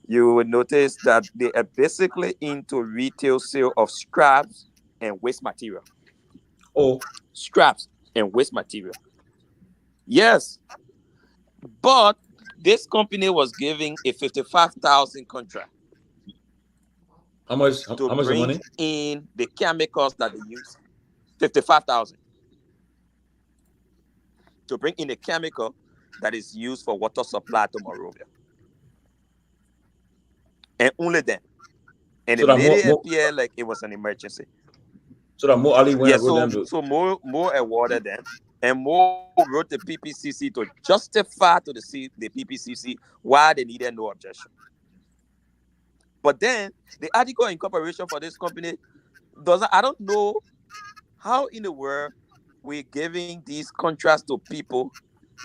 you will notice that they are basically into retail sale of scraps and waste material. Oh, scraps and waste material. Yes, but this company was giving a 55,000 contract. How much money? In the chemicals that they use. 55,000. To bring in a chemical that is used for water supply to Monrovia. And only then. And so it made it appear like it was an emergency. So that more Ali went so more awarded them. And more wrote the PPCC to justify to the PPCC why they needed no objection. But then the article incorporation for this company I don't know how in the world we're giving these contracts to people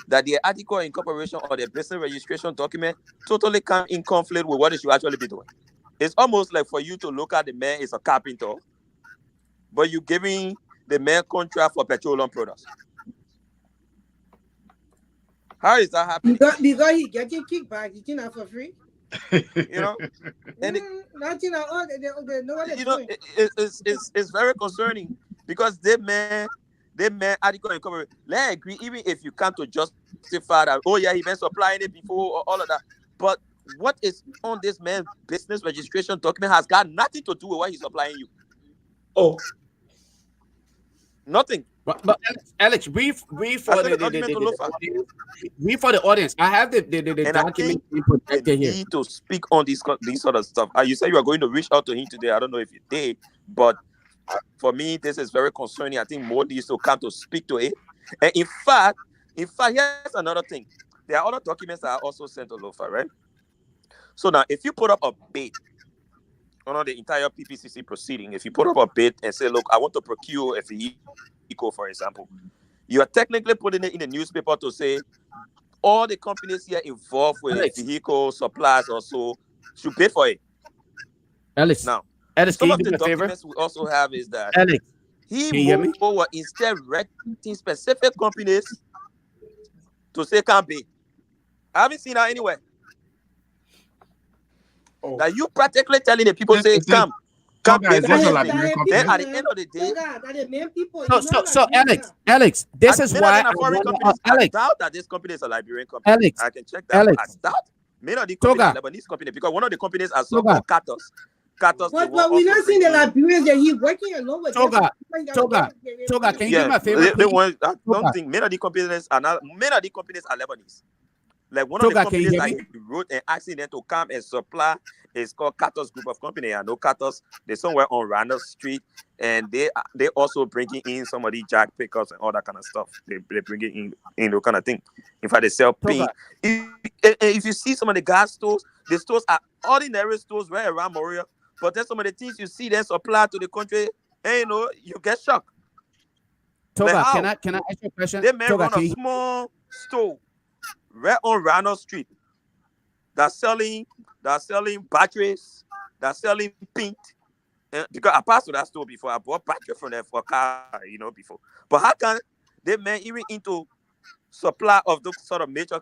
that the article incorporation or their business registration document totally come in conflict with what they should actually be doing. It's almost like for you to look at the man is a carpenter, but you're giving the man contract for petroleum products. How is that happening? Because he getting kickback, he getting that for free. You know, and it's very concerning because they man article incorporation. Let's agree, even if you come to justify that, oh yeah, he been supplying it before or all of that. But what is on this man's business registration document has got nothing to do with what he's supplying you. Oh. Nothing. But Alex, read for the audience. I have the document protected here. Need to speak on these sort of stuff. You said you are going to reach out to him today. I don't know if you did, but for me, this is very concerning. I think more needs to come to speak to it. And in fact, here's another thing. There are other documents that are also sent to Lofa, right? So now, if you put up a bid on the entire PPCC proceeding, if you put up a bid and say, look, I want to procure a vehicle, for example, you are technically putting it in the newspaper to say all the companies here involved with vehicle supplies also should bid for it. Alex, now, Alex, some of the documents we also have is that Alex, he were instead directing specific companies to say can't bid. I haven't seen that anywhere. That you practically telling the people say come bid for something. Then at the end of the day, so Alex, this is why I doubt that this company is a Liberian company. Alex, I can check that. But I doubt many of the companies are Lebanese company because one of the companies are so-called Katos. But we're not seeing the Liberians that he's working along with. Toga, can you do my favor? I don't think many of the companies are Lebanese. Like one of the companies that he wrote and asking them to come and supply is called Katos Group of Company. I know Katos, they're somewhere on Randall Street, and they also bringing in some of the jack pickups and all that kind of stuff. They bringing in those kind of thing. In fact, they sell paint. If you see some of the gas stores, the stores are ordinary stores right around Moria, but there's some of the things you see them supply to the country, and you get shocked. Toga, like can I ask you a question? They may run a small store right on Randall Street that's selling batteries, that's selling paint. Because I passed to that store before, I bought battery from them for a car, before. But how can they man even into supply of those sort of major,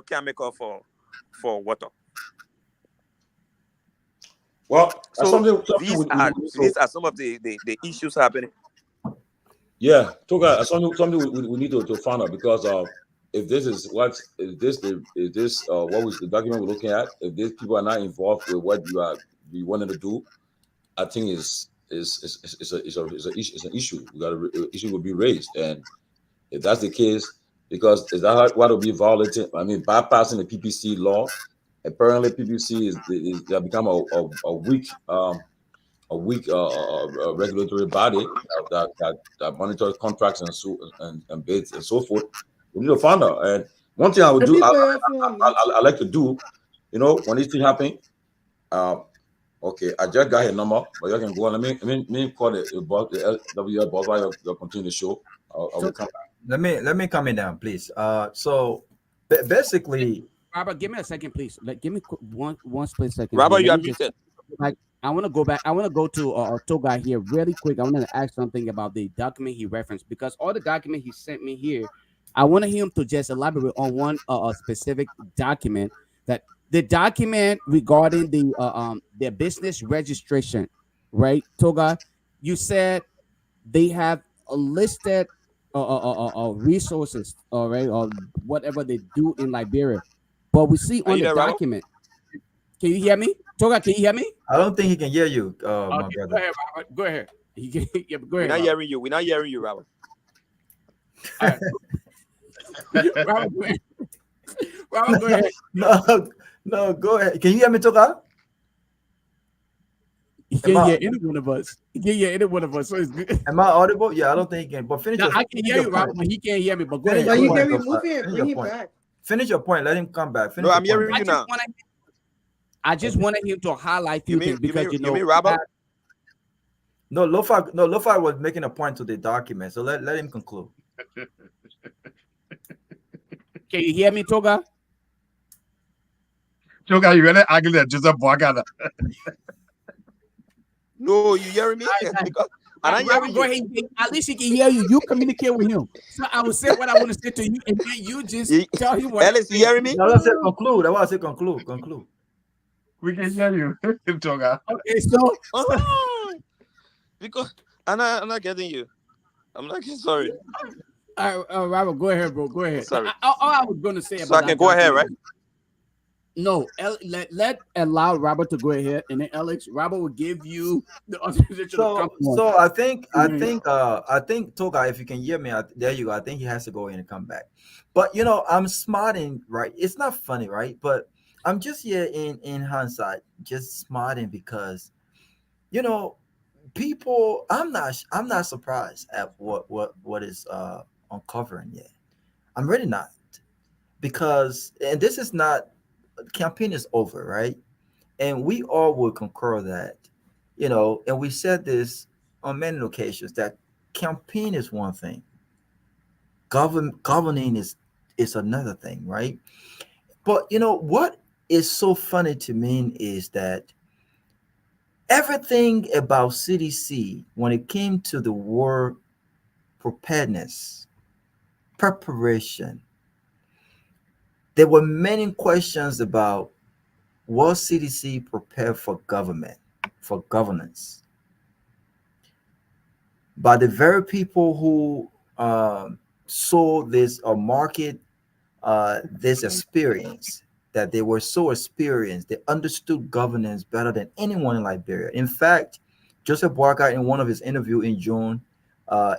chemical for water? Well, so these are some of the issues happening. Yeah, Toga, something we need to find out because if this is what was the document we're looking at? If these people are not involved with what you wanted to do, I think it's an issue. Issue will be raised, and if that's the case, because is that what will be violating? I mean, bypassing the PPC law. Apparently, PPC is become a weak regulatory body that monitors contracts and bids and so forth. We need to find out. And one thing I would do, I like to do, when this thing happen. Okay, I just got her number, but you can go on. Let me call the WL boss while you continue the show. I will come back. Let me come in down, please. So basically, Robert, give me a second, please. Give me one split second. Robert, you are muted. I want to go back. I want to go to Toga here really quick. I want to ask something about the document he referenced because all the document he sent me here, I want him to just elaborate on one specific document, that the document regarding their business registration, right? Toga, you said they have a listed resources, all right, or whatever they do in Liberia, but we see on the document. Can you hear me? Toga, can you hear me? I don't think he can hear you, my brother. Go ahead, Robert. Go ahead. Go ahead. We're not hearing you. We're not hearing you, Robert. Right. Robert, go ahead. Robert, go ahead. No, go ahead. Can you hear me, Toga? He can't hear any one of us. He can't hear any one of us. So it's good. Am I audible? Yeah, I don't think he can. But finish. I can hear you, Robert, but he can't hear me. But go ahead. But you can remove him. Bring him back. Finish your point. Let him come back. No, I'm hearing you now. I just wanted him to highlight few things because you mean Robert? No, Lofa was making a point to the document, so let him conclude. Can you hear me, Toga? Toga, you really ugly that Joseph Boagada. No, you hearing me? Robert, go ahead. At least he can hear you. You communicate with him. So I will say what I want to say to you, and then you just tell him what. Alice, you hearing me? I want to say conclude. I want to say conclude. We can hear you, Toga. Okay, so because I'm not getting you. I'm not getting sorry. Robert, go ahead, bro. Go ahead. Sorry. All I was going to say about so I can go ahead, right? No, let allow Robert to go ahead, and then Alex, Robert will give you the authorization to come on. So I think Toga, if you can hear me, there you go. I think he has to go in and come back. But I'm smarting, right? It's not funny, right? But I'm just here in hindsight, just smarting because people. I'm not surprised at what is uncovering yet. I'm really not, because and this is not, campaign is over, right? And we all will concur that, and we said this on many occasions, that campaign is one thing, governing is another thing, right? But what is so funny to me is that everything about CDC, when it came to the war preparedness, preparation, there were many questions about, was CDC prepared for governance, by the very people who saw this or market this experience, that they were so experienced, they understood governance better than anyone in Liberia. In fact, Joseph Boakai, in one of his interview in June,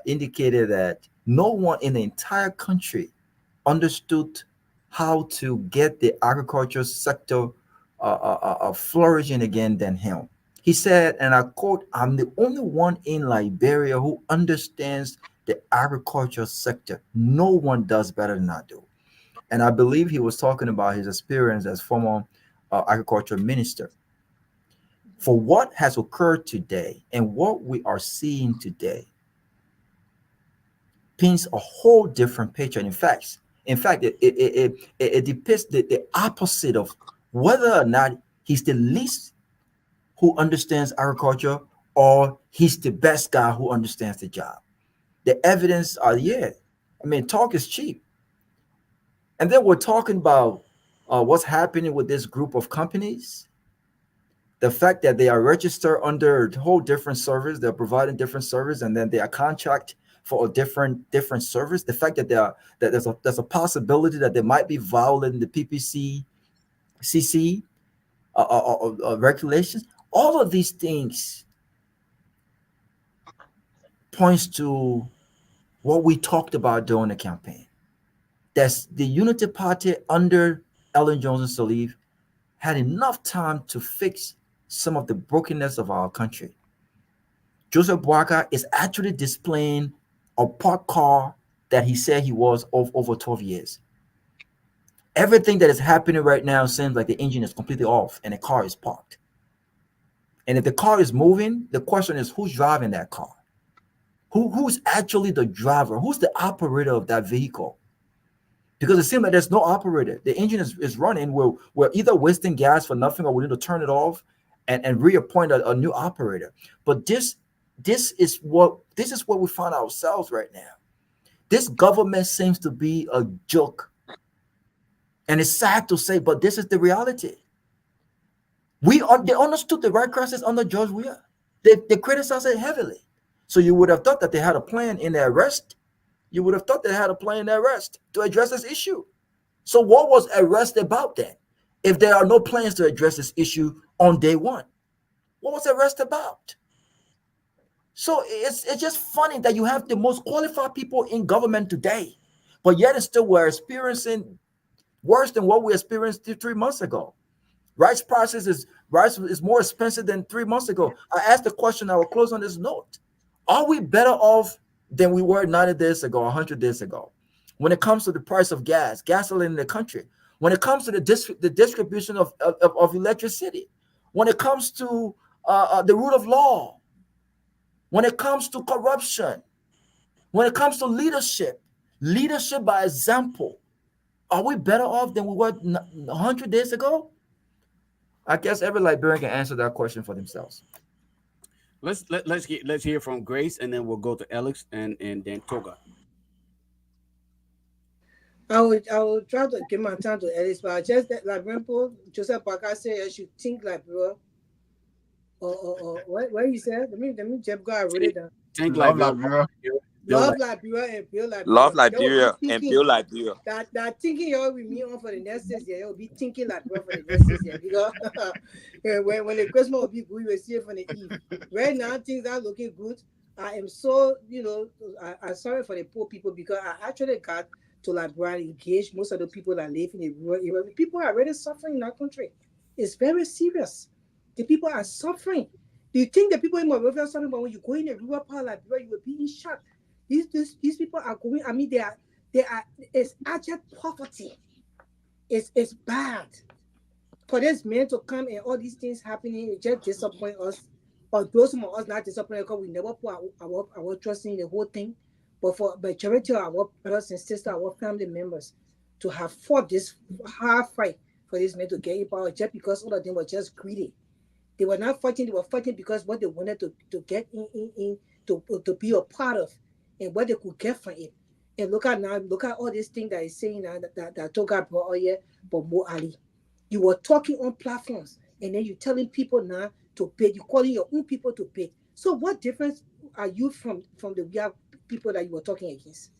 indicated that no one in the entire country understood how to get the agriculture sector flourishing again than him. He said, and I quote, "I'm the only one in Liberia who understands the agriculture sector. No one does better than I do." And I believe he was talking about his experience as former agriculture minister. For what has occurred today and what we are seeing today paints a whole different picture. In fact, it depicts the opposite of whether or not he's the least who understands agriculture or he's the best guy who understands the job. The evidence are, yeah. I mean, talk is cheap. And then we're talking about what's happening with this group of companies. The fact that they are registered under a whole different service, they're providing different service, and then they are contract for a different service. The fact that there's a possibility that they might be violating the PPC, CC regulations. All of these things points to what we talked about during the campaign. That's the Unity Party under Ellen Johnson Sirleaf had enough time to fix some of the brokenness of our country. Joseph Boakai is actually displaying a parked car that he said he was of over 12 years. Everything that is happening right now seems like the engine is completely off and the car is parked. And if the car is moving, the question is, who's driving that car? Who's actually the driver? Who's the operator of that vehicle? Because it seems like there's no operator. The engine is running. We're either wasting gas for nothing, or we need to turn it off and reappoint a new operator. But this is what we find ourselves right now. This government seems to be a joke. And it's sad to say, but this is the reality. They understood the right crisis under George Weah. They criticized it heavily. So you would have thought that they had a plan in their arrest. You would have thought they had a plan in their arrest to address this issue. So what was arrest about then? If there are no plans to address this issue on day one, what was arrest about? So it's just funny that you have the most qualified people in government today, but yet it's still we're experiencing worse than what we experienced 3 months ago. Rice is more expensive than 3 months ago. I asked the question, I will close on this note. Are we better off than we were 90 days ago, 100 days ago? When it comes to the price of gasoline in the country, when it comes to the distribution of electricity, when it comes to the rule of law, when it comes to corruption, when it comes to leadership by example, are we better off than we were 100 days ago? I guess every Liberian can answer that question for themselves. Let's hear from Grace, and then we'll go to Alex and then Toga. I will try to give my time to Alex, but just that like Joseph Boakai said, I should think like bro. Or what you said? Let me jump. Go. I wrote it down. Think like bro. Love Liberia and build Liberia. Love They will be Liberia and thinking build Liberia. that thinking y'all with me on for the next 6 years. You'll be thinking Liberia for the next 6 years because when the Christmas will be good, we will see it from the eve. Right now, things are looking good. I am so I'm sorry for the poor people because I actually got to Liberia engage most of the people that live in the rural area. People are already suffering in our country. It's very serious. The people are suffering. Do you think the people in Monrovia are suffering? But when you go in the rural part of Liberia, you will be in shock. These people are going. I mean, they are. It's abject poverty. It's bad. For this man to come and all these things happening, it just disappoint us. Or those of us not disappointed because we never put our trust in the whole thing. But for majority of our brothers and sisters, our family members, to have fought this hard fight for this man to get in power just because all of them were just greedy. They were not fighting. They were fighting because what they wanted to get in to be a part of, and what they could get from it. And look at all these things that is saying now that Toga brought out here, but Mo Ali. You were talking on platforms, and then you're telling people now to pay. You're calling your own people to pay. So what difference are you from the real people that you were talking against?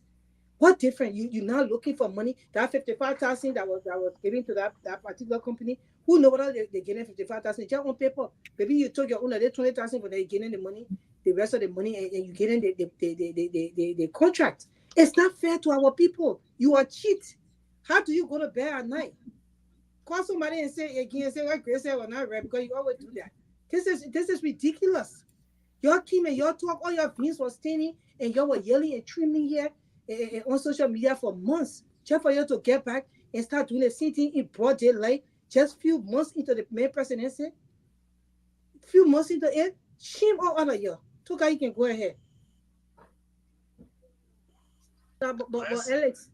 What different? You're now looking for money. That 55,000 that was given to that particular company. Who know whether they're getting 55,000 just on paper? Maybe you took your own 20,000, but they're getting the money, the rest of the money, and you're getting the contract. It's not fair to our people. You are cheat. How do you go to bed at night? Call somebody and say again, say what Grace said or not right, because you always do that. This is ridiculous. Y'all came and y'all talk, all your beans was standing, and y'all were yelling and screaming here and on social media for months, just for you to get back and start doing the same thing in broad daylight, just few months into the main presidency. Few months into it, shame on all of you. Toka, you can go ahead. But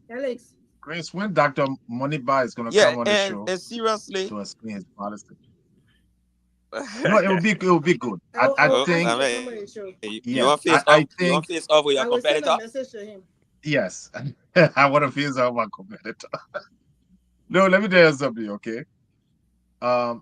Alex. Grace, when Dr. Moneyba is going to come on the show, and seriously, to explain his policy. No, it will be good. I think. You want to face off with your competitor? I will send a message to him. Yes, I want to face off my competitor. No, let me tell you something, okay? I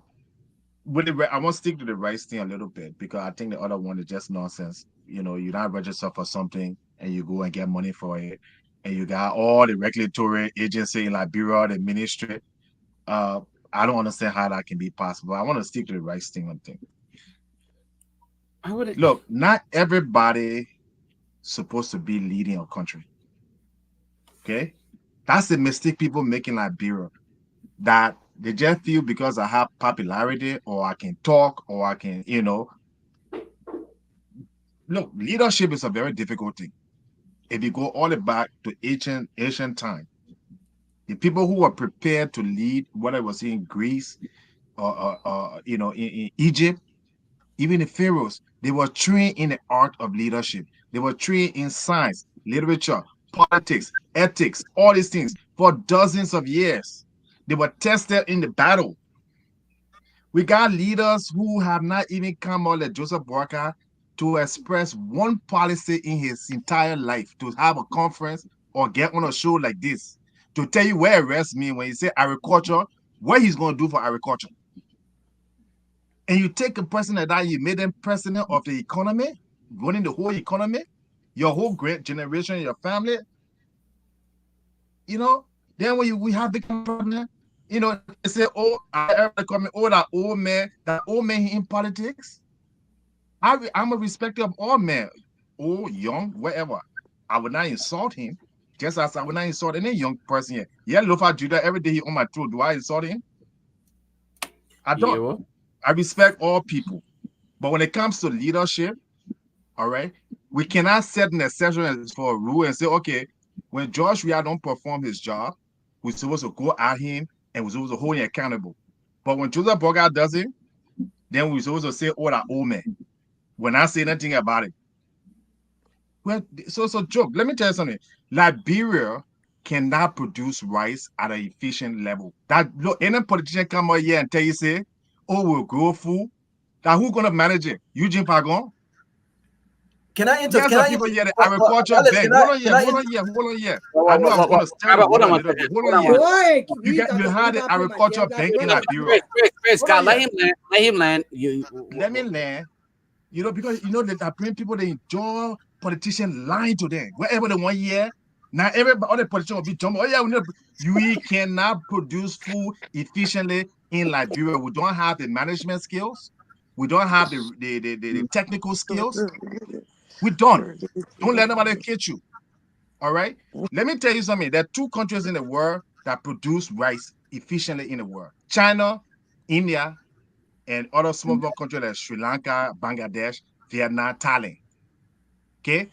want to stick to the rice thing a little bit because I think the other one is just nonsense. You're not registered for something and you go and get money for it, and you got all the regulatory agency in Liberia, the ministry. I don't understand how that can be possible. I want to stick to the rice thing one thing. Look, not everybody supposed to be leading a country. Okay? That's the mistake people make in Liberia. That they just feel because I have popularity or I can talk or I can, Look, leadership is a very difficult thing. If you go all the way back to ancient time, the people who were prepared to lead, whether it was in Greece or in Egypt, even the pharaohs, they were trained in the art of leadership. They were trained in science, literature, politics, ethics, all these things for dozens of years. They were tested in the battle. We got leaders who have not even come out like Joseph Boakai to express one policy in his entire life, to have a conference or get on a show like this, to tell you where it rests me when you say agriculture, what he's going to do for agriculture. And you take a person like that, you made them president of the economy, running the whole economy, your whole great generation, your family, then when we have the problem, they say, that old man in politics. I'm a respecter of all men, old, young, whatever. I would not insult him, just as I would not insult any young person here. Yeah, Lofa Julius, every day he on my throat. Do I insult him? I don't. I respect all people. But when it comes to leadership, all right, we cannot set an exception for a rule and say, okay, when George Weah don't perform his job, we're supposed to go at him and we're supposed to hold him accountable. But when Joseph Boakai does it, then we're supposed to say, oh, that old man. We're not saying anything about it. Well, so it's a joke. Let me tell you something. Liberia cannot produce rice at an efficient level. Look, any politician come out here and tell you, say, oh, we'll grow food. Now, who's going to manage it? Eugene Pagon? Can I interrupt? Yes, people here, the agriculture bank. Hold on here. I know I'm going to start hold on a little bit. Hold on here. You had the agriculture bank in Liberia. Chris, God, let him land. Let me land. Because that bring people, they enjoy politician lying to them. Wherever they 1 year, now everybody, all the politicians will be jumping. Oh yeah, we cannot produce food efficiently in Liberia. We don't have the management skills. We don't have the technical skills. We don't. Don't let nobody catch you. All right. Let me tell you something. There are 2 countries in the world that produce rice efficiently in the world: China, India, and other small countries like Sri Lanka, Bangladesh, Vietnam, Thailand. Okay.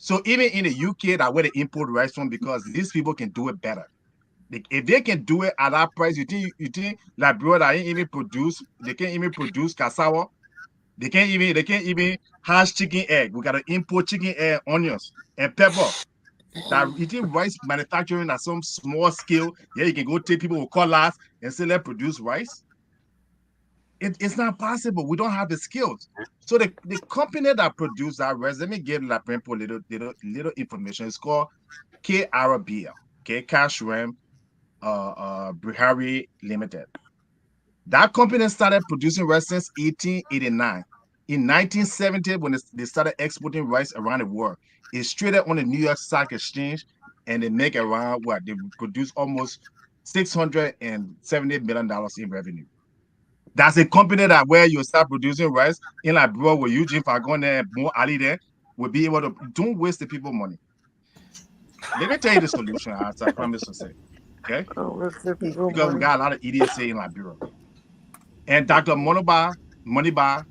So even in the UK, that where they import rice from, because these people can do it better. If they can do it at that price, you think Liberia that ain't even produce, they can't even produce cassava. They can't even hash chicken egg. We gotta import chicken egg, onions, and pepper. That eating rice manufacturing at some small scale, yeah, you can go take people with cutlass and say let's produce rice. It's not possible. We don't have the skills. So the company that produced that rice, let me give La Prempo little information. It's called K Arabia, okay, Kashram Bihari Limited. That company started producing rice since 1889. In 1970, when they started exporting rice around the world, it's traded on the New York Stock Exchange, and they make around what? They produce almost $670 million in revenue. That's a company that where you start producing rice in Liberia, where Eugene Fagon and Mo Ali there will be able to. Don't waste the people money. Let me tell you the solution, as I promised to say. Okay? Because we got a lot of idiocy in Liberia. And Dr. Moniba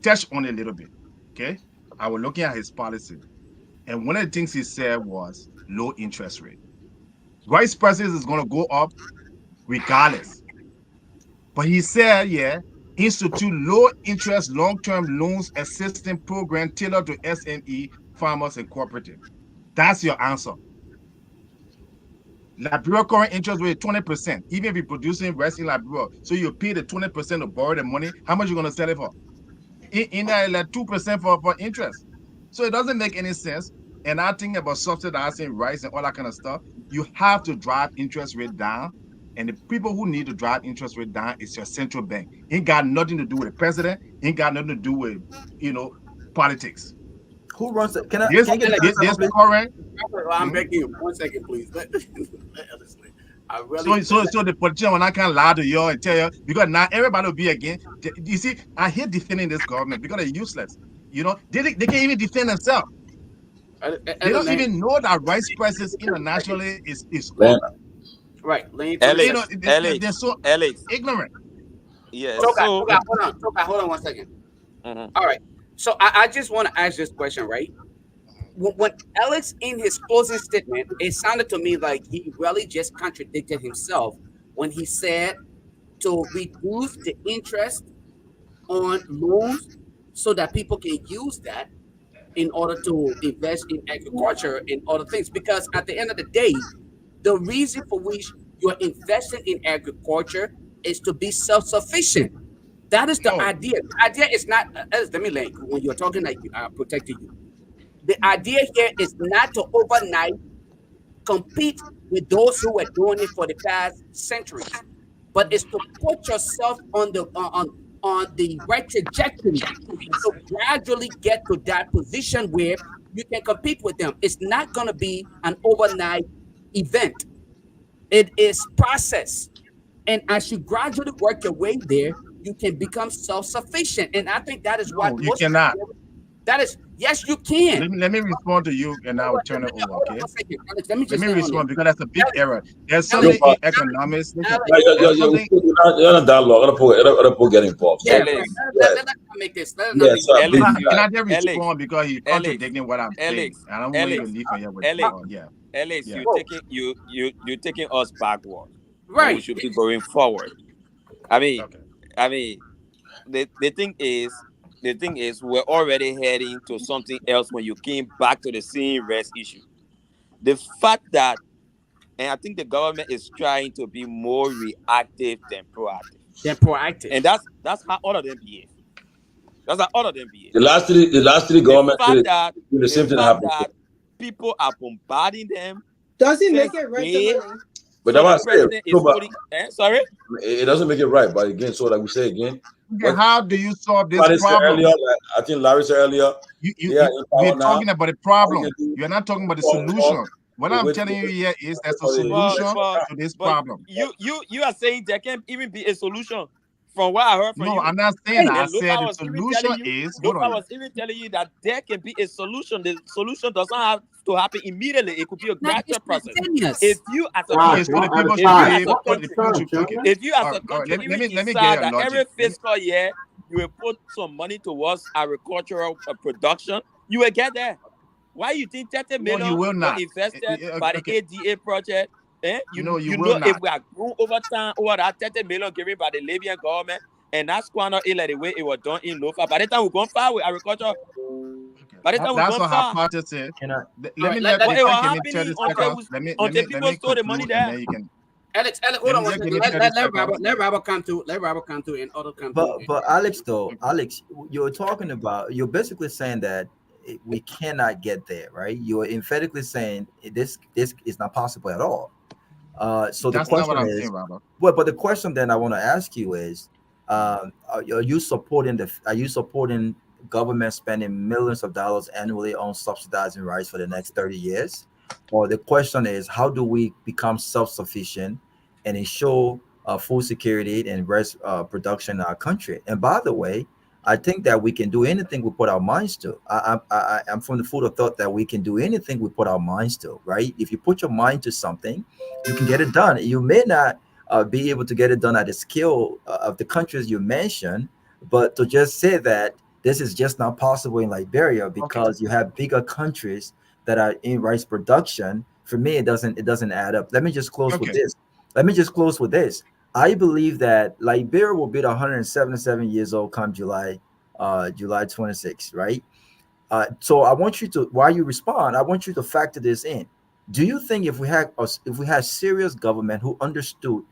touched on it a little bit. Okay? I was looking at his policy. And one of the things he said was low interest rate. Rice prices is going to go up regardless. But he said, yeah, institute low interest long-term loans assistance program tailored to SME, farmers, and cooperative. That's your answer. Liberia current interest rate 20%. Even if you're producing rice in Liberia, so you pay the 20% to borrow the money, how much are you going to sell it for? In there, like 2% for interest. So it doesn't make any sense. And I think about subsidizing rice and all that kind of stuff. You have to drive interest rate down. And the people who need to drive interest rate down is your central bank. Ain't got nothing to do with the president. Ain't got nothing to do with, politics. Who runs it? Can I This current? I'm begging you 1 second, please. I really So the politician when I can't lie to you and tell you, because now everybody will be again. You see, I hate defending this government because they're useless. They can't even defend themselves. They don't even know that rice prices internationally is up. Right. They're so ignorant. Yeah. Toka, hold on 1 second. All right. So I just want to ask this question, right? When Alex, in his closing statement, it sounded to me like he really just contradicted himself when he said to reduce the interest on loans so that people can use that in order to invest in agriculture and other things. Because at the end of the day, the reason for which you're investing in agriculture is to be self-sufficient. That is the idea. The idea is not, let me link, when you're talking like protecting you. The idea here is not to overnight compete with those who were doing it for the past centuries, but it's to put yourself on the right trajectory to gradually get to that position where you can compete with them. It's not going to be an overnight event. It is process, and as you gradually work your way there, you can become self-sufficient. And I think that is what you cannot. That is, yes, you can. Let me respond to you, and I will turn it over. Okay. Let me respond because that's a big error. There's something in economics. You're on dialogue. Other get involved. Let make this. Can I just respond because he's contradicting what I'm saying? I don't want you to leave here with Alex, you're taking us backward. Right. We should be going forward. I mean, the thing is, we're already heading to something else when you came back to the same rest issue. The fact that, and I think the government is trying to be more reactive than proactive. And that's how all of them behave. That's how all of them behave. The last three governments do the same thing happened. That people are bombarding them. Doesn't make it right. But that's what I said. Sorry? It doesn't make it right. But again, so like we say again, Okay, how do you solve this Larry said problem? earlier, I think Larry said earlier, We're talking about the problem. You're not talking about the solution. What I'm telling you here is there's a solution to this problem. You are saying there can't even be a solution. From what I heard from you. No, I'm not saying that. I And said the was even solution telling you, is. Lofa was even telling you that there can be a solution. The solution doesn't have to happen immediately. It could be a gradual process. If you as a if you as a country even decide that every fiscal year you will put some money towards agricultural production, you will get there. Why you think 30 million you will not. invested by the ADA project? You know not. If we are grown over time over that 30 million given by the Libyan government and not squander it like the way it was done in Lofa, by the time we're going far with agriculture, by the time we're That's going what far, hypothesis. let people store the money there. And then you can. Alex, hold on one second. Let Robert come to. Let Robert come to and other come to. But Alex, you're basically saying that we cannot get there, right? You're emphatically saying this is not possible at all. So that's the question not what I'm is, saying, Robert. well, but the question then I want to ask you is, are you supporting government spending millions of dollars annually on subsidizing rice for the next 30 years? Or the question is, how do we become self-sufficient and ensure food security and rice production in our country? And by the way, I think that we can do anything we put our minds to. I'm from the food of thought that we can do anything we put our minds to, right? If you put your mind to something, you can get it done. You may not be able to get it done at the scale of the countries you mentioned, but to just say that this is just not possible in Liberia because you have bigger countries that are in rice production, for me, it doesn't add up. Let me just close with this. I believe that Liberia will be 177 years old come July 26, right? So I want you to, while you respond, I want you to factor this in. Do you think if we had serious government who understood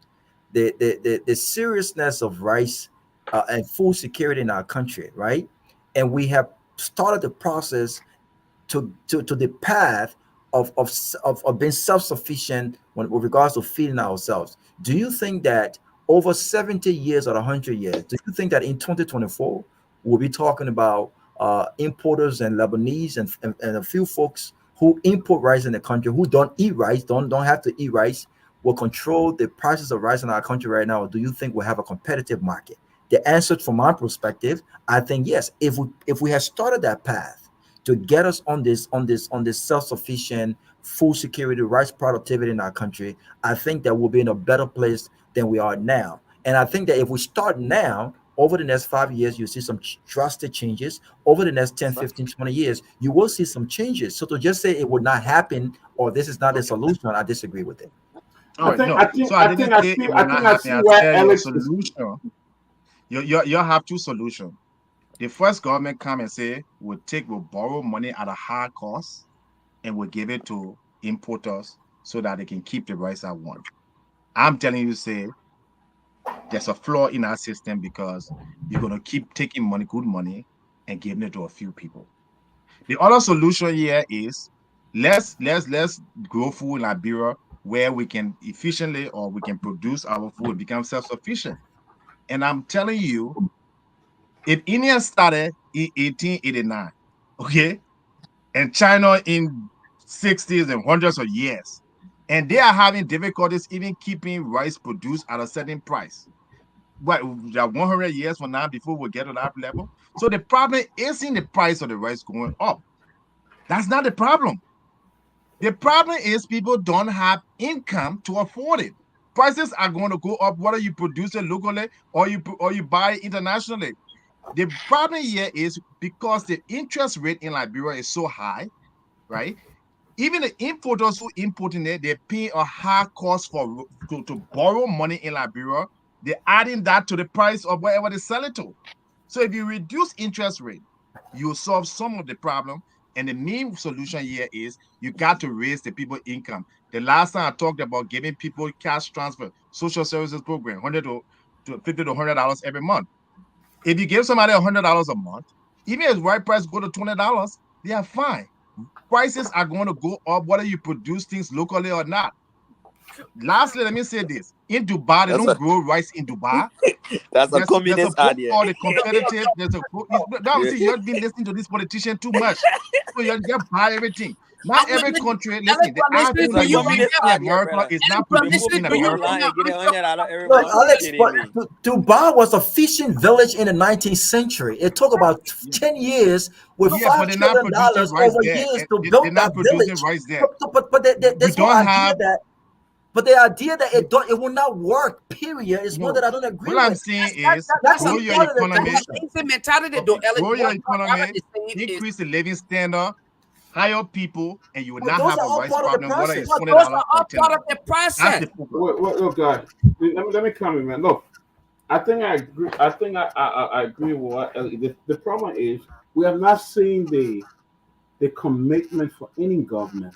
the seriousness of rice and food security in our country, right? And we have started the process to the path of being self-sufficient with regards to feeding ourselves. Do you think that over 70 years or 100 years, do you think that in 2024 we'll be talking about importers and Lebanese and a few folks who import rice in the country, who don't eat rice, don't have to eat rice, will control the prices of rice in our country right now? Or do you think we'll have a competitive market? The answer from my perspective, I think yes. If we had started that path to get us on this self-sufficient food security, rice productivity in our country, I think that we'll be in a better place than we are now. And I think that if we start now, over the next 5 years, you'll see some drastic changes. Over the next 10, 15, 20 years, you will see some changes. So to just say it would not happen or this is not a solution, I disagree with it. I see where Alex solution. You have two solutions. The first government come and say we'll borrow money at a high cost and we'll give it to importers so that they can keep the rice at one. I'm telling you, say there's a flaw in our system because you're gonna keep taking money, good money, and giving it to a few people. The other solution here is let's grow food in Liberia where we can efficiently or we can produce our food, become self-sufficient. And I'm telling you, if India started in 1889, okay, and China in 60s and hundreds of years, and they are having difficulties even keeping rice produced at a certain price. What, 100 years from now before we get to that level? So the problem isn't the price of the rice going up. That's not the problem. The problem is people don't have income to afford it. Prices are going to go up whether you produce it locally or you buy it internationally. The problem here is because the interest rate in Liberia is so high, right? Even the importers who importing it, they pay a high cost to borrow money in Liberia. They're adding that to the price of wherever they sell it to. So if you reduce interest rate, you solve some of the problem. And the main solution here is you got to raise the people income. The last time I talked about giving people cash transfer, social services program, $100 to $50 to $100 every month. If you give somebody $100 a month, even if rice price go to $20, they are fine. Prices are going to go up whether you produce things locally or not. Lastly, let me say this: in Dubai, they That's don't grow rice in Dubai. That's a There's a communist book idea. called The Competitive. There's a book. Now, see, you've been listening to this politician too much. So you just buy everything. Not every country, listen, the average It's a that you communist in idea, America brother. is not You produced in put America. online and get it $100 every Look, month. Alex, Kidding but me? Dubai was a fishing village in the 19th century. It took about 10 years with Yeah, but $5 they're not trillion producing rice over there. years to They're build not that producing village. rice there. But We this whole don't idea have. that, but the idea that it will not work, period, is one that I don't agree What I'm with. saying is, That's grow a your part of the economy, mentality, though, Alex. grow your What economy, Robert is saying is, increase the living standard, hire people, and you will but not those have are a all rice part of the problem, whether process. it's but $20 those are or all $10. part of the That's process. the problem. Look, guys, let me comment, man. Look, I think I agree. I think I agree with what the problem is. We have not seen the commitment for any government.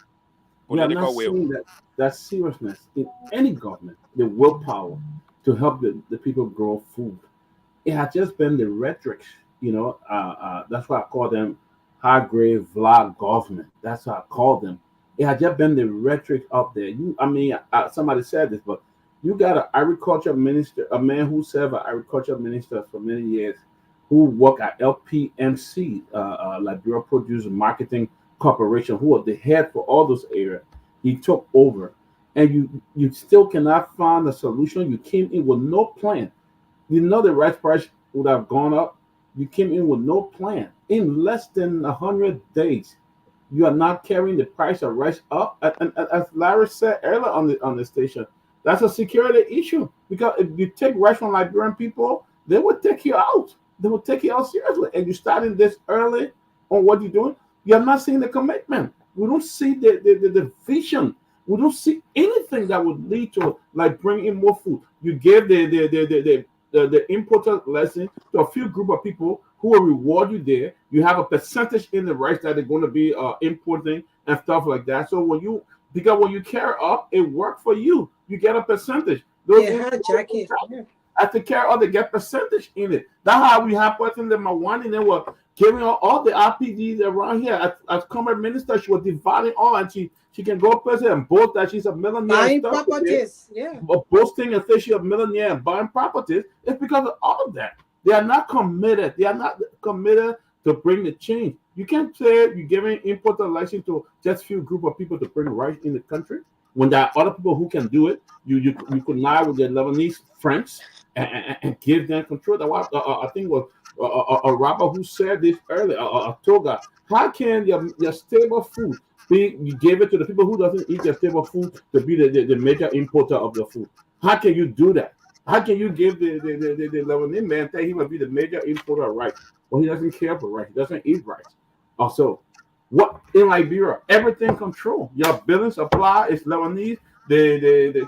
We have not Political will. seen that seriousness in any government, the willpower to help the people grow food. It has just been the rhetoric, that's why I call them high grade vlog government. That's what I call them. It has just been the rhetoric up there. Somebody said this, but you got an agriculture minister, a man who served as agriculture minister for many years, who worked at LPMC, Liberia Produce Marketing Corporation, who was the head for all those areas. He took over, and you still cannot find a solution. You came in with no plan. You know the rice price would have gone up. You came in with no plan. In less than 100 days, you are not carrying the price of rice up. And as Larry said earlier on the station, that's a security issue because if you take rice from Liberian people, they will take you out. They will take you out seriously. And you're starting this early on what you're doing. You're not seeing the commitment. We don't see the vision. We don't see anything that would lead to like bring in more food. You gave the importer lesson to a few group of people who will reward you there. You have a percentage in the rice that they're going to be importing and stuff like that. So because when you carry up, it worked for you. You get a percentage. Those jacket. At the carry up, they get percentage in it. That's how we have person in Mawani, and they were giving all the RPGs around here. As commerce minister, she was dividing all, and she can go person and boast that she's a millionaire. Buying properties, yeah. But boasting and say she's a millionaire and buying properties, it's because of all of that. They are not committed. They are not committed to bring the change. You can't say you're giving import license to just few group of people to bring rice in the country when there are other people who can do it. You could lie with your Lebanese friends and give them control. That was, I think it was a rapper who said this earlier, Toga. How can your stable food you gave it to the people who doesn't eat their stable food to be the major importer of the food? How can you do that? How can you give the Lebanese man that he will be the major importer of rice? Well, he doesn't care for rice. He doesn't eat rice. Also, what in Liberia, everything controlled. Your billing supply is Lebanese. The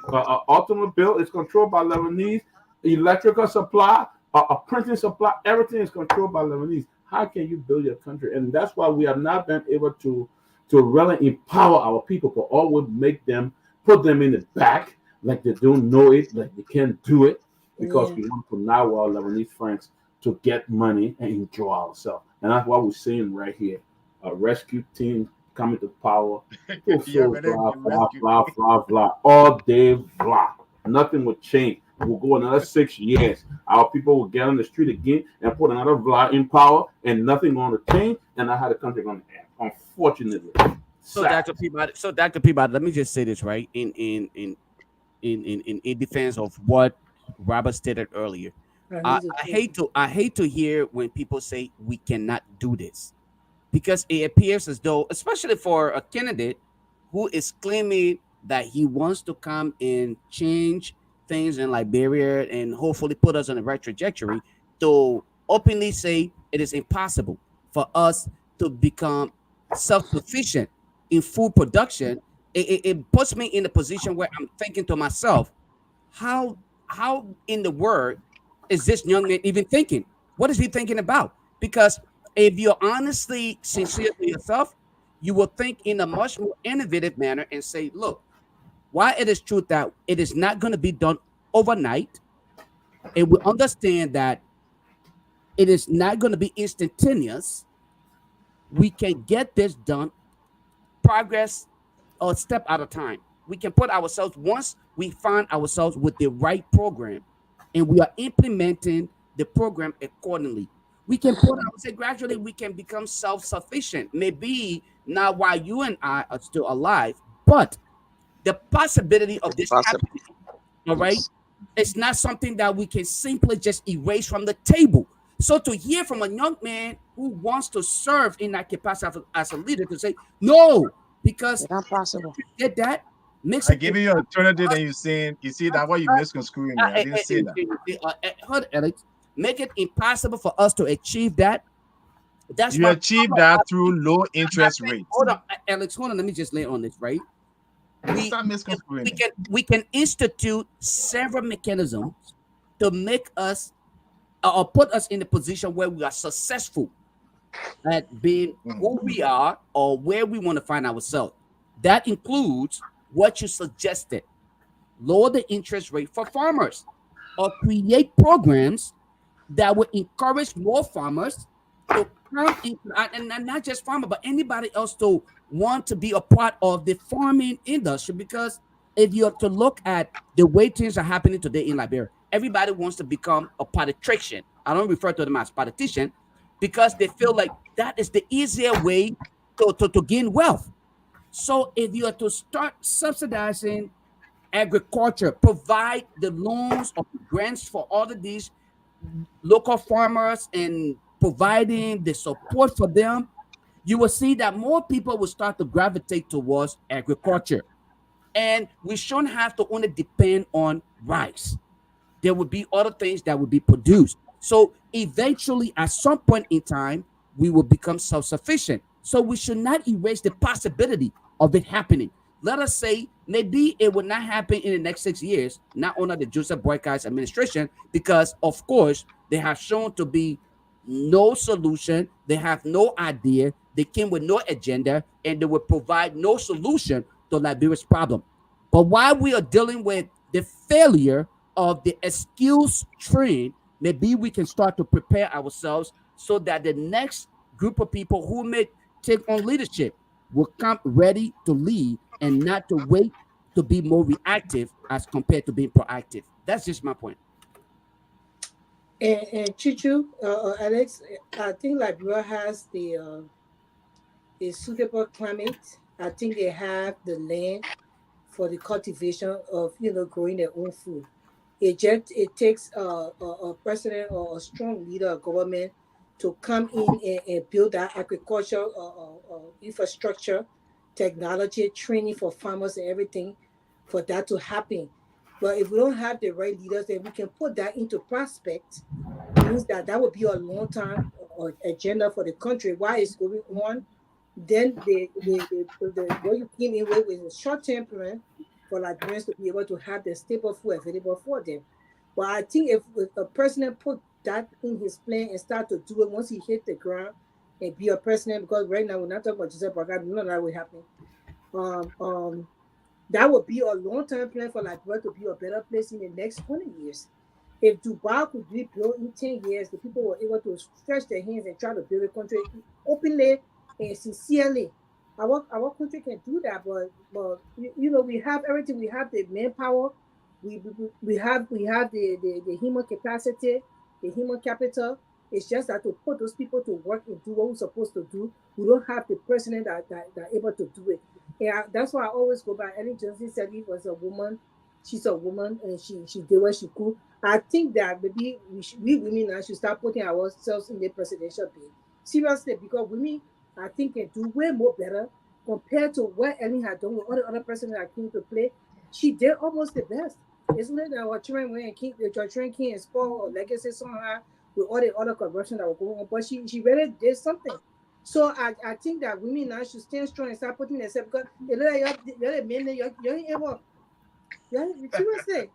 automobile is controlled by Lebanese. Electrical supply, a printing supply, everything is controlled by Lebanese. How can you build your country? And that's why we have not been able to really empower our people, but always put them in the back, like they don't know it, like they can't do it, because we want to now our Lebanese friends to get money and enjoy ourselves. And that's what we're seeing right here. A rescue team coming to power. Blah, all day, blah. Nothing will change. We'll go another 6 years. Our people will get on the street again and put another Vlad in power, and nothing going to change. And that's how the country going to end. Unfortunately. So Dr. Peabody, let me just say this, right? In defense of what Robert stated earlier. I hate to hear when people say we cannot do this, because it appears as though, especially for a candidate who is claiming that he wants to come and change things in Liberia and hopefully put us on the right trajectory, to openly say it is impossible for us to become self-sufficient in food production, it puts me in a position where I'm thinking to myself, how in the world is this young man even thinking? What is he thinking about? Because if you're honestly sincere to yourself, you will think in a much more innovative manner and say, look, while it is true that it is not going to be done overnight, and we understand that it is not going to be instantaneous, we can get this done, progress a step at a time. we can put ourselves, once we find ourselves with the right program and we are implementing the program accordingly, we can put, I would say, gradually we can become self-sufficient. Maybe not while you and I are still alive, but the possibility of this happening, all right, it's not something that we can simply just erase from the table. So to hear from a young man who wants to serve in that capacity as a leader to say no, because it's not possible. Get that makes I it give you an alternative, and you see that what you misconstruing me. I didn't say that. hold on, Alex. Make it impossible for us to achieve that. That's you why achieve that through low interest rates. Hold on, Alex. Hold on. Let me just lay on this, right? We can institute several mechanisms to make us or put us in a position where we are successful at being who we are or where we want to find ourselves. That includes what you suggested: lower the interest rate for farmers, or create programs that will encourage more farmers to come into, and not just farmers, but anybody else to want to be a part of the farming industry. Because if you're to look at the way things are happening today in Liberia, everybody wants to become a politician. I don't refer to them as politician because they feel like that is the easier way to gain wealth. So if you are to start subsidizing agriculture, provide the loans or grants for all of these local farmers and providing the support for them, you will see that more people will start to gravitate towards agriculture. And we shouldn't have to only depend on rice. There will be other things that will be produced. So eventually, at some point in time, we will become self-sufficient. So we should not erase the possibility of it happening. Let us say maybe it will not happen in the next 6 years, not under the Joseph Boykai's administration, because of course they have shown to be no solution. They have no idea. They came with no agenda, and they will provide no solution to Liberia's problem. But while we are dealing with the failure of the excuse train, maybe we can start to prepare ourselves so that the next group of people who may take on leadership will come ready to lead and not to wait to be more reactive as compared to being proactive. That's just my point. And Chichu, Alex, I think Liberia has the a suitable climate. I think they have the land for the cultivation of growing their own food. It takes a president or a strong leader of government to come in and build that agriculture infrastructure, technology, training for farmers and everything for that to happen. But if we don't have the right leaders, then we can put that into prospect. Means that would be a long time agenda for the country. Why it's going on? Then the what you came in with is a short-term plan for Liberians to be able to have the stable food available for them. But I think if a president put that in his plan and start to do it once he hit the ground and be a president, because right now we're not talking about Joseph Boakai, none of that will happen. That would be a long-term plan for Liberia to be a better place in the next 20 years. If Dubai could be built in 10 years, the people were able to stretch their hands and try to build a country openly and sincerely. Our country can do that, but we have everything. We have the manpower, we have the human capacity, the human capital. It's just that to put those people to work and do what we're supposed to do, we don't have the president that able to do it. Yeah, that's why I always go by. Ellen Johnson said he was a woman. She's a woman and she did what she could. I think that maybe we women now should start putting ourselves in the presidential bid. Seriously, because women, I think, can do way more better compared to what Ellen had done with all the other presidents that came to play. She did almost the best. Isn't it that our children went and can't spoil or legacy somehow with all the other corruption that was going on? But she really did something. So I think that women now should stand strong and start putting themselves, because you're men, you're able. Yeah, seriously,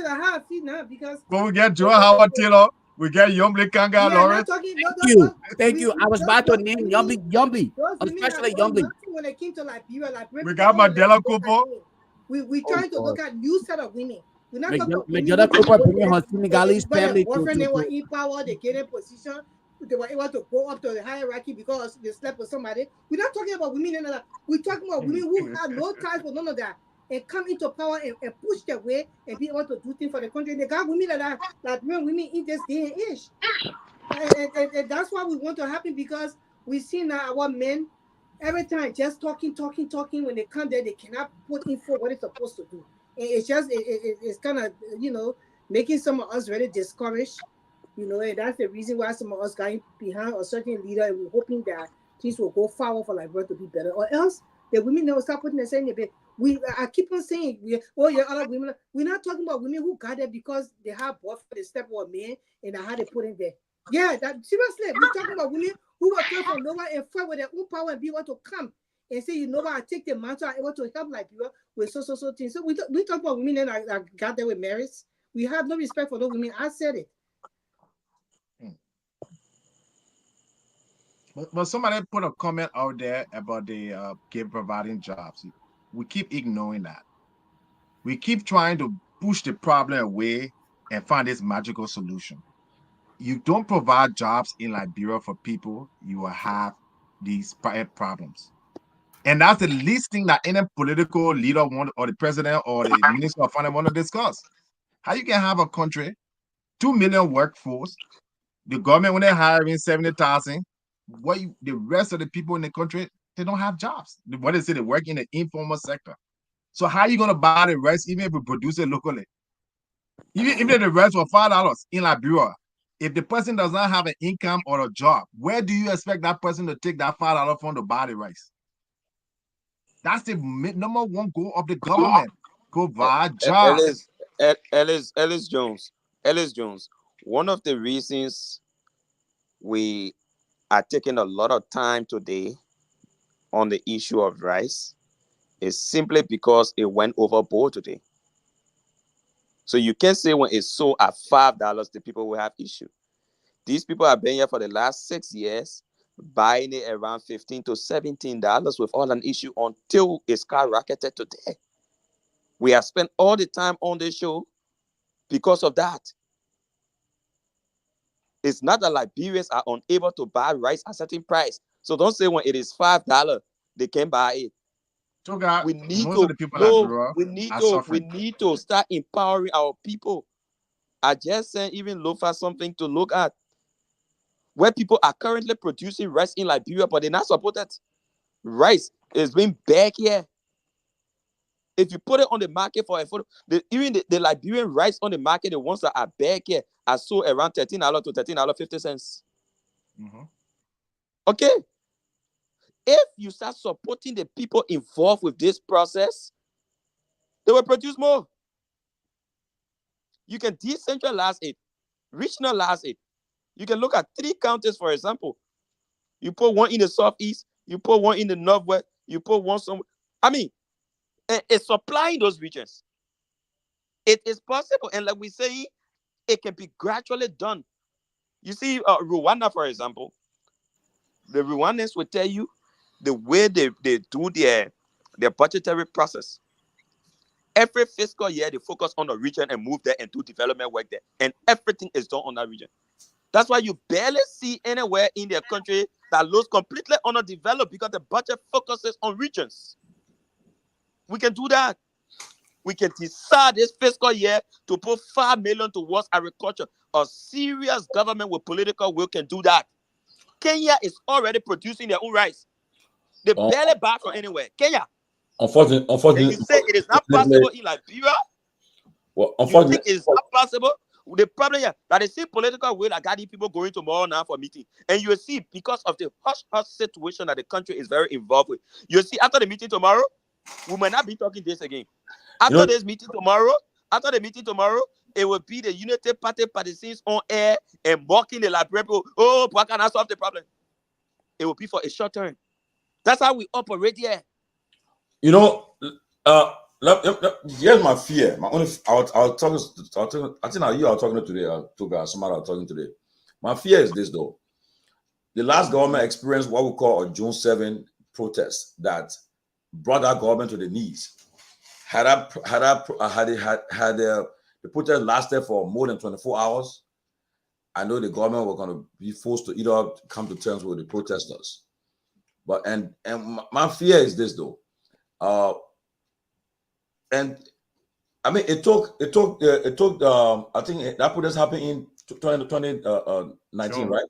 how I feel now, because when we get Joe Howard Taylor, we get Yomble Kanga Lawrence. Thank you. I was about to name Yomble, especially Yomble. When it came to Liberia, we got Mandela Kupo. We trying to look at new set of women. We're not talking about Mandela Kupo bringing her Senegalese family boyfriend. They were in power, they get in position, they were able to go up to the hierarchy because they slept with somebody. We're not talking about women. We're talking about women who have no ties with none of that. and come into power and push their way and be able to do things for the country. They got women that women in this day and age. And that's why we want to happen, because we see now our men every time just talking. When they come there, they cannot put in for what they're supposed to do. And it's just it's kind of making some of us very discouraged. And that's the reason why some of us got behind a certain leader, and we're hoping that things will go forward for Liberia to be better, or else the women will start putting themselves in the bed. I keep on saying, other women. We're not talking about women who got there because they have boyfriend, they step on men, and how they put in there. Yeah, that seriously, we're talking about women who were come from nowhere and fight with their own power and be able to come and say, I take the mantle, I'm able to help Liberia with so things. So we talk about women that got there with marriage. We have no respect for those women. I said it. But somebody put a comment out there about the providing jobs. We keep ignoring that. We keep trying to push the problem away and find this magical solution. You don't provide jobs in Liberia for people, you will have these problems. And that's the least thing that any political leader want, or the president or the minister of finance want to discuss. How you can have a country, 2 million workforce, the government when they're hiring 70,000, the rest of the people in the country, they don't have jobs. What they say, they work in the informal sector. So how are you going to buy the rice even if we produce it locally? Even if the rice for $5 in Liberia, if the person does not have an income or a job, where do you expect that person to take that $5 from to buy the rice? That's the number one goal of the government. Provide jobs. Ellis Jones. One of the reasons we are taking a lot of time today on the issue of rice is simply because it went overboard today. So you can say when it's sold at $5, the people will have issue. These people have been here for the last 6 years, buying it around $15 to $17 with all an issue until it skyrocketed today. We have spent all the time on the show because of that. It's not that Liberians are unable to buy rice at a certain price. So don't say when it is $5, they can buy it. We need to start empowering our people. I just sent even Lofa something to look at, where people are currently producing rice in Liberia, but they're not supported. Rice is being bagged here. If you put it on the market for a photo, even the Liberian rice on the market, the ones that are bagged here, are sold around $13 to $13.50. Mm-hmm. Okay. If you start supporting the people involved with this process, they will produce more. You can decentralize it, regionalize it. You can look at 3 counties, for example. You put one in the southeast, you put one in the northwest, you put one somewhere. I mean, it's supplying those regions. It is possible. And like we say, it can be gradually done. You see, Rwanda, for example, the Rwandans will tell you the way they do their budgetary process. Every fiscal year, they focus on the region and move there and do development work there. And everything is done on that region. That's why you barely see anywhere in their country that looks completely underdeveloped, because the budget focuses on regions. We can do that. We can decide this fiscal year to put $5 million towards agriculture. A serious government with political will can do that. Kenya is already producing their own rice. They barely buy from anywhere. Kenya. Unfortunately, and you say it is not possible in Liberia? Well, you think it's not possible? The problem here that they see political will that got these people going tomorrow now for meeting. And you will see, because of the hush-hush situation that the country is very involved with, you'll see after the meeting tomorrow, we might not be talking this again. After this meeting tomorrow, it will be the Unity Party partisans on air and mocking the Liberian people. Oh, why can't I solve the problem? It will be for a short term. That's how we operate here. You know, here's my fear. My only, I was talking. I think you are talking today. Somebody are talking today. My fear is this, though. The last government experienced what we call a June 7 protest that brought our government to the knees. Had the protest lasted for more than 24 hours, I know the government were going to be forced to either come to terms with the protesters. But and my fear is this, though. and I mean, it took. I think that protest happened in 2019, June. right?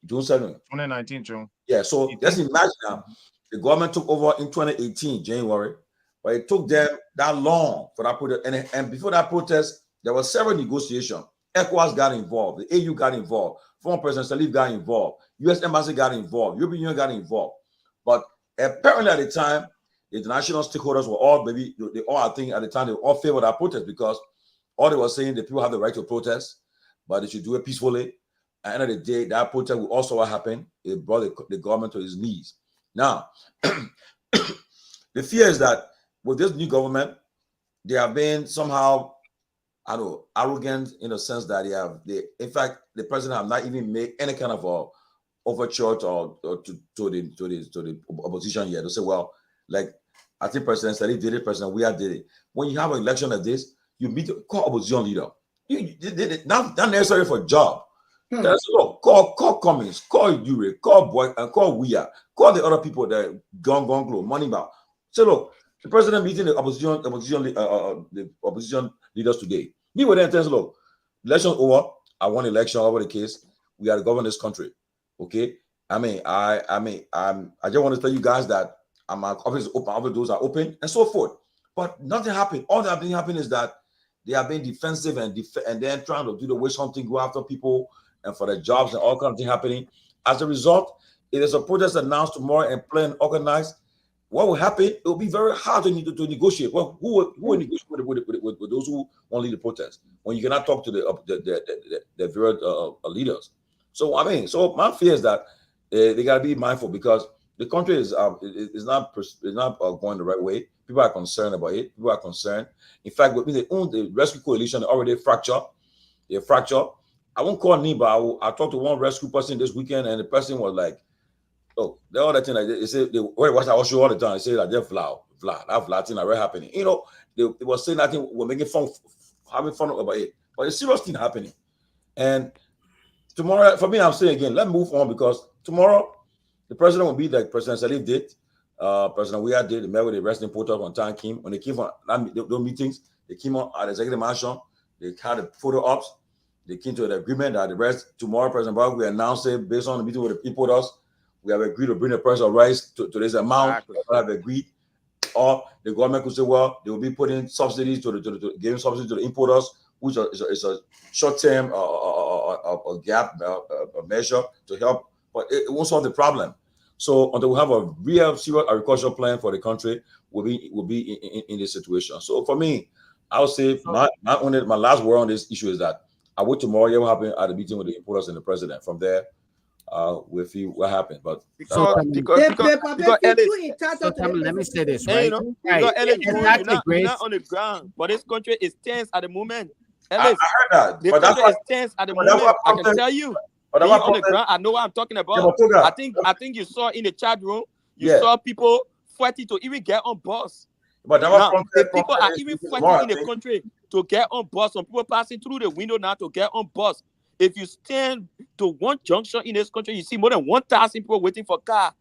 June 7th. 2019 June. Yeah. So let's imagine now, the government took over in 2018 January, but it took them that long for that protest. And before that protest, there were several negotiations. ECOWAS got involved. The AU got involved. Former President Salif got involved. U.S. Embassy got involved. European Union got involved. But apparently at the time, the international stakeholders were all, maybe they all, I think at the time, they all favored that protest because all they were saying that people have the right to protest, but they should do it peacefully. At the end of the day, that protest will also what happened. It brought the government to its knees. Now, the fear is that with this new government, they have been somehow, I don't know, arrogant in the sense that in fact, the president have not even made any kind of a overture to the opposition yet. They say, well, like I think President Salif did it, President Weah did it. When you have an election like this, you meet call opposition leader. Not necessarily for a job. Look, call Cummings, call Ure, call Boy, and call Weah, call the other people that gone glow, money about. So look, the president meeting the opposition leaders today. Me with them says, look, election over. I won election over the case. We got to govern this country. Okay. I just want to tell you guys that my office is open, other doors are open, and so forth. But nothing happened. All that thing happened is that they are being defensive and then trying to do the way something, go after people and for their jobs and all kinds of things happening. As a result, it is a protest announced tomorrow and planned, organized. What will happen? It will be very hard to negotiate. Well, who will negotiate with those who want to lead the protest when you cannot talk to the various leaders? So my fear is that they got to be mindful because the country is not going the right way. People are concerned about it. People are concerned. In fact, the rescue coalition already fractured. They fractured. I won't call name, but I talked to one rescue person this weekend, and the person was like, "Oh, the other thing like they say they watch our show all the time. They say that they're that thing already happening. You know, they were saying that thing, we're making fun, having fun about it, but it's serious thing happening. And tomorrow, for me, I'm saying again, let's move on because tomorrow the president will be like President Salif did, President Weah did. They met with the resting protocol on time came when they came from those meetings. They came on at the executive mansion. They had the photo ops. They came to an agreement that the rest tomorrow, President Barack will announce it based on the meeting with the importers. We have agreed to bring the price of rice to this amount. Exactly. We have agreed. Or the government could say, well, they will be putting subsidies giving subsidies to the importers, which is a short-term gap measure to help, but it won't solve the problem. So until we have a real serious agricultural plan for the country, we'll be in this situation. So for me, I would say my last word on this issue is that I wait tomorrow. What will happen at the meeting with the importers and the president. From there, we'll see what happened. But let me say this, right? You're not on the ground, but this country is tense at the moment. I heard that. The country is tense at the moment. I can tell you. Being on the ground, I know what I'm talking about. I think you saw in the chat room, you saw people fighting to even get on bus. But now, the people are even fighting in the country to get on bus. Some people passing through the window now to get on bus. If you stand to one junction in this country, you see more than 1,000 people waiting for car.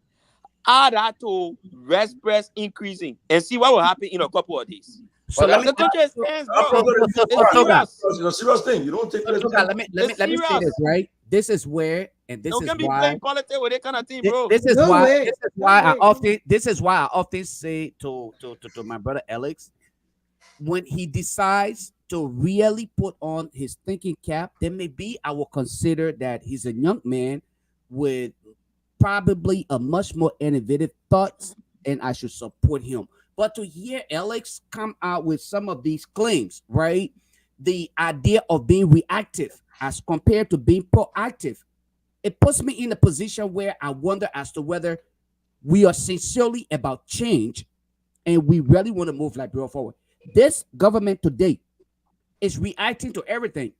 Add that to rest breast increasing and see what will happen in a couple of days. So the country is tense, bro. It's a serious thing. You don't take it. Let me say this, right? This is where, and this is be why playing politics with that kind of thing, bro. This is why I often say to my brother Alex, when he decides to really put on his thinking cap, then maybe I will consider that he's a young man with probably a much more innovative thoughts, and I should support him. But to hear Alex come out with some of these claims, right? The idea of being reactive as compared to being proactive, it puts me in a position where I wonder as to whether we are sincerely about change and we really want to move Liberia forward. This government today is reacting to everything.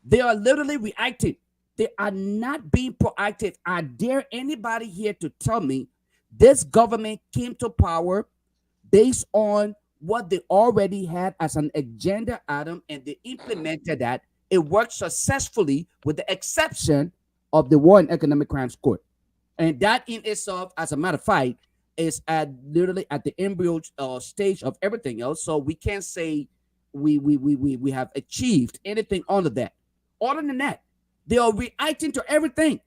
They are literally reacting. They are not being proactive. I dare anybody here to tell me this government came to power based on what they already had as an agenda item and they implemented that. It worked successfully with the exception of the War and Economic Crimes Court. And that in itself, as a matter of fact, is at literally at the embryo stage of everything else. So we can't say we have achieved anything under that. Other than that, they are reacting to everything.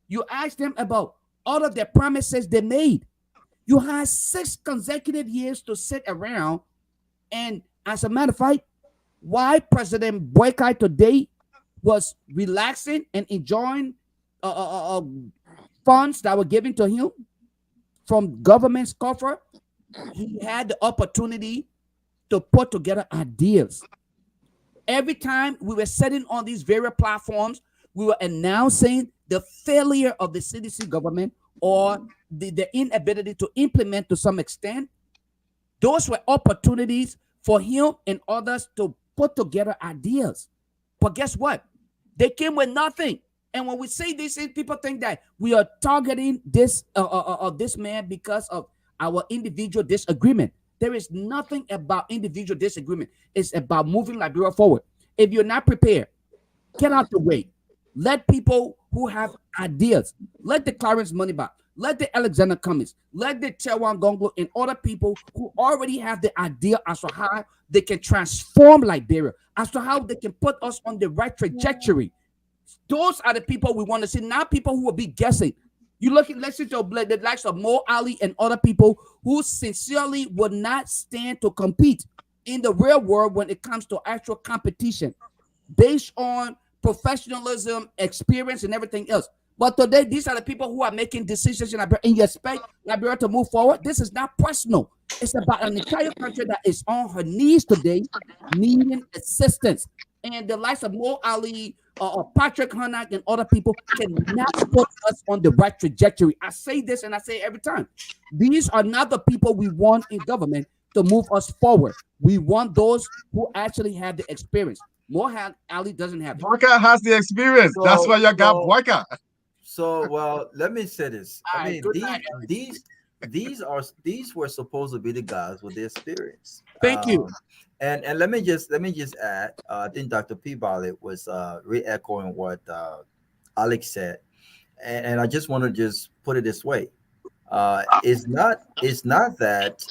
You ask them about all of the promises they made. You had 6 consecutive years to sit around, and as a matter of fact, why President Boycott today was relaxing and enjoying funds that were given to him from government's cover, he had the opportunity to put together ideas. Every time we were sitting on these various platforms, we were announcing the failure of the CDC government or the inability to implement to some extent. Those were opportunities for him and others to put together ideas. But guess what? They came with nothing. And when we say this, people think that we are targeting this man because of our individual disagreement. There is nothing about individual disagreement. It's about moving Liberia forward. If you're not prepared, get out the way. Let people who have ideas, let the Clarence Moneyback, let the Alexander Cummings, let the Chewan Gonglo and other people who already have the idea as to how they can transform Liberia, as to how they can put us on the right trajectory. Those are the people we want to see, not people who will be guessing. You listen to the likes of Mo Ali and other people who sincerely would not stand to compete in the real world when it comes to actual competition based on professionalism, experience, and everything else. But today, these are the people who are making decisions in Liberia, and you expect Liberia to move forward. This is not personal. It's about an entire country that is on her knees today, needing assistance. And the likes of Mo Ali, Patrick Hanak, and other people cannot put us on the right trajectory. I say this and I say it every time. These are not the people we want in government to move us forward. We want those who actually have the experience. Mo Ali doesn't have it. Boyka has the experience. That's why you got Boyka. So, well, let me say this. I mean, these were supposed to be the guys with the experience. Thank you. And let me just add. I think Dr. Peabody was re-echoing what Alex said, and I just want to just put it this way: it's not that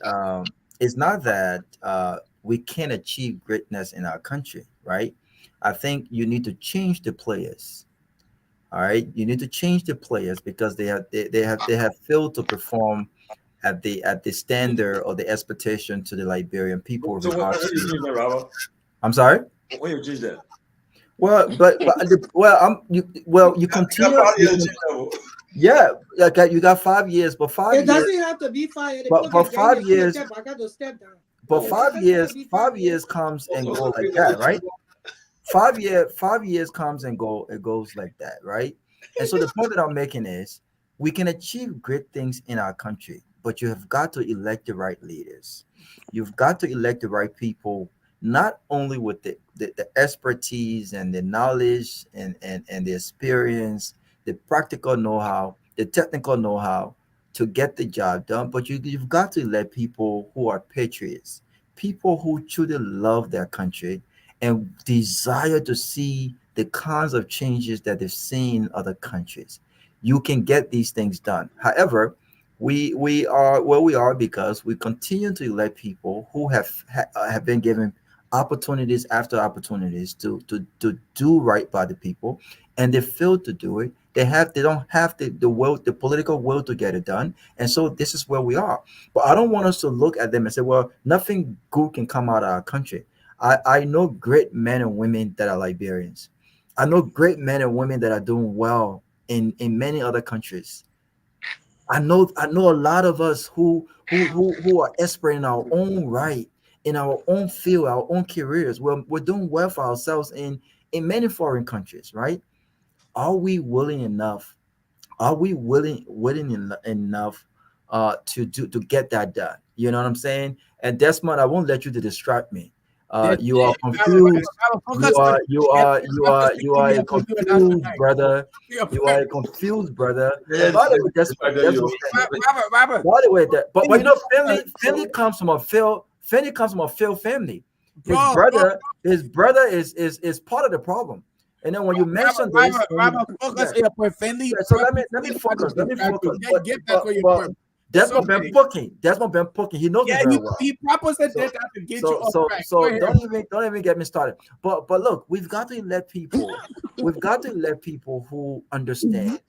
we can't achieve greatness in our country, right? I think you need to change the players. All right, you need to change the players because they have failed to perform at the standard or the expectation to the Liberian people. So what you change that, Robert? I'm sorry. When you change that? Well, you continue. Yeah, you got 5 years, but 5 years. It doesn't have to be 5 years. But 5 years. I got to step down. But 5 years comes and go like that, right? 5 years comes and it goes like that, right? And so the point that I'm making is we can achieve great things in our country, but you have got to elect the right leaders. You've got to elect the right people, not only with the expertise and the knowledge and the experience, the practical know-how, the technical know-how to get the job done, but you've got to elect people who are patriots, people who truly love their country and desire to see the kinds of changes that they've seen in other countries. You can get these things done. However, we are where we are because we continue to elect people who have been given opportunities after opportunities to do right by the people, and they fail to do it. They don't have the political will to get it done, and so this is where we are. But I don't want us to look at them and say, well, nothing good can come out of our country. I know great men and women that are Liberians. I know great men and women that are doing well in many other countries. I know a lot of us who are expert in our own right, in our own field, our own careers. We're doing well for ourselves in many foreign countries, right? Are we willing enough? Are we willing enough to get that done? You know what I'm saying? And Desmond, I won't let you to distract me. You are confused. You are a confused brother. You are a confused brother. By the way, but you know, Finley comes from a Phil family. His brother is part of the problem. And then when you mention this, focus here, Finley. So let me focus. Desmond been booking. He knows me very well. He purposely did that to get you off track. So don't even get me started. But look, we've got to let people who understand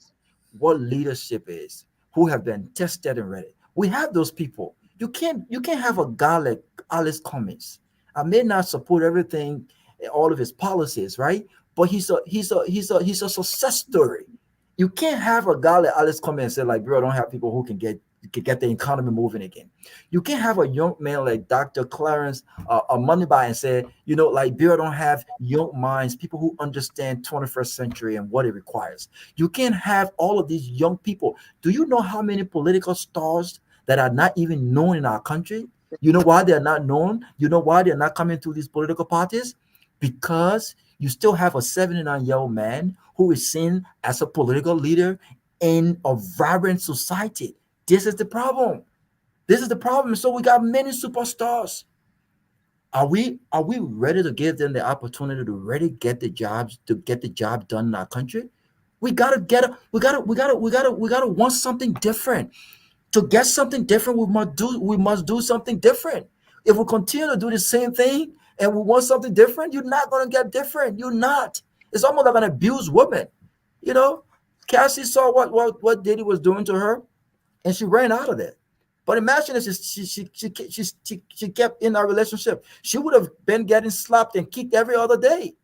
what leadership is, who have been tested and ready. We have those people. You can't have a guy like Alice Cummings. I may not support everything, all of his policies, right? But he's a success story. You can't have a guy like Alice Cummings and say, like, bro, I don't have people who can get the economy moving again. You can't have a young man like Dr. Clarence Moneybuy and say, like, bro, I don't have young minds, people who understand 21st century and what it requires. You can't have all of these young people. Do you know how many political stars that are not even known in our country? You know why they're not known? You know why they're not coming through these political parties? Because you still have a 79-year-old man who is seen as a political leader in a vibrant society. This is the problem. So we got many superstars. Are we ready to give them the opportunity to really get the job done in our country? We gotta want something different. To get something different, we must do something different. If we continue to do the same thing and we want something different, you're not gonna get different. You're not. It's almost like an abused woman. Cassie saw what Diddy was doing to her, and she ran out of there. But imagine if she kept in our relationship, she would have been getting slapped and kicked every other day.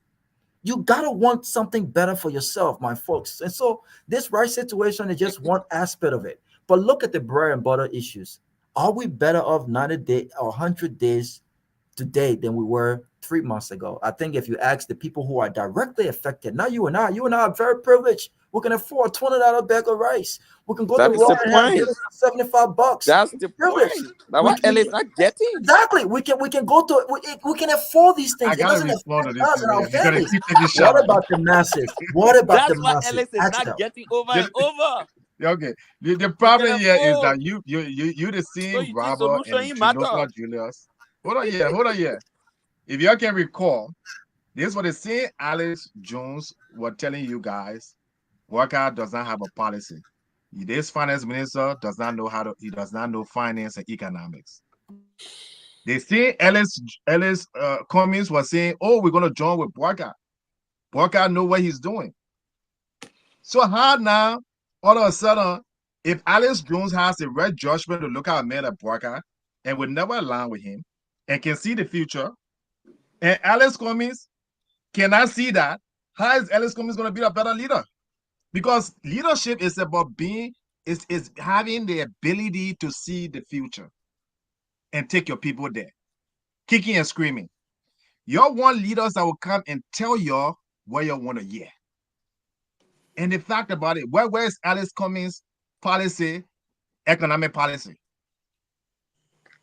You gotta want something better for yourself, my folks. And so this rice situation is just one aspect of it. But look at the bread and butter issues. Are we better off 90 days or 100 days today than we were 3 months ago? I think if you ask the people who are directly affected, not you and I are very privileged. We can afford $20 bag of rice. We can go to Raw and have $75. That's the point. That's what Ellis not getting. Exactly. We can go to we can afford these things. I gotta respond to this. What about the masses? What about the masses? That's what Ellis is not getting over and over. Okay. The problem here is that you the same Robert and Lofa Julius. Hold on here. If you can recall, this is what the same Alex Jones were telling you guys. Worker does not have a policy. This finance minister does not know finance and economics. They say Ellis Cummings was saying, oh, we're going to join with Worker. Worker know what he's doing. So how now, all of a sudden, if Alex Jones has the right judgment to look at a man like Worker and would never align with him and can see the future, and Alex Cummings cannot see that, how is Alex Cummings going to be a better leader? Because leadership is about is having the ability to see the future and take your people there, kicking and screaming. You want leaders that will come and tell you what you want to hear. And the fact about it, where is Alex Cummings' policy, economic policy?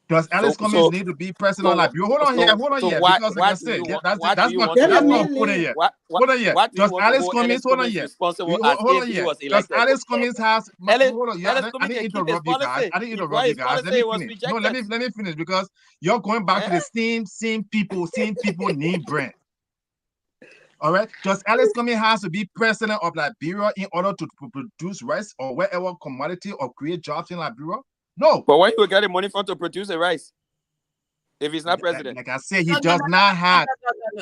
Does Alex Cummings need to be president? Hold on here. Because like I said, that's not put in here. Hold on here. Does Alex Cummings hold on here? Hold on here. Does Alex Cummings has hold on? I didn't interrupt you guys. Let me finish because you're going back to the same people need brand. All right. Does Alex Cummings has to be president of Liberia in order to produce rice or whatever commodity or create jobs in Liberia? No. But where he will get the money from to produce the rice? If he's not president. Like I said, he does not have.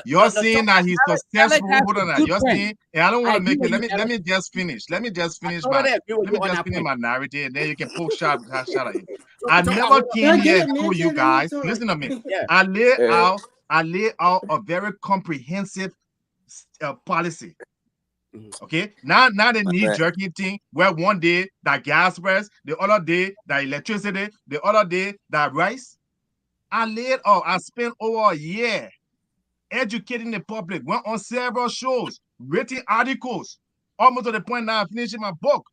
You're saying that he's successful. Hold on. You're saying, and I don't want to make it. Let me just finish. Let me just finish my narrative, and then you can poke shot at it. I never came here and told you guys. Listen to me. I lay out a very comprehensive policy. Okay, now the knee-jerky thing where one day that gas price, the other day that electricity, the other day that rice. I laid out, I spent over a year educating the public, went on several shows, writing articles, almost to the point now I'm finishing my book.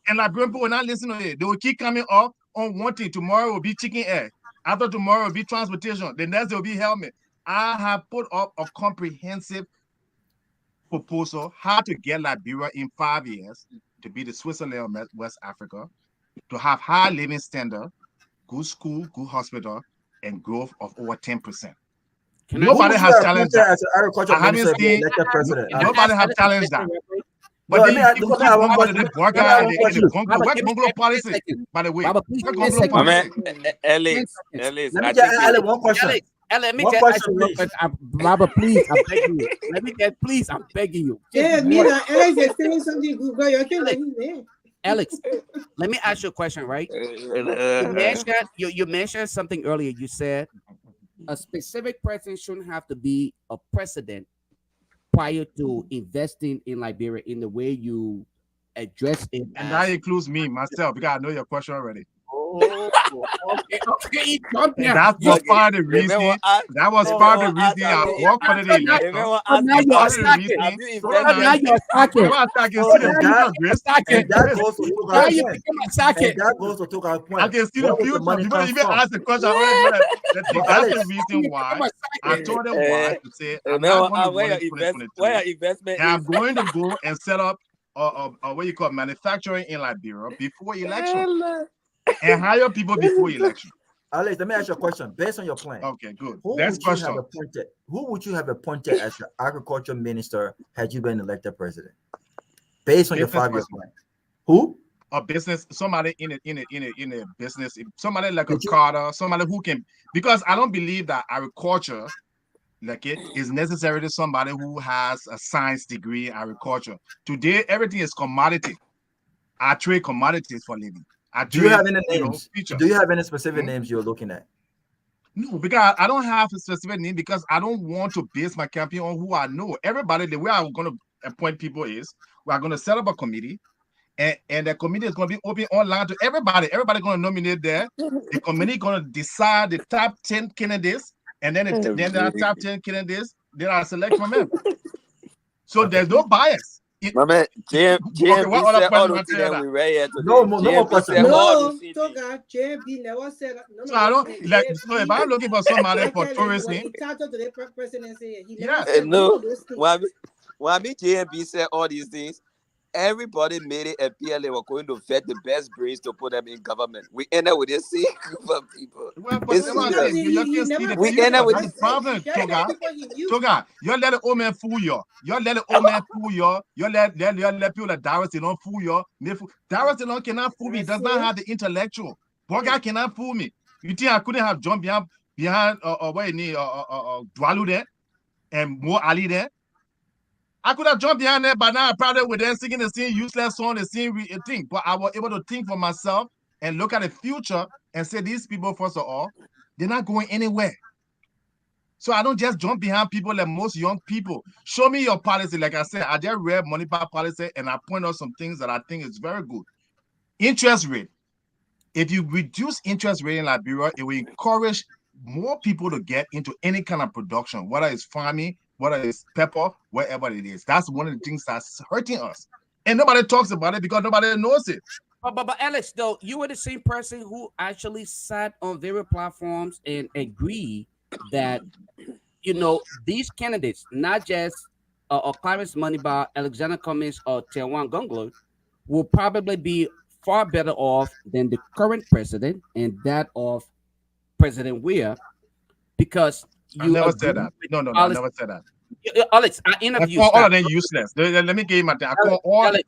And Liberian people will not listen to it. They will keep coming up on one thing. Tomorrow will be chicken egg. After tomorrow will be transportation. The next day will be helmet. I have put up a comprehensive proposal how to get Liberia in 5 years to be the Switzerland of West Africa, to have high living standard, good school, good hospital, and growth of over 10%. Nobody has challenged that. I haven't seen. Nobody has challenged that. But then you keep going by the boy guy and the bungalow. Where's bungalow policy, by the way? Where's bungalow My man, policy? Alex, Let me I just think add one question. Let me One just question, ask you real please. quick. Robert, please, I'm begging you. Let me get, please, I'm begging you. Yeah, me and Alex is saying something good, bro. You can let him there. Alex, let me ask you a question, right? You mentioned something earlier. You said a specific person shouldn't have to be a president prior to investing in Liberia in the way you address it. And that includes me, myself, because I know your question already. Oh, okay. And that was part of the reason. That was part of the reason I worked for the election. Now you're attacking. Now you're attacking. And that goes to Now Toga's you point. become attacking. And that goes to Toga's point. I can see Where the would future. money People come even from? ask the question already. That's the reason why I told them why to say I'm not going to run in 2022. And I'm going to go and set up what you call manufacturing in Liberia before election and hire people before election. Alex, let me ask you a question. Based on your plan, okay, good. Who would you have appointed as your agriculture minister had you been elected president? Based on your 5-year plan, who? A business, somebody in a business, somebody like a Carter, somebody who can, because I don't believe that agriculture, like it is necessary to somebody who has a science degree in agriculture. Today, everything is commodity. I trade commodities for a living. Do you have any names? Do you have any specific names you're looking at? No, because I don't have a specific name because I don't want to base my campaign on who I know. Everybody, the way I'm going to appoint people is we are going to set up a committee, and the committee is going to be open online to everybody. Everybody going to nominate there. The committee going to decide the top 10 candidates, and then the top 10 candidates, then I select from them. So there's no bias. My man, JMB what other said all question the I things tell that that? we read here today. No more questions. No, Toga, JMB never said. So I don't like. So if I'm looking for somebody for tourism, entitled to the presidency. He never Yeah, said no. all those things. When I mean JMB said all these things, everybody made it appear they were going to vet the best brains to put them in government. We end up with the same group of people. Well, but It's serious. We end up with that's the problem, Toga. You let the old man fool you. You let the old man fool you. You let people like Darius don't fool you. Darius cannot fool me. He does not have the intellectual. Boga cannot fool me. You think I couldn't have jumped behind what you need Dwalu there and Mo Ali there? I could have jumped behind there, but now I probably with them singing the same useless song, the same thing. But I was able to think for myself and look at the future and say these people, first of all, they're not going anywhere. So I don't just jump behind people like most young people. Show me your policy. Like I said, I just read money back policy and I point out some things that I think is very good. Interest rate. If you reduce interest rate in Liberia, it will encourage more people to get into any kind of production, whether it's farming, whether it's pepper, wherever it is. That's one of the things that's hurting us. And nobody talks about it because nobody knows it. But Alex, though, you were the same person who actually sat on various platforms and agreed that, these candidates, not just Clarence Moneybar, Alexander Cummings, or Tewan Gonglo, will probably be far better off than the current president and that of President Weir, because I never said that. No, I never said that. Alex, I interviewed all of them useless. Let me give you my thing. I call Walker, Alex,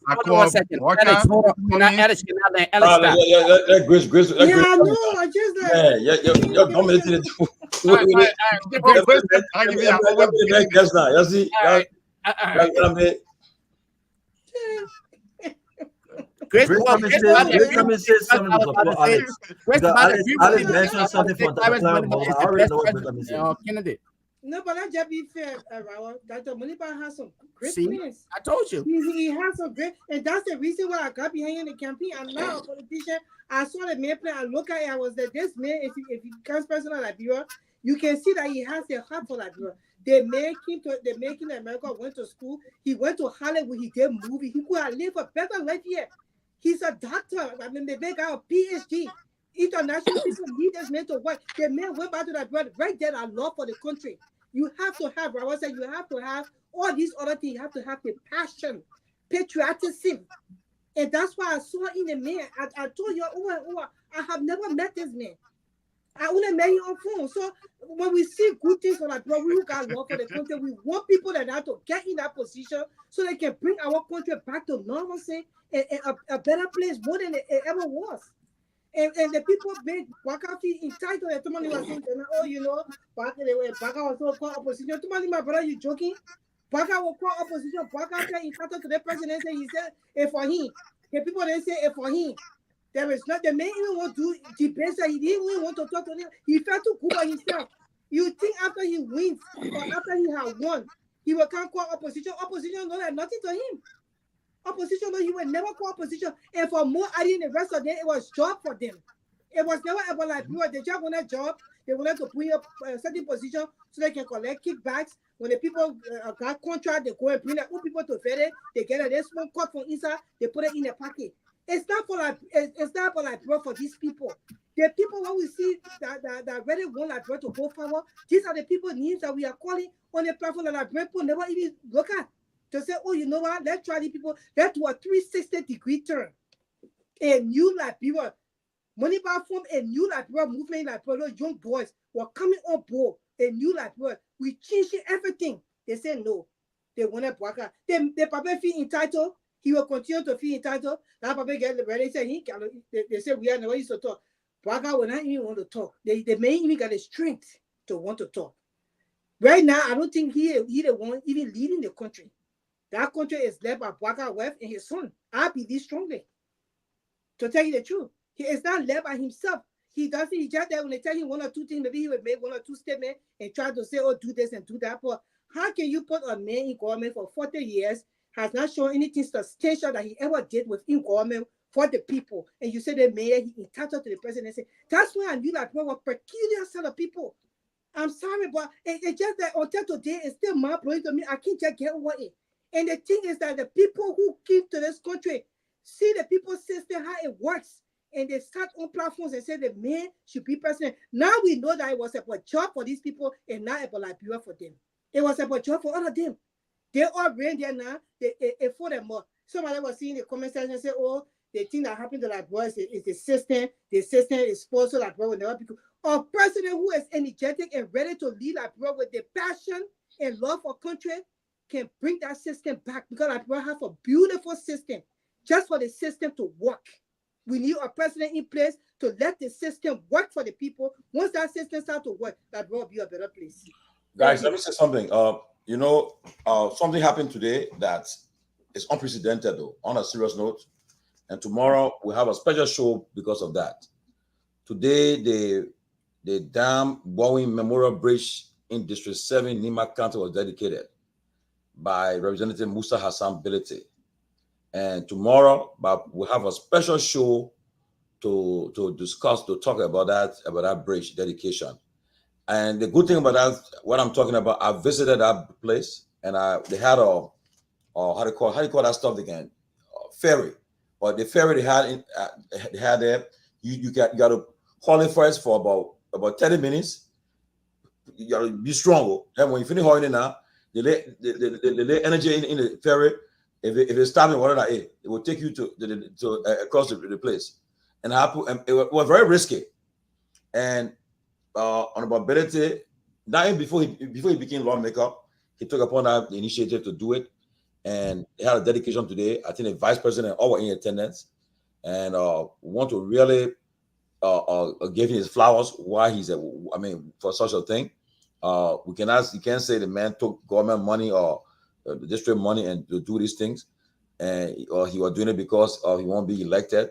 hold on. Alex, Grace. Yeah, I know. I just like. You're dominating it. Grace says something about Alex. Alex mentioned something from the I already know what Grace candidate. No, but let's just be fair, Dr. Moneybar has some great plans. I told you. He has some great, and that's the reason why I got behind the campaign. I'm not a politician. I saw the man plan. I look at it. I was like, this man, if he becomes president of Liberia, you can see that he has a heart for Liberia. They make him America, went to school. He went to Hollywood. He did movies. He could have lived a better life here. He's a doctor. I mean, they make out a PhD. International people need this man to work. The man went back to that brother right there. I love for the country. You have to have, I was saying, you have to have all these other things. You have to have the passion, patriotism. And that's why I saw in the man. I told you, I have never met this man. I only met him on phone. So when we see good things for Liberia, we got love for the country. We want people like that to get in that position so they can bring our country back to normalcy and a better place more than it ever was. And the people made Baka feel entitled. And Tomalin was saying, oh, you know, Baka was so called opposition. Tomalin, my brother, you joking? Baka will call opposition. Baka felt entitled to the president. He said, if for him. The people they say, if for him. There is not the man even want to debate that he didn't even want to talk to him. He felt too good by himself. You think after he wins or after he has won, he will come call opposition. Opposition don't have nothing to him. Opposition, no, he will never call opposition. And for more adding the rest of them, it was job for them. It was never ever like people, they just want a job. They wanted to put up a certain position so they can collect kickbacks. When the people got contract, they go and bring their own people to vet it. They get a small cut from inside, they put it in a pocket. It's not for like bro for these people. The people when we see that really want like bro to go forward, these are the people needs that we are calling on a platform that like people never even look at. To say, oh, you know what? Let's try these people. Let's do a 360-degree turn. A new Liberia, money platform, a new Liberia movement, Liberia, young boys were coming on board. A new Liberia. We changing everything. They say no. They want to block out. They probably feel entitled. He will continue to feel entitled. Now, probably get ready. They say they say we are never used to talk. Braga will not even want to talk. They may even get the strength to want to talk. Right now, I don't think he the one even leading the country. That country is led by Braga West and his son. I believe strongly. To tell you the truth, he is not led by himself. He doesn't. He just that when they tell him one or two things, maybe he will make one or two statements and try to say, "Oh, do this and do that." But how can you put a man in government for 40 years, has not shown anything substantial that he ever did within government for the people, and you say the mayor he entitled to the presidency? That's why I knew that we were peculiar set of people. I'm sorry, but it's just that until today, it's still mind blowing to me. I can't just get over it. And the thing is that the people who came to this country see the people system, how it works. And they start on platforms and say the man should be president. Now we know that it was a job for these people and not a Liberia for them. It was a job for all of them. They all ran there now. They for them more. Somebody was seeing the comment section and say, oh, the thing that happened to Liberia is the system. The system is sponsored Liberia will never be good. A president who is energetic and ready to lead Liberia with the passion and love for country can bring that system back, because Liberia have a beautiful system. Just for the system to work, we need a president in place to let the system work for the people. Once that system starts to work, Liberia will be a better place. Guys, let me say something. Something happened today that is unprecedented, though, on a serious note. And tomorrow we have a special show because of that. Today, the Dam Bowen Memorial Bridge in District 7, Nima County, was dedicated by Representative Musa Hassan Bility. And tomorrow, we'll have a special show to talk about that bridge dedication. And the good thing about that, what I'm talking about, I visited that place, and they had how do you call that stuff again? Ferry. But the ferry they had there, you got to haul it first for about 30 minutes. You got to be strong. And when you finish hauling it now, the energy in the ferry. If it's stopping water, it will take you to across the place. And it was very risky. And on ability, not even before he became lawmaker, he took upon that initiative to do it. And he had a dedication today. I think the vice president all were in attendance, and want to really give him his flowers. Why for such a thing. You can't say the man took government money or the district money and to do these things, or he was doing it because he won't be elected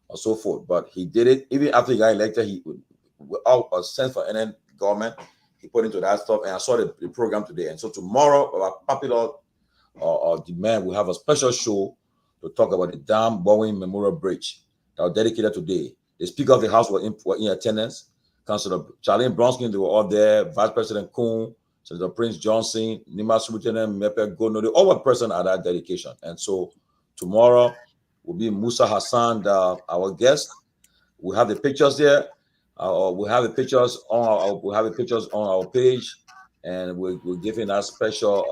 or so forth. But he did it even after he got elected. He without a sense for any government, he put into that stuff. And I saw the program today. And so tomorrow, our popular demand, we have a special show to talk about the Dam Bowen Memorial Bridge that was dedicated today. The Speaker of the House were in attendance. Councillor Charlene Bronsky, they were all there. Vice President Kuhn, Senator Prince Johnson, Nima Superintendent Mepe Gono, they all were present at that dedication. And so tomorrow will be Musa Hassan, our guest. We have the pictures there. We have the pictures on our page, and we're giving that special.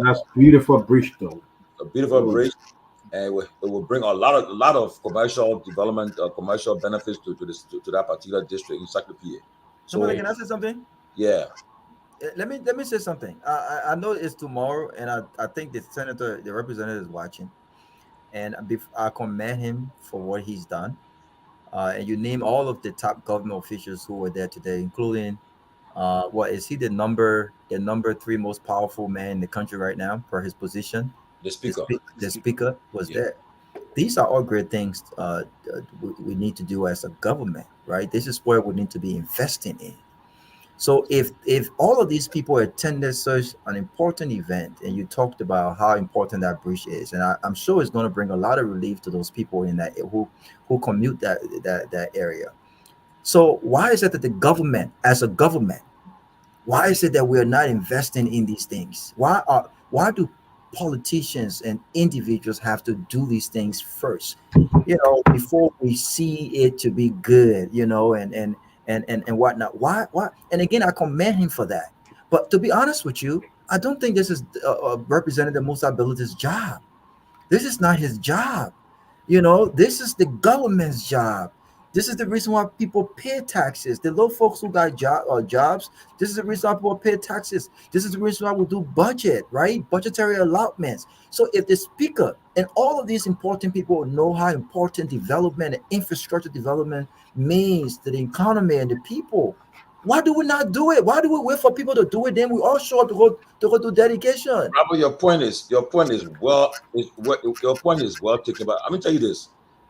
That's beautiful bridge, though. A beautiful bridge, and it will bring a lot of commercial development, commercial benefits to that particular district in Encyclopedia. So Tomalin, can I say something? yeah, Let me say something. I know it's tomorrow, and I think the senator, the representative, is watching, and I commend him for what he's done. And you name all of the top government officials who were there today, including what is he the number three most powerful man in the country right now per his position. the speaker. The speaker was Yeah. there. These are all great things we need to do as a government, right? This is where we need to be investing in. So if all of these people attended such an important event, and you talked about how important that bridge is, and I'm sure it's going to bring a lot of relief to those people in that who commute that area. So why is it that the government, as a government, why is it that we are not investing in these things? Why do politicians and individuals have to do these things first, before we see it to be good, and whatnot? Why? And again, I commend him for that. But to be honest with you, I don't think this is Representative Musa Ability's job. This is not his job. This is the government's job. This is the reason why people pay taxes. The low folks who got jobs, this is the reason why people pay taxes. This is the reason why we do budget, right? Budgetary allotments. So if the speaker and all of these important people know how important development and infrastructure development means to the economy and the people, why do we not do it? Why do we wait for people to do it? Then we all show up to go do dedication. Robert, your point is your point is well taken. But I'm gonna tell you this: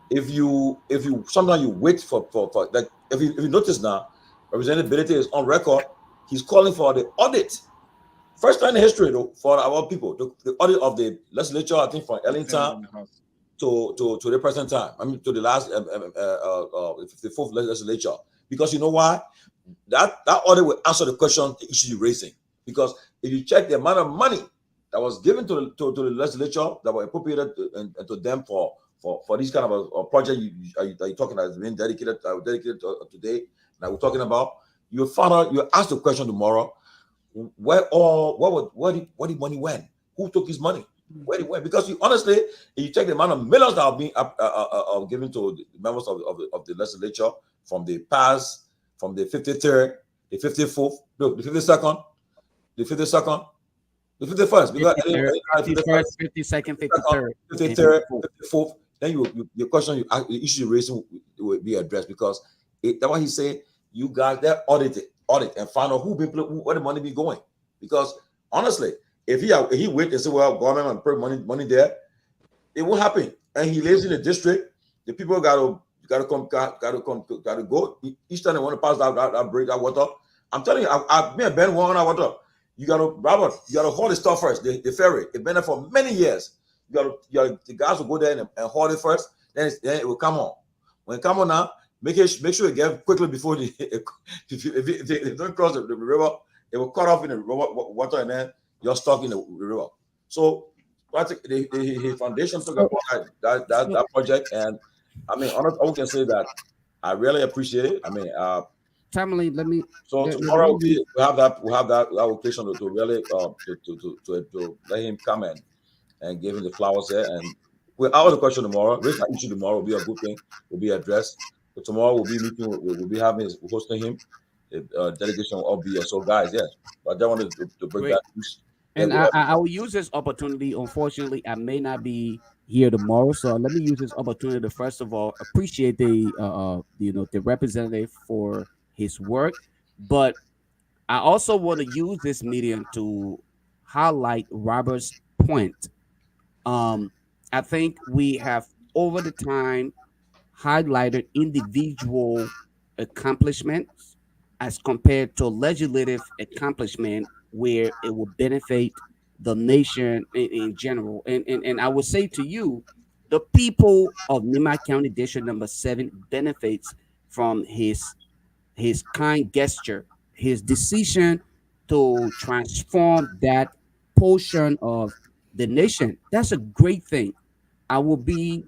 if you sometimes you wait for like if you notice now, representability is on record. He's calling for the audit. First time in history, though, for our people, the audit of the legislature. I think from Ellington to the present time. I mean, to the last 54th legislature. Because you know why? That audit will answer the question, the issue you're raising. Because if you check the amount of money that was given to the legislature that were appropriated to them for this kind of a project you're talking about, has been dedicated today, that we're talking about, you find out, you ask the question tomorrow, where the money went? Who took his money? Where it went? Because honestly, if you check the amount of millions that are being given to the members of the legislature from the past, from the 53rd, the 54th, look, the 52nd, the 52nd, the 51st, because 51st, 52nd, 53rd, 53rd, 54th, then your question, the issue you're raising will be addressed, because that's what he said. You guys, they audit and find out where the money be going. Because honestly, if he wait and say, well, government and put money there, it won't happen. And he lives in a district. The people gotta go. Each time they want to pass that bridge, that water. I'm telling you, me and Ben want that water. You gotta haul the stuff first. The ferry, it's been there for many years. The guys will go there and haul it first. Then it will come on. When it come on now, make sure you get quickly before if they don't cross the river, it will cut off in the water, and then you're stuck in the river. So I think the foundation took about that project, and I mean, I can say that I really appreciate it. I mean, Tomalin, let me. So tomorrow we have that occasion to really to let him come and give him the flowers there, and we'll ask the question tomorrow. Raise that issue tomorrow will be a good thing. Will be addressed. So tomorrow we'll be meeting. We'll be hosting him. The delegation will all be here. So guys, yes, I just wanted to bring that news. And I will use this opportunity. Unfortunately, I may not be here tomorrow, so let me use this opportunity to first of all appreciate the representative for his work, but I also want to use this medium to highlight Robert's point. I think we have over the time highlighted individual accomplishments as compared to legislative accomplishment where it will benefit the nation in general. And I would say to you, the people of Nima County District number 7 benefits from his kind gesture, his decision to transform that portion of the nation. That's a great thing. I will be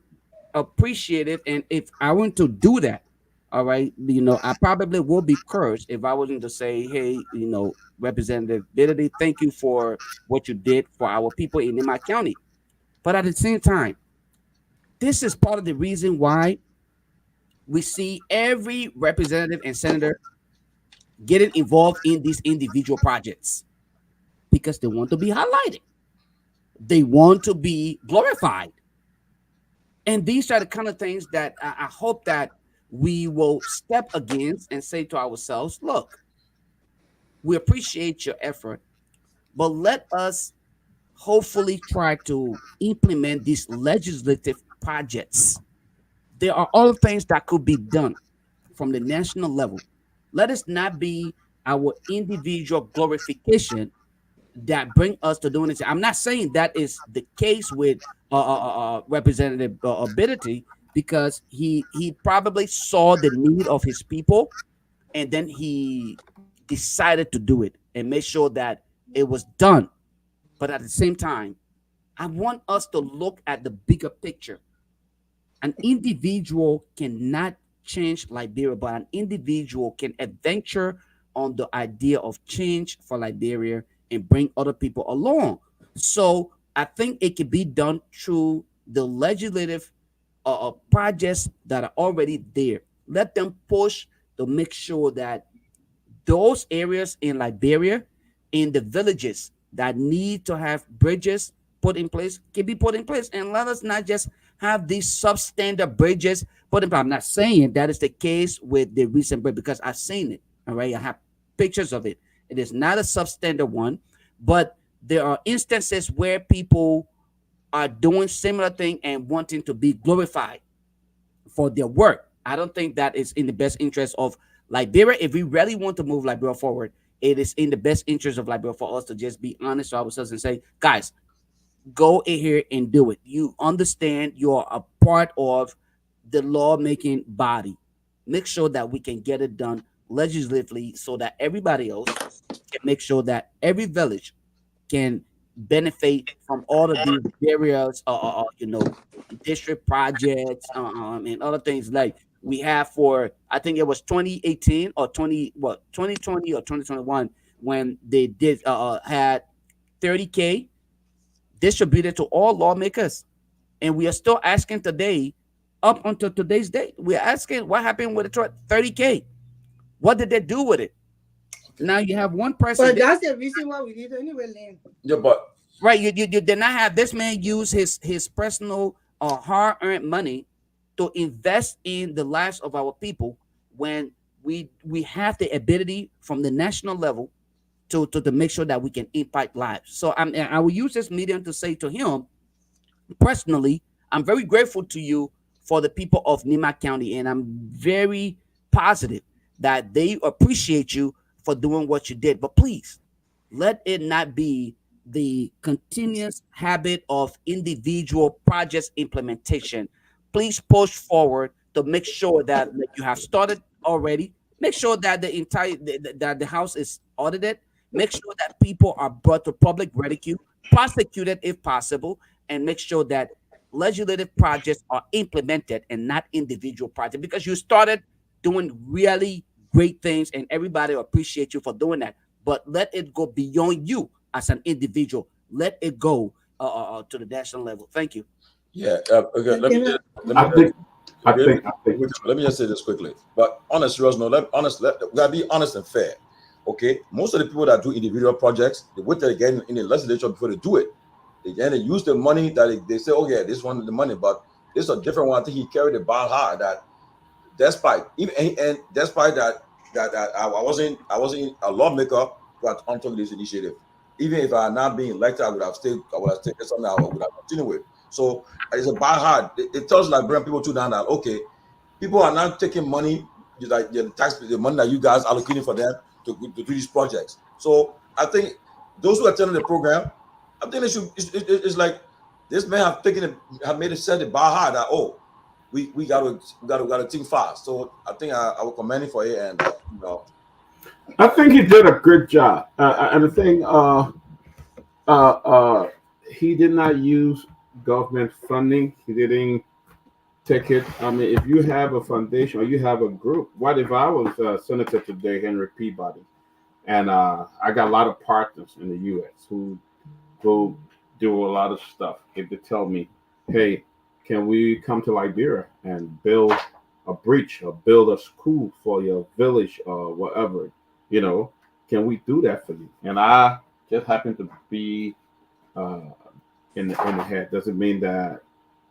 appreciative, and if I want to do that, all right, I probably will be cursed if I wasn't to say, hey, Representative Biddy, thank you for what you did for our people in my county. But at the same time, this is part of the reason why we see every representative and senator getting involved in these individual projects because they want to be highlighted. They want to be glorified. And these are the kind of things that I hope that we will step against and say to ourselves, look, we appreciate your effort, but let us hopefully try to implement these legislative projects. There are other things that could be done from the national level. Let us not be our individual glorification that bring us to doing this. I'm not saying that is the case with Representative Ability, because he probably saw the need of his people, and then he decided to do it and make sure that it was done. But at the same time, I want us to look at the bigger picture. An individual cannot change Liberia, but an individual can adventure on the idea of change for Liberia and bring other people along. So I think it can be done through the legislative projects that are already there. Let them push to make sure that those areas in Liberia, in the villages that need to have bridges put in place, can be put in place. And let us not just have these substandard bridges put in place. I'm not saying that is the case with the recent bridge, because I've seen it. All right. I have pictures of it. It is not a substandard one, but there are instances where people are doing similar thing and wanting to be glorified for their work. I don't think that is in the best interest of Liberia. If we really want to move Liberia forward, it is in the best interest of Liberia for us to just be honest to ourselves and say, guys, go in here and do it. You understand you're a part of the lawmaking body. Make sure that we can get it done legislatively so that everybody else can make sure that every village can benefit from all of these various, district projects and other things like we have for. I think it was 2018 or 2020 or 2021 when they did had 30K distributed to all lawmakers, and we are still asking today, up until today's date, we're asking what happened with the 30K. What did they do with it? Now you have one person. But that's the reason why we need it anyway, Lynn. Yeah, but right, you did not have this man use his personal hard-earned money to invest in the lives of our people when we have the ability from the national level to make sure that we can impact lives. So I will use this medium to say to him personally, I'm very grateful to you for the people of Nima County, and I'm very positive that they appreciate you for doing what you did. But please, let it not be the continuous habit of individual projects implementation. Please push forward to make sure that you have started already. Make sure that that the house is audited. Make sure that people are brought to public ridicule, prosecuted if possible, and make sure that legislative projects are implemented and not individual projects, because you started doing really great things and everybody appreciate you for doing that. But let it go beyond you as an individual. Let it go to the national level. Thank you. Yeah. Okay. Let me just say this quickly. But on a serious note, we gotta be honest and fair. Okay. Most of the people that do individual projects, they wait till they get in the legislature before they do it. They use the money that they say, oh yeah, this one the money, but this is a different one. I think he carried the bar hard that despite that I wasn't a lawmaker but onto this initiative. Even if I had not been elected, I would have taken something I would have continued with. So it's a bar hard. It tells Liberian people too now that okay, people are not taking money, like the money that you guys are allocating for them to do these projects. So I think those who attended the program, I think it's like this man have made it set the bar hard that we gotta think fast. So I think I will commend him for it, and I think he did a good job. And the thing, he did not use government funding. He didn't take it. I mean, if you have a foundation or you have a group, what if I was senator today, Henry Peabody, and I got a lot of partners in the U.S. who do a lot of stuff. If they tell me, hey, can we come to Liberia and build a breach or build a school for your village or whatever? You know, can we do that for you? And I just happen to be uh, in the head. Doesn't mean that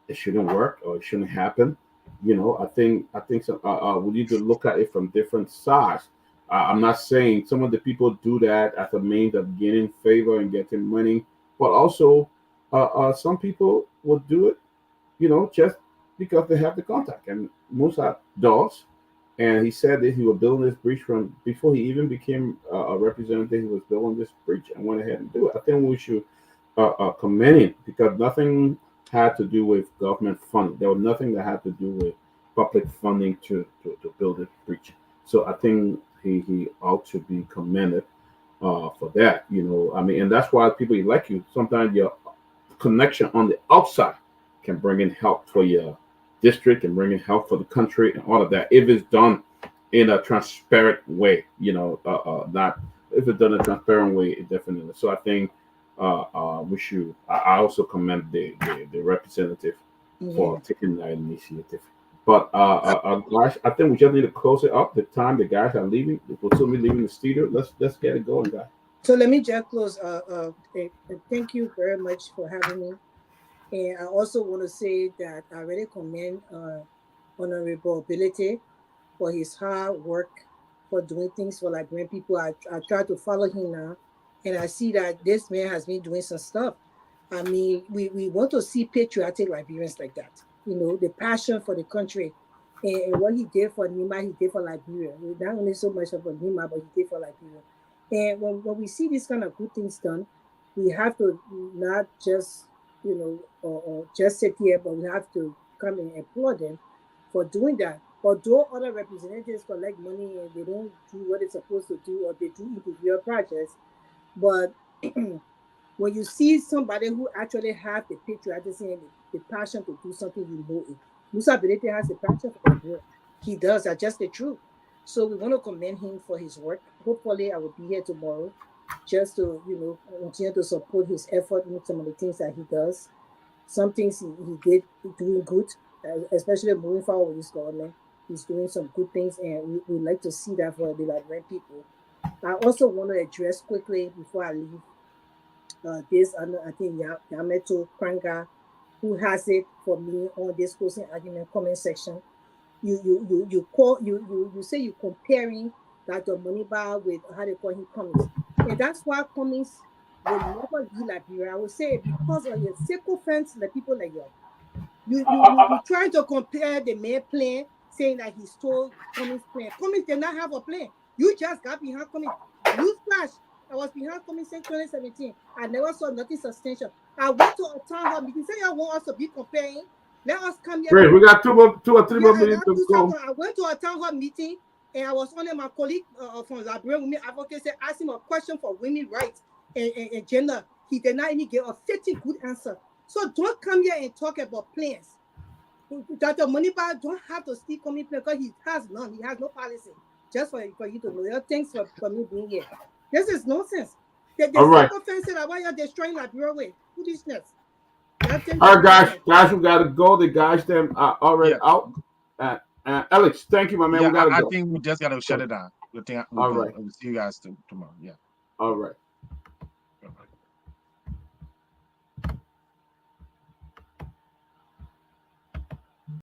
it shouldn't work or it shouldn't happen. You know, I think so, we need to look at it from different sides. I'm not saying some of the people do that as a means of gaining favor and getting money, but also some people will do it, you know, just because they have the contact. And Musa does. And he said that he was building this bridge from before he even became a representative. He was building this bridge and went ahead and do it. I think we should commend him because nothing had to do with government funding. There was nothing that had to do with public funding to build this bridge. So I think he ought to be commended for that. You know, I mean, and that's why people elect you. Sometimes your connection on the outside can bring in help for your district and bring in help for the country and all of that if it's done in a transparent way. You know, not if it's done in a transparent way, it definitely. So I think we should. I also commend the representative for taking that initiative. But guys, I think we just need to close it up. The time the guys are leaving, we'll soon be leaving the studio. Let's get it going, guys. So let me just close. Thank you very much for having me. And I also want to say that I really commend Honorable Ability for his hard work for doing things for Liberian people. I try to follow him now, and I see that this man has been doing some stuff. I mean, we want to see patriotic Liberians like that. You know, the passion for the country. And what he did for Nima, he did for Liberia. Not only so much for Nima, but he did for Liberia. And when we see these kind of good things done, we have to not just, you know, or just sit here, but we have to come and applaud them for doing that. Although other representatives collect money and they don't do what they're supposed to do, or they do individual projects, but when you see somebody who actually have the patriotism and the passion to do something, you know it. Musa Benete has the passion for Nigeria. He does. That's just the truth. So we want to commend him for his work. Hopefully, I will be here tomorrow just to, you know, continue to support his effort in some of the things that he does. Some things he did doing good, especially moving forward with this government. He's doing some good things, and we like to see that for the Liberian people. I also want to address quickly before I leave this. I think Yameto Kranga, who has it for me on this closing argument comment section. You say you're comparing that the money bar with how they call him Cummings, and that's why Cummings will never be Liberia. I would say because of your sycophants, the people like you trying to compare the main plan, saying that he stole Cummings' plan. Cummings did not have a plan. You just got behind Cummings. Newsflash, I was behind Cummings since 2017. I never saw nothing substantial. I went to a town hall meeting. Say you want us to be comparing. Let us come here. Great, we got two or three more minutes to go. I went to a town hall meeting and I was on my colleague from Liberian Women Advocacy asked him a question for women's rights and gender. He did not even give a 50 good answer. So don't come here and talk about plans. That the money bar don't have to steal coming plan because he has none. He has no policy. Just for you to know. Thanks for me being here. This is nonsense. All right. Offensive that why you're destroying Liberia way. Foolishness. All right, guys, we gotta go. The guys them are already out. Alex, thank you, my man. Yeah, we gotta I go. think we just gotta shut it down. We'll see you guys tomorrow. Yeah. All right.